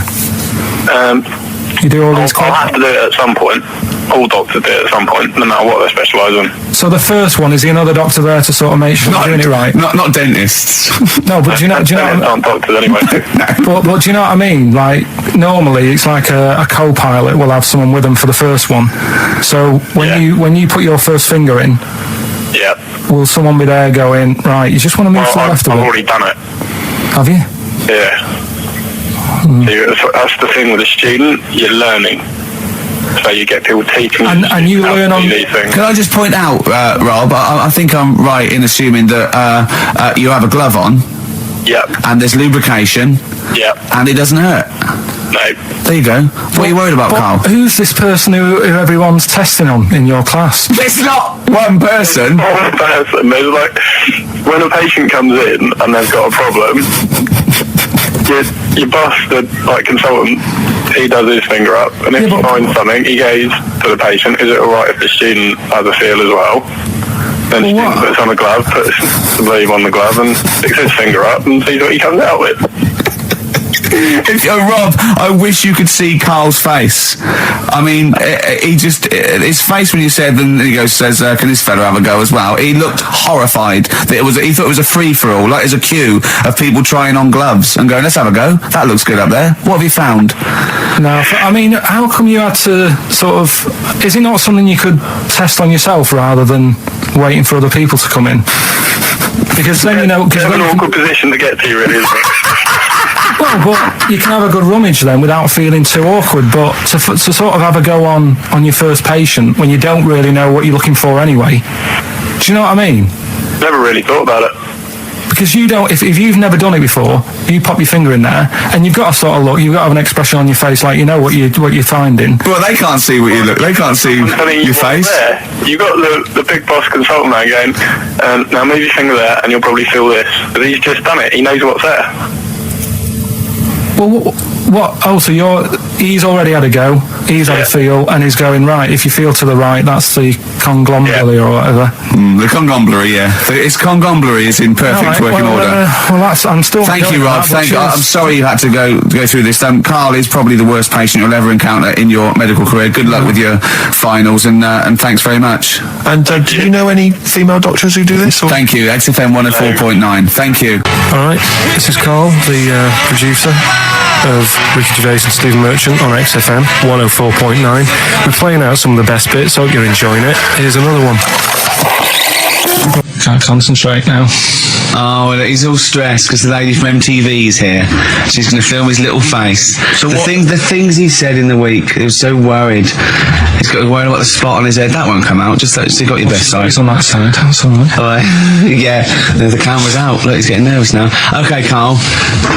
You do all these. I'll have to do it at some point. All doctors do it at some point, no matter what they specialise in. So the first one, is there another doctor there to sort of make sure you're doing it right? Not dentists. No, but do you know? Aren't doctors anyway. But do you know what I mean? Like normally, it's like a co-pilot will have someone with them for the first one. So when you put your first finger in, will someone be there going, right? You just want to move to the left of it? I've already done it. Have you? Yeah. That's the thing with a student. You're learning. So you get people teaching and you learn on these things. Can I just point out, Rob, I think I'm right in assuming that you have a glove on. Yep. And there's lubrication. Yep. And it doesn't hurt. No. There you go. What are you worried about, Carl? Who's this person who everyone's testing on in your class? It's not one person. One person. There's like, when a patient comes in and they've got a problem, your boss, the consultant, he does his finger up, and if he finds something, he goes to the patient, is it alright if the student has a feel as well? Then the student puts on a glove, puts the bleed on the glove, and sticks his finger up and sees what he comes out with. Rob, I wish you could see Carl's face. I mean, his face when you said, and he says, can this fella have a go as well? He looked horrified that he thought it was a free-for-all, like there's a queue of people trying on gloves and going, let's have a go. That looks good up there. What have you found? No, I mean, how come you had to sort of, is it not something you could test on yourself rather than waiting for other people to come in? Because then, you know... It's an awkward position to get to, really, isn't it? Well, but you can have a good rummage then without feeling too awkward, but to sort of have a go on your first patient when you don't really know what you're looking for anyway. Do you know what I mean? Never really thought about it. Because you don't, if you've never done it before, you pop your finger in there, and you've got to sort of look, you've got to have an expression on your face like you know what you're finding. Well, they can't see what you look, they can't see your face. You got the big boss consultant man going, now move your finger there and you'll probably feel this. But he's just done it, he knows what's there. Well, what? Oh, so he's already had a go, he's had a feel, and he's going, right, if you feel to the right, that's the conglomerate or whatever. The conglomerate, yeah. Its conglomerate is in perfect working order. I'm still... Thank you, Rob. I'm sorry you had to go through this. Carl is probably the worst patient you'll ever encounter in your medical career. Good luck with your finals, and thanks very much. And do you know any female doctors who do this? Or? Thank you. XFM 104.9. Thank you. All right, this is Carl, the producer of Ricky Gervais and Stephen Merchant on XFM 104.9. We're playing out some of the best bits. Hope you're enjoying it. Here's another one. Can't concentrate now. Oh, well, he's all stressed because the lady from MTV is here. She's going to film his little face. So the things he said in the week, he was so worried. He's got worried about the spot on his head. That won't come out. Just you got your best side. It's on that side. That's all right. All right. Yeah, the camera's out. Look, he's getting nervous now. Okay, Carl,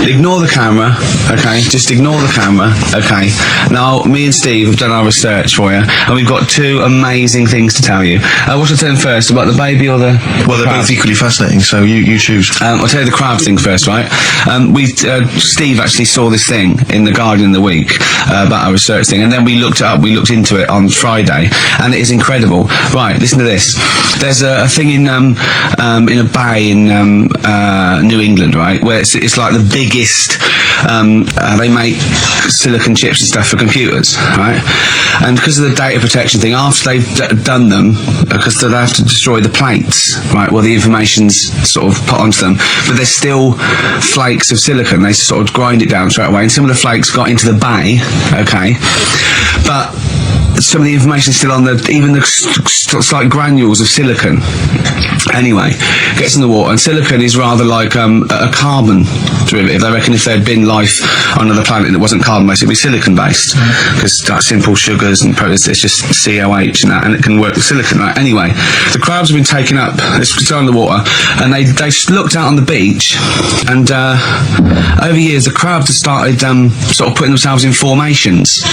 ignore the camera. Okay, just ignore the camera. Okay. Now, me and Steve have done our research for you, and we've got two amazing things to tell you. What should I tell them first, about the baby or the... Well, they're both equally fascinating, so you choose. I'll tell you the crab thing first, right? Steve actually saw this thing in The Guardian in the week about our research thing, and then we looked it up, we looked into it on Friday, and it is incredible. Right, listen to this. There's a thing in a bay in New England, right, where it's like the biggest, they make silicon chips and stuff for computers, right? And because of the data protection thing, after they've done them, because they have to destroy the plates, right, well, the information's sort of put onto them, but there's still flakes of silicon. They sort of grind it down straight away, and some of the flakes got into the bay, okay, but some of the information is still on even the slight granules of silicon. Anyway, gets in the water, and silicon is rather like a carbon derivative. They reckon if there had been life on another planet that wasn't carbon-based, it'd be silicon-based, because like simple sugars and proteins, it's just COH and that, and it can work with silicon, right? Anyway, the crabs have been taken up, it's still in the water, and they looked out on the beach, and over years the crabs have started sort of putting themselves in formations,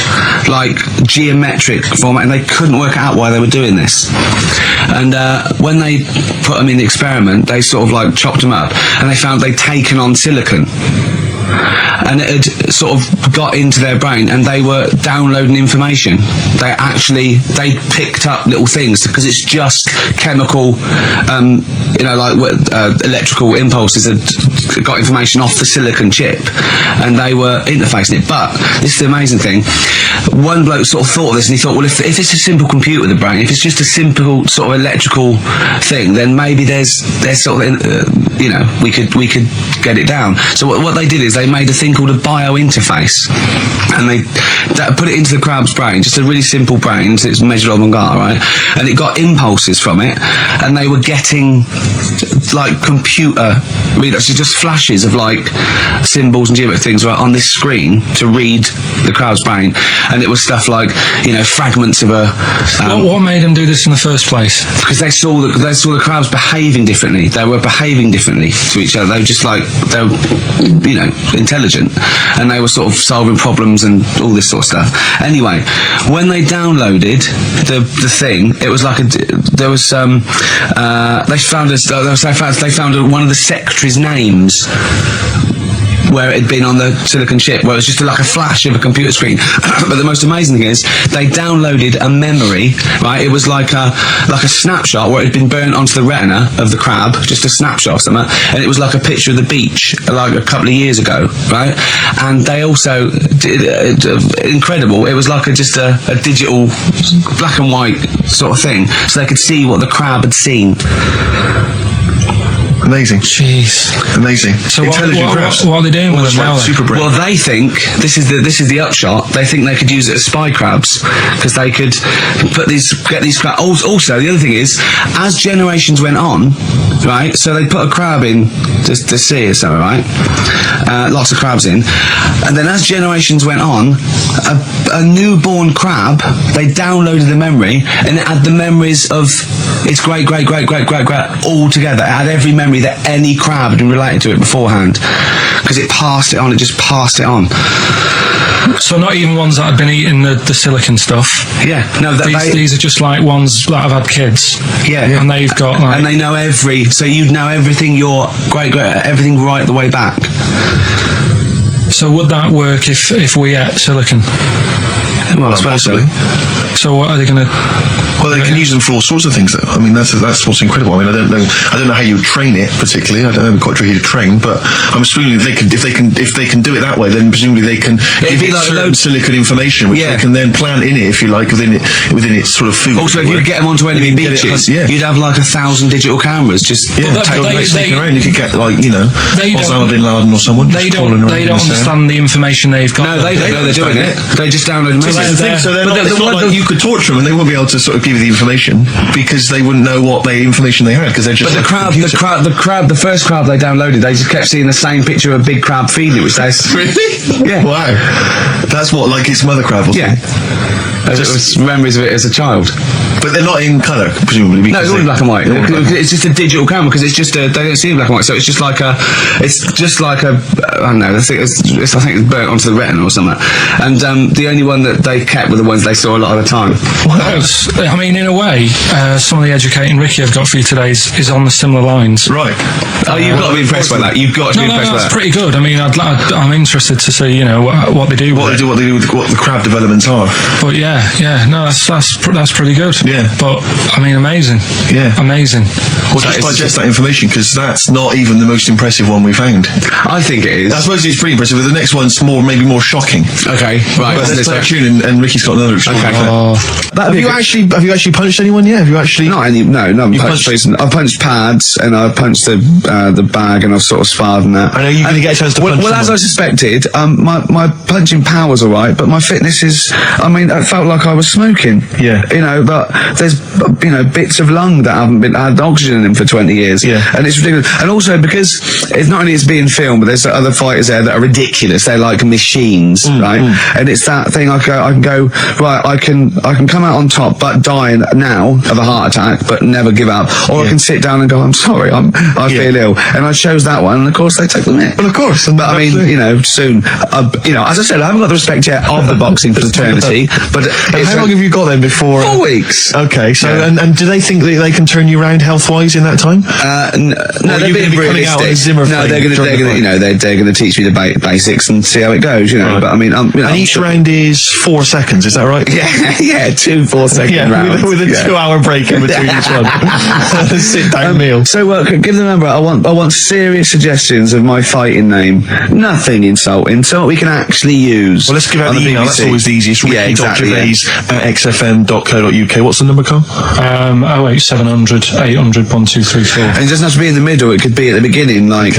like geometric format, and they couldn't work out why they were doing this. And when they put them in the experiment, they sort of like chopped them up, and they found they'd taken on silicon, and it had sort of got into their brain, and they were downloading information. They picked up little things, because it's just chemical, electrical impulses that got information off the silicon chip, and they were interfacing it. But this is the amazing thing. One bloke sort of thought of this, and he thought, well, if it's a simple computer, the brain, if it's just a simple sort of electrical thing, then maybe there's sort of, we could get it down. So what they did is they made a thing called a biointerface, and they put it into the crab's brain, just a really simple brain, so it's measured on Vanguard, right? And it got impulses from it, and they were getting like computer readouts, just flashes of like symbols and geometric things right on this screen to read the crab's brain, and it was stuff like fragments of a. What made them do this in the first place? Because they saw the crabs behaving differently. They were behaving differently. differently to each other. They were just like, they were, intelligent, and they were sort of solving problems and all this sort of stuff. Anyway, when they downloaded the thing, it was like they found one of the secretary's names where it had been on the silicon chip, where it was just like a flash of a computer screen. But the most amazing thing is they downloaded a memory, right? It was like a snapshot where it had been burnt onto the retina of the crab, just a snapshot or something, and it was like a picture of the beach like a couple of years ago, right? And they also did incredible. It was like just a digital black and white sort of thing, so they could see what the crab had seen. Amazing. Jeez. Amazing. So what are they doing with them now? Super brain. Well, they think this is the upshot. They think they could use it as spy crabs, because they could get these crabs. Also, the other thing is, as generations went on, right? So they put a crab in the sea or something, right? Lots of crabs in, and then as generations went on, a newborn crab, they downloaded the memory, and it had the memories of its great all together. It had every memory that any crab had been related to it beforehand, because it passed it on. It just passed it on. So not even ones that had been eating the silicon stuff. Yeah, no, these are just like ones that have had kids. Yeah, and they've got like, and they know so you'd know everything everything right the way back. So would that work if we ate silicon? Well, I suppose so. So what are they going to? Well, they can use them for all sorts of things. I mean, that's what's incredible. I mean, I don't know how you train it particularly. I don't know quite sure how to train, but I'm assuming if they can do it that way, then presumably they can give it like certain silicon information, which they can then plant in it, if you like, within its sort of food. Also, if you get them onto enemy beaches, you'd have like 1,000 digital cameras just sneaking around. You could get Osama bin Laden or someone. They don't understand the information they've got. No, they know they're doing it. They just download messages. So it's not like you could torture them and they won't be able to sort of give you the information, because they wouldn't know what information they had, because they're just. But the first crab they downloaded, they just kept seeing the same picture of a big crab feeding it, which they really. Yeah. Wow. That's what, like its mother crab or something? Yeah. Just memories of it as a child. But they're not in colour, presumably. No, it's all in black and white. It's just a digital camera, because it's just they don't see in black and white, so it's just like a I don't know. I think it's burnt onto the retina or something. And the only one that they kept were the ones they saw a lot of the time. Well, I mean, in a way, some of the educating Ricky I've got for you today is on the similar lines. Right. Oh, you've got to be impressed by that. You've got to be impressed by that. That's pretty good. I mean, I'm interested to see, what they do. What they do with what the crab developments are. But no, that's pretty good. Yeah. But I mean, amazing. Yeah. Amazing. Well, just digest that information, because that's not even the most impressive one we found. I think it is. I suppose it's pretty impressive, but the next one's maybe more shocking. Okay, right. But let's play a tune, and Ricky's got another story. Okay. Have you actually punched anyone yet? Have you actually? No, I've punched pads, and I've punched the bag, and I've sort of sparred and that. I know you're going to get a chance to punch Well, as I suspected, my punching power's all right, but my fitness is. I mean, I felt like I was smoking. Yeah. But there's bits of lung that haven't had oxygen in them for 20 years. Yeah. And it's ridiculous. And also because it's not only it's being filmed, but there's other fighters there that are ridiculous. They're like machines, right? And it's that thing. I can go right. I can come out on top, but die now of a heart attack, but never give up. Or I can sit down and go, I'm sorry, I feel ill. And I chose that one, and of course they took the mick. Well, of course. But I mean, soon. As I said, I haven't got the respect yet of the boxing fraternity. But how long have you got then before? 4 weeks. Okay, so and do they think that they can turn you around health-wise in that time? No, they're being realistic. No, they're going to teach me the basics and see how it goes. Right. But I mean, and each round is 4 seconds. Is that right? Yeah, 2 4-second rounds with a 2-hour break in between each one. Sit down meal. So give the number. I want serious suggestions of my fighting name. Nothing insulting. So what we can actually use. Well, let's give out the email. That's always the easiest. Exactly. Gervais@xfm.co.uk. What's the number, Carl? 08700 800 1234. And it doesn't have to be in the middle. It could be at the beginning, like.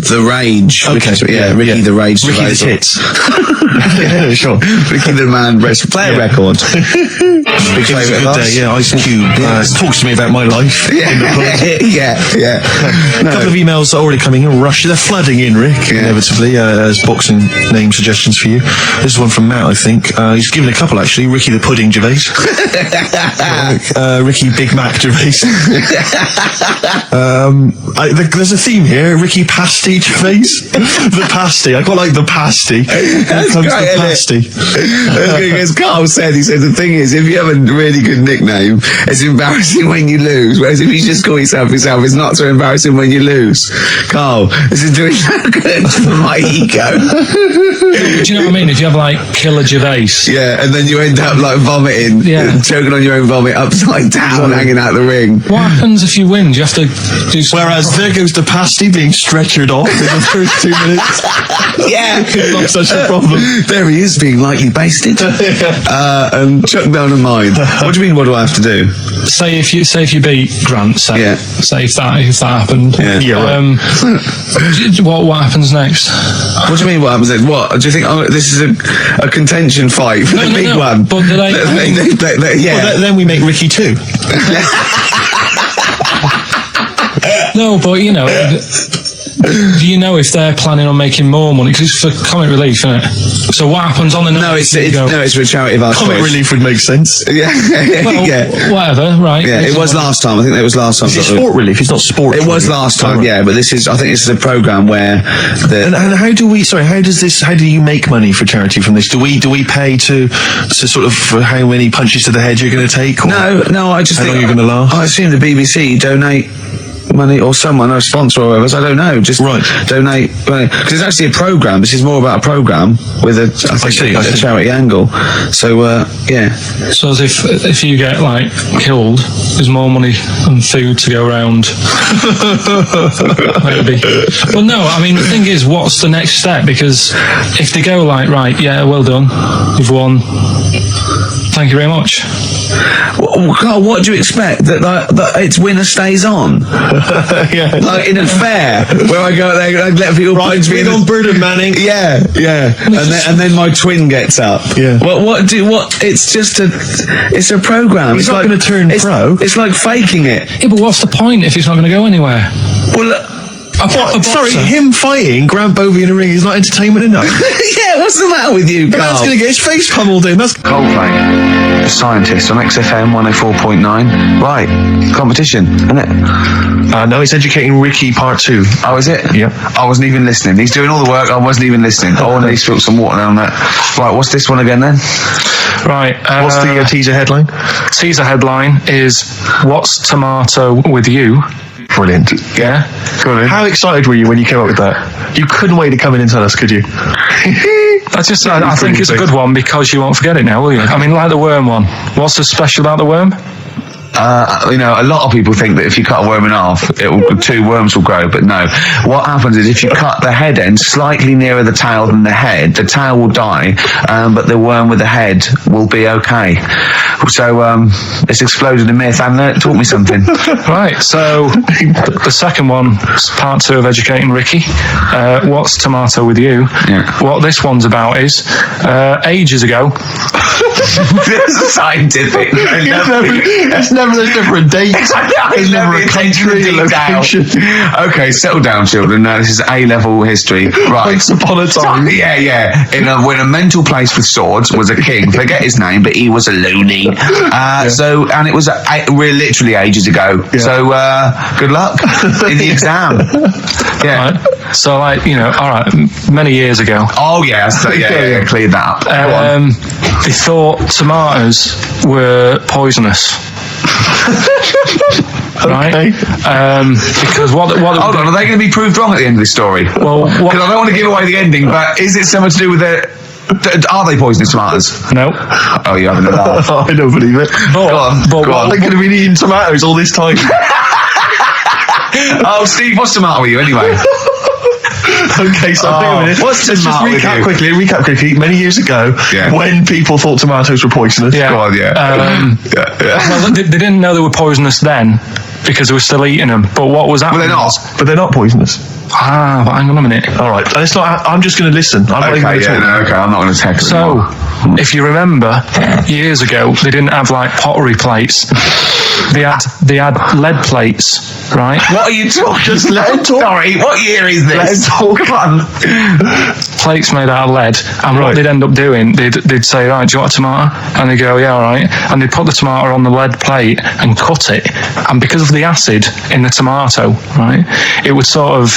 the Rage. Okay. Ricky the Rage. Ricky the Tits. Yeah, sure. Ricky the Man. Play a record. Big favourite of ours. Yeah, Ice Cube talks to me about my life. Yeah. A couple of emails are already coming in. Rush. They're flooding in, Rick, inevitably, as boxing name suggestions for you. This is one from Matt, I think. He's given a couple, actually. Ricky the Pudding Gervais. Ricky Big Mac Gervais. There's a theme here. Ricky Pasty Gervais. The Pasty. I quite like the Pasty. That's comes great, the Pasty. As Carl said, he said the thing is, if you have a really good nickname, it's embarrassing when you lose. Whereas if you just call yourself, it's not so embarrassing when you lose. Carl, this is doing so good for my ego. Do you know what I mean? If you have like Killer Gervais. Yeah, and then you end up like vomiting, choking on your own vomit upside down, hanging out the ring. What happens if you win? Do you have to do something? Whereas there goes the Pasty being stretchered off in the first 2 minutes. Not such a problem. There he is, being lightly basted and chucked down a mine. What do you mean? What do I have to do? Say if you beat Grant. Say if that happened. What happens next? What do you mean? What happens next? What do you think? Oh, this is a contention fight for the big one. But then we make Ricky 2. No, but you know. Do you know if they're planning on making more money? Because it's for comic relief, isn't it? So what happens on the night? No, it's for a charity of our Comic relief would make sense. Whatever, right? Yeah, it was last time. I think it was last time. It's sport relief. It's not sport. It was last time, but this is. I think this is a program where and how do we? Sorry, how do you make money for charity from this? Do we pay to sort of for how many punches to the head you're going to take? Or no. I just how think long you're going to last. I assume the BBC donate money, or someone, or a sponsor, or whatever. I don't know. Just donate money, because it's actually a program. This is more about a program with a charity angle. So So as if you get like killed, there's more money and food to go around. Maybe. But no, I mean the thing is, what's the next step? Because if they go like, right, well done, you've won. Thank you very much. Carl, what do you expect? That it's winner stays on? Like in a fair where I go there and let people punch me on Burden Manning. And then my twin gets up. It's just a program. It's not going to turn pro. It's like faking it. Yeah, but what's the point if it's not going to go anywhere? Well, sorry, him fighting Grant Bovey in a ring is not entertainment enough. What's the matter with you, Carl? Man's going to get his face pummeled in. That's Coldplay, The Scientist on XFM 104.9. Right, competition, isn't it? No, it's Educating Ricky Part 2. Oh, is it? Yeah. I wasn't even listening. He's doing all the work. I wasn't even listening. I want to spill some water down that. Right, what's this one again then? Right. What's the teaser headline? Teaser headline is "What's Tomato with You?" Brilliant. Yeah. Good. How excited were you when you came up with that? You couldn't wait to come in and tell us, could you? I think it's a good one because you won't forget it now, will you? I mean, like the worm one. What's so special about the worm? A lot of people think that if you cut a worm in half, 2 worms will grow, but no. What happens is if you cut the head end slightly nearer the tail than the head, the tail will die, but the worm with the head will be okay. So it's exploded a myth. And taught me something. Right, so the second one, part 2 of Educating Ricky. What's Tomato with You? Yeah. What this one's about is ages ago. This is scientific. There's never a date. There's never a country, a location. Okay, settle down, children. This is A-level history. Right. Once upon a time. When a mental place with swords was a king. Forget his name, but he was a loony. So, and it was literally ages ago. Yeah. So, good luck in the exam. Yeah. Right. So, all right, many years ago. Oh, yeah. So, cleared that up. They thought tomatoes were poisonous. Right? Okay. Because what hold on, are they going to be proved wrong at the end of this story? Well, because I don't want to give away the ending, but is it something to do with are they poisonous tomatoes? No. Oh, you're having a laugh. I don't believe it. Go on. They could have been eating tomatoes all this time. Oh, Steve, what's the matter with you anyway? Okay, so let's just recap quickly. Many years ago, when people thought tomatoes were poisonous. Yeah. Go on, Well, they didn't know they were poisonous then. because they were still eating them. But what was happening? But they're not poisonous. But hang on a minute. All right, it's not. I'm just going to listen. I'm not even going to talk. I'm not going to take it. So, if you remember, years ago they didn't have like pottery plates. They had lead plates, right? What are you talking? Just let him talk. Sorry, what year is this? Let him talk. Come on. Plates made out of lead, and what they'd end up doing, they'd say, right, do you want a tomato? And they go, yeah, all right. And they'd put the tomato on the lead plate and cut it, and because of the acid in the tomato, right, it would sort of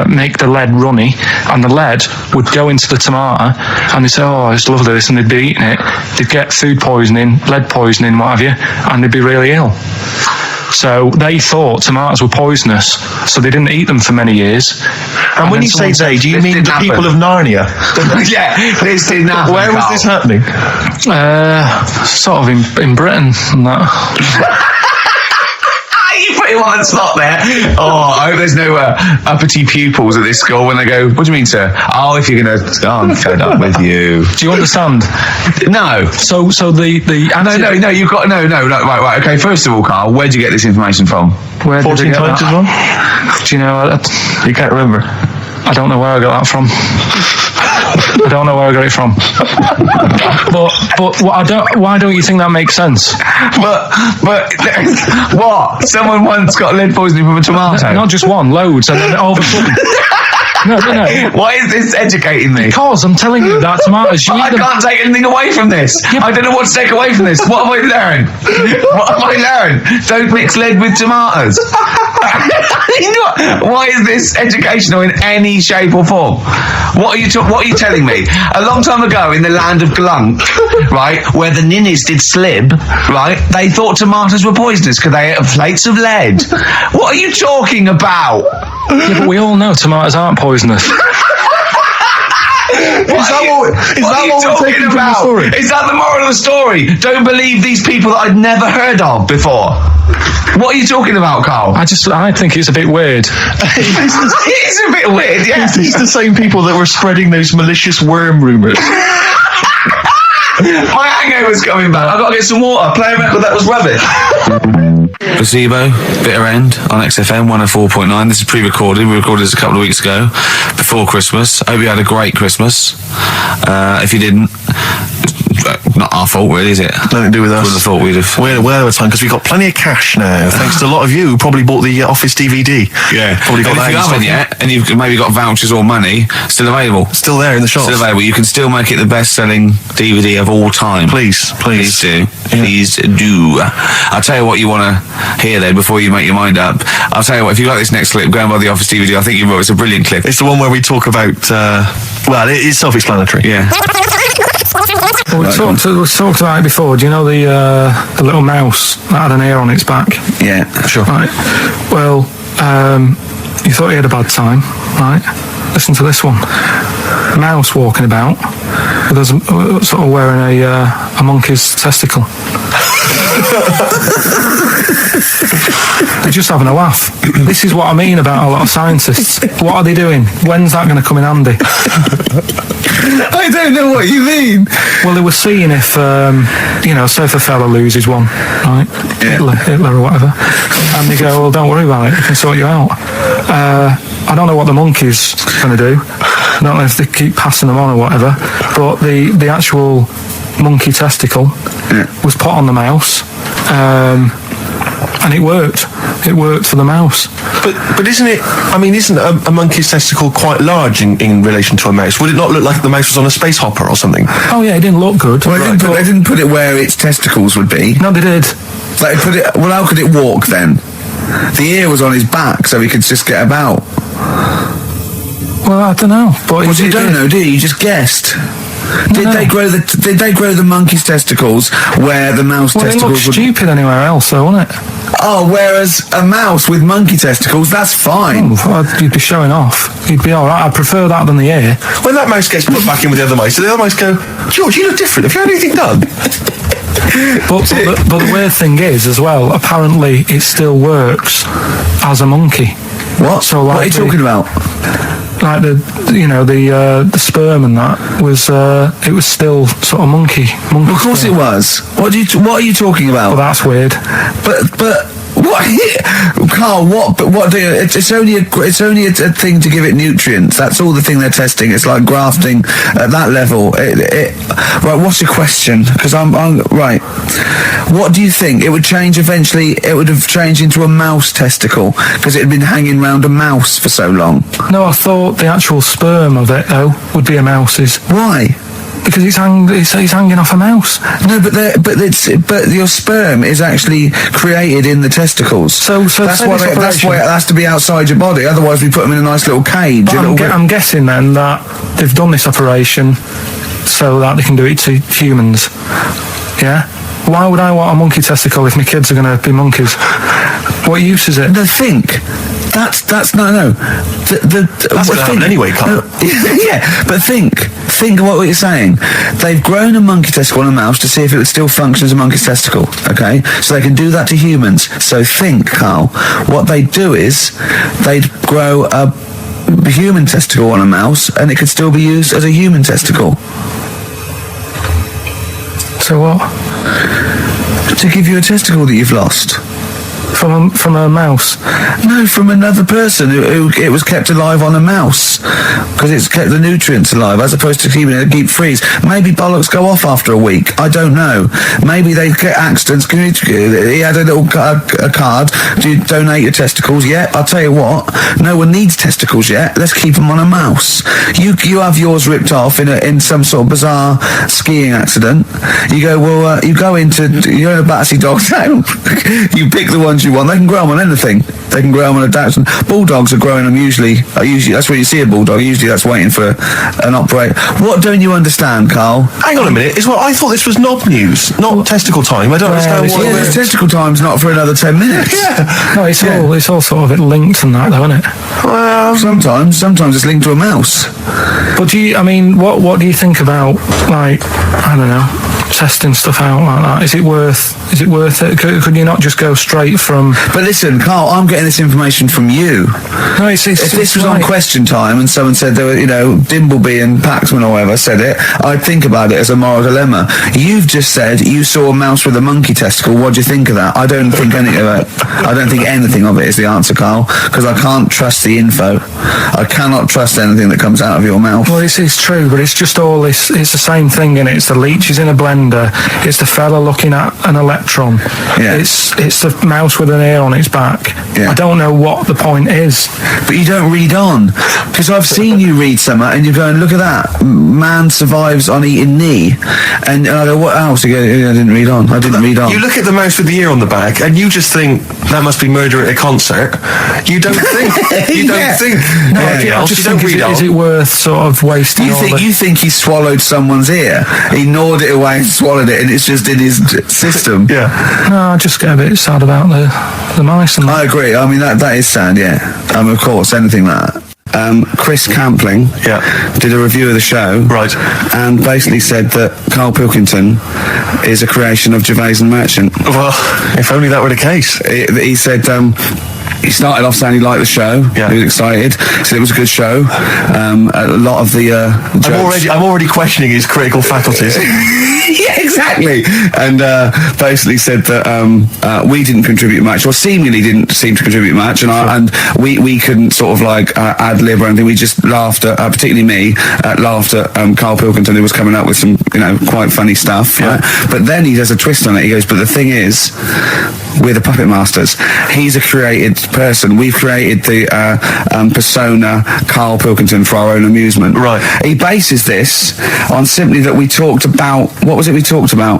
make the lead runny, and the lead would go into the tomato, and they'd say, oh, it's lovely this, and they'd be eating it. They'd get food poisoning, lead poisoning, what have you, and they'd be really ill. So they thought tomatoes were poisonous, so they didn't eat them for many years. And when you say they, do you mean the people of Narnia? Yeah, this didn't happen. Where was this happening? Sort of in Britain and that. You put him on the spot there. Oh, I hope there's no uppity pupils at this school when they go, what do you mean, sir? Oh, if you're going to... Oh, I'm fed up with you. Do you understand? No. So the No, you've got... No, right, okay, first of all, Carl, where'd you get this information from? Where did 14 you get times that? as well? Do you know... You can't remember. I don't know where I got that from. I don't know where I got it from. But why don't you think that makes sense? But what? Someone once got lead poisoning from a tomato? Not just one, loads, and then all of a sudden... No. Why is this educating me? Because I'm telling you that tomatoes... I can't take anything away from this. I don't know what to take away from this. What have I learned? Don't mix lead with tomatoes. Why is this educational in any shape or form? What are you telling me? A long time ago in the land of Glunk, right, where the ninnies did slib, right, they thought tomatoes were poisonous because they ate plates of lead. What are you talking about? Yeah, but we all know tomatoes aren't poisonous. Is that what we're taking from the story? Is that the moral of the story? Don't believe these people that I'd never heard of before. What are you talking about, Carl? I think it's a bit weird. It is a bit weird, yeah. It's the same people that were spreading those malicious worm rumours. My hangover's coming back. I've got to get some water. Play a record that was rubbish. Placebo, Bitter End on XFM 104.9. This is pre-recorded. We recorded this a couple of weeks ago, before Christmas. I hope you had a great Christmas. If you didn't, not our fault, really, is it? Nothing to do with us. Would have thought we'd have. We're well over time because we've got plenty of cash now, thanks to a lot of you who probably bought the Office DVD. Yeah. Probably got And that if you in haven't stock. yet, and you've maybe got vouchers or money, still available. Still there in the shops. Still available. You can still make it the best-selling DVD of all time. Please do. Yeah. Please do. I'll tell you what you want to hear then before you make your mind up. I'll tell you what, if you like this next clip, go and buy the Office DVD. I think you will. It's a brilliant clip. It's the one where we talk about, it's self-explanatory. Yeah. Well, we talked about it before. Do you know the little mouse that had an ear on its back? Yeah, sure. Right. Well, you thought he had a bad time, right? Listen to this one. A mouse walking about with us, sort of wearing a monkey's testicle. They're just having a laugh. This is what I mean about a lot of scientists. What are they doing? When's that going to come in handy? I don't know what you mean. Well, they were seeing if, say if a fella loses one, right? Yeah. Hitler or whatever. And they go, well, don't worry about it. We can sort you out. I don't know what the monkey's going to do. I don't know if they keep passing them on or whatever. But the actual monkey testicle was put on the mouse. And it worked. It worked for the mouse. But isn't it? I mean, isn't a monkey's testicle quite large in relation to a mouse? Would it not look like the mouse was on a space hopper or something? Oh yeah, it didn't look good. Well, they didn't put it where its testicles would be. No, they did. Like, well, how could it walk then? The ear was on his back, so he could just get about. Well, I don't know. But you don't know, do you? You just guessed. Did they grow the monkey's testicles where the mouse testicles would? It looked stupid anywhere else, though, wouldn't it? Oh, whereas a mouse with monkey testicles, that's fine. You'd be showing off. You'd be all right. I'd prefer that than the ear. When that mouse gets put back in with the other mice, do the other mice go, George, you look different. Have you had anything done? But the weird thing is, as well, apparently it still works as a monkey. What? So, like, what are you talking about? Like the sperm and that was it was still sort of monkey. Of course sperm. it was. What are you talking about? Well, that's weird. But What, Carl? What do you? It's only a thing to give it nutrients. That's all the thing they're testing. It's like grafting at that level. Right. What's your question? Because I'm right. What do you think? It would change eventually. It would have changed into a mouse testicle because it had been hanging around a mouse for so long. No, I thought the actual sperm of it though would be a mouse's. Why? Because he's hanging off a mouse. No, but your sperm is actually created in the testicles. So that's why it has to be outside your body. Otherwise, we put them in a nice little cage. I'm guessing then that they've done this operation so that they can do it to humans. Yeah. Why would I want a monkey testicle if my kids are going to be monkeys? What use is it? No, think. That's no. That's going to happen anyway, Carl. Yeah, but think of what you're saying. They've grown a monkey testicle on a mouse to see if it would still function as a monkey's testicle, okay? So they can do that to humans. So think, Carl, what they'd do is they'd grow a human testicle on a mouse and it could still be used as a human testicle. So what? To give you a testicle that you've lost. From a mouse? No, from another person who it was kept alive on a mouse because it's kept the nutrients alive as opposed to keeping it in a deep freeze. Maybe bollocks go off after a week. I don't know. Maybe they get accidents. He had a little a card. Do you donate your testicles? Yeah, I'll tell you what. No one needs testicles yet. Let's keep them on a mouse. You have yours ripped off in some sort of bizarre skiing accident. You go, well, you're in a Battersea dog town. You pick the ones you want. They can grow them on anything. They can grow them on a Dachshund. Bulldogs are growing them usually that's where you see a bulldog. Usually that's waiting for an operate. What don't you understand, Carl? Hang on a minute. I thought this was knob news, not testicle time. I don't understand what it is. Testicle time's not for another 10 minutes. Yeah. No, it's all sort of linked and that, though, isn't it? Well, sometimes it's linked to a mouse. But what do you think about, like, I don't know, testing stuff out like that? Is it worth it? Could you not just go straight from... But listen, Carl, I'm getting this information from you. No, if this was on Question Time and someone said there were, Dimbleby and Paxman or whatever said it, I'd think about it as a moral dilemma. You've just said you saw a mouse with a monkey testicle. What do you think of that? I don't think anything of it. I don't think anything of it is the answer, Carl, because I can't trust the info. I cannot trust anything that comes out of your mouth. Well, it's true, but it's just all this. It's the same thing, and it's the leeches in a blender. It's the fella looking at an electron. Yeah. It's the mouse with an ear on its back. Yeah. I don't know what the point is. But you don't read on, because I've seen you read something and you're going, look at that, man survives on eating knee, and I go, what else? You go, I didn't read on. You look at the mouse with the ear on the back and you just think that must be murder at a concert. You don't think. You don't think. No, I just think, is it worth sort of wasting? You think he swallowed someone's ear? He gnawed it away and swallowed it, and it's just in his system. Yeah. No, I just get a bit sad about the mice. And I agree. I mean, that is sad. Yeah. Of course, anything like that. Chris Campling did a review of the show, right, and basically said that Karl Pilkington is a creation of Gervais and Merchant. Well, if only that were the case. He said he started off saying he liked the show. Yeah. He was excited. Said it was a good show. A lot of the jokes. I'm already questioning his critical faculties. Yeah, exactly. And basically said that we didn't contribute much, or seemingly didn't seem to contribute much, and we couldn't sort of like ad lib or anything. We just laughed at, particularly me, laughed at Karl Pilkington, who was coming up with some quite funny stuff. Yeah. Right? But then he does a twist on it. He goes, but the thing is, we're the puppet masters. He's a created person. We've created the persona Karl Pilkington for our own amusement. Right. He bases this on simply that we talked about, what was it we talked about?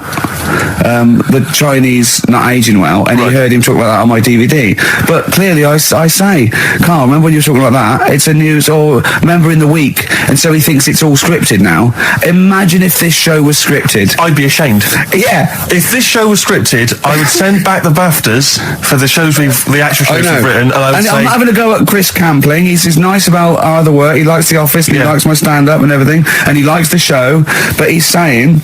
The Chinese not aging well, and he heard him talk about that on my DVD. But clearly I say, Karl, remember when you were talking about that? It's a news, or remember in the week, and so he thinks it's all scripted now. Imagine if this show was scripted. I'd be ashamed. Yeah. If this show was scripted, I would send back the BAFTAs for the actual shows we've written, and I would say... I'm having a go at Chris Campling. He's nice about our other work. He likes The Office, and he likes my stand-up and everything, and he likes the show, but he's saying,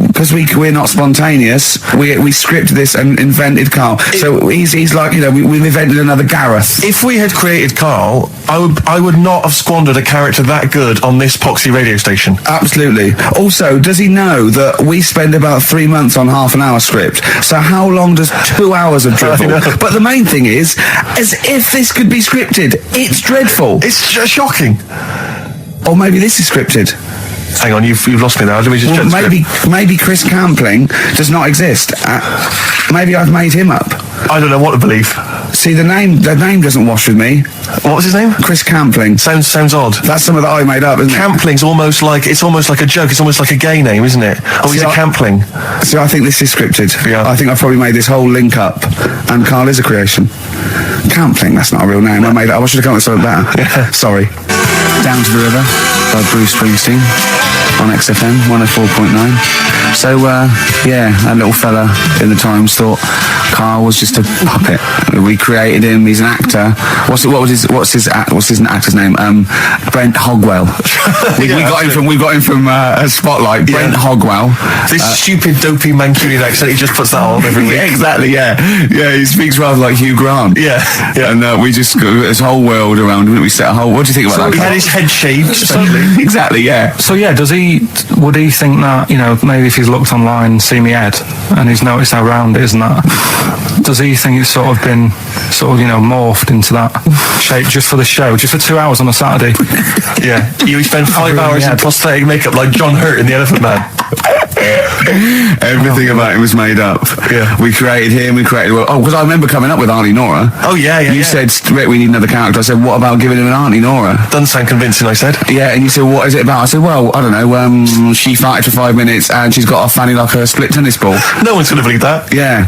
because we're not spontaneous, we scripted this and invented Karl. So he's like, we've invented another Gareth. If we had created Karl, I would not have squandered a character that good on this poxy radio station. Absolutely. Also, does he know that we spend about 3 months on half an hour script? So how long does 2 hours of drivel? But the main thing is, as if this could be scripted, it's dreadful. It's shocking. Or maybe this is scripted. Hang on, you've lost me now. Let me just check the script. Maybe Chris Campling does not exist. Maybe I've made him up. I don't know what to believe. See, the name doesn't wash with me. What was his name? Chris Campling. Sounds odd. That's something that I made up, isn't it? Campling's almost like a joke. It's almost like a gay name, isn't it? Oh, he's a Campling. See, I think this is scripted. Yeah. I think I've probably made this whole link up, and Karl is a creation. Campling, that's not a real name. I made it up. I should have come up with something better. Yeah. Sorry. Down to the River by Bruce Springsteen on XFM 104.9. So, that little fella in the Times thought Karl was just a puppet. We created him. He's an actor. What's his actor's name? Brent Hogwell. We got him from Spotlight. Brent Hogwell. This stupid, dopey Mancunian accent. He just puts that on every week. Yeah, exactly. Yeah. He speaks rather like Hugh Grant. Yeah. And we just got this whole world around him. We set a whole. What do you think about that? He had his head shaved. Exactly. Yeah. So would he think that, maybe if he's looked online and seen me head and he's noticed how round it is and that, does he think it's sort of been morphed into that shape just for the show, just for 2 hours on a Saturday? Yeah. You spend 5 hours in prosthetic makeup like John Hurt in The Elephant Man. Everything about him was made up. Yeah. We created him, because I remember coming up with Auntie Nora. Oh, yeah. You said, Rick, we need another character. I said, what about giving him an Auntie Nora? Doesn't sound convincing, I said. Yeah, and you said, what is it about? I said, well, I don't know, she farted for 5 minutes and she's got a fanny like a split tennis ball. No one's going to believe that. Yeah.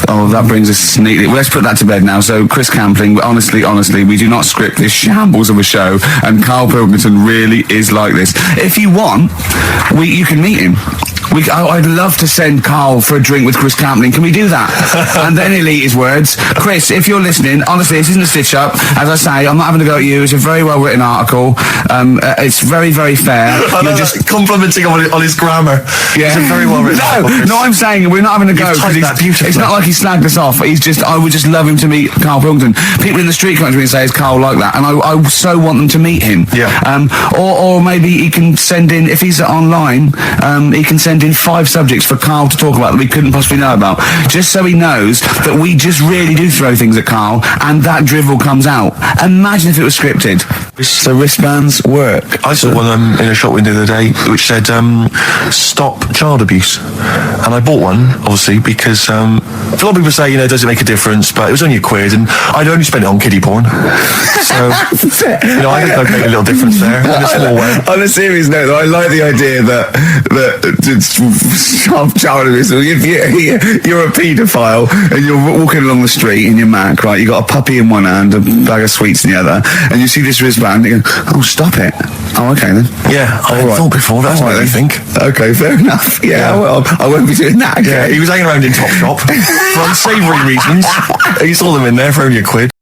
Oh, that brings us neatly. Well, let's put that to bed now. So, Chris Campling, honestly, we do not script this shambles of a show, and Karl Pilkington really is like this. If you want, you can meet him. I'd love to send Karl for a drink with Chris Campling. Can we do that? And then he'll eat his words. Chris, if you're listening, honestly, this isn't a stitch-up. As I say, I'm not having a go at you. It's a very well-written article. It's very, very fair. You're just complimenting on his grammar. Yeah. It's a very well-written article. No, I'm saying we're not having a go. It's not like he slagged us off. I would just love him to meet Karl Pilkington. People in the street come to me and say, is Karl like that? And I so want them to meet him. Yeah. Or maybe he can send in, if he's online, he can send in 5 subjects for Karl to talk about that we couldn't possibly know about, just so he knows that we just really do throw things at Karl and that drivel comes out. Imagine if it was scripted. So wristbands work. I saw one in a shop window the other day which said stop child abuse, and I bought one obviously because a lot of people say does it make a difference, but it was only £1 and I'd only spent it on kiddie porn, so I think I'd make a little difference there in a small way. On a serious note, though, I like the idea that child abuse. If you're a paedophile and you're walking along the street in your Mac, right? You got a puppy in one hand, a bag of sweets in the other, and you see this wristband, and you go, "Oh, stop it!" Oh, okay then. Yeah, I thought before. That's what I think. Okay, fair enough. Yeah. Well, I won't be doing that. Okay. Yeah, he was hanging around in Topshop for unsavoury reasons. He saw them in there for only £1.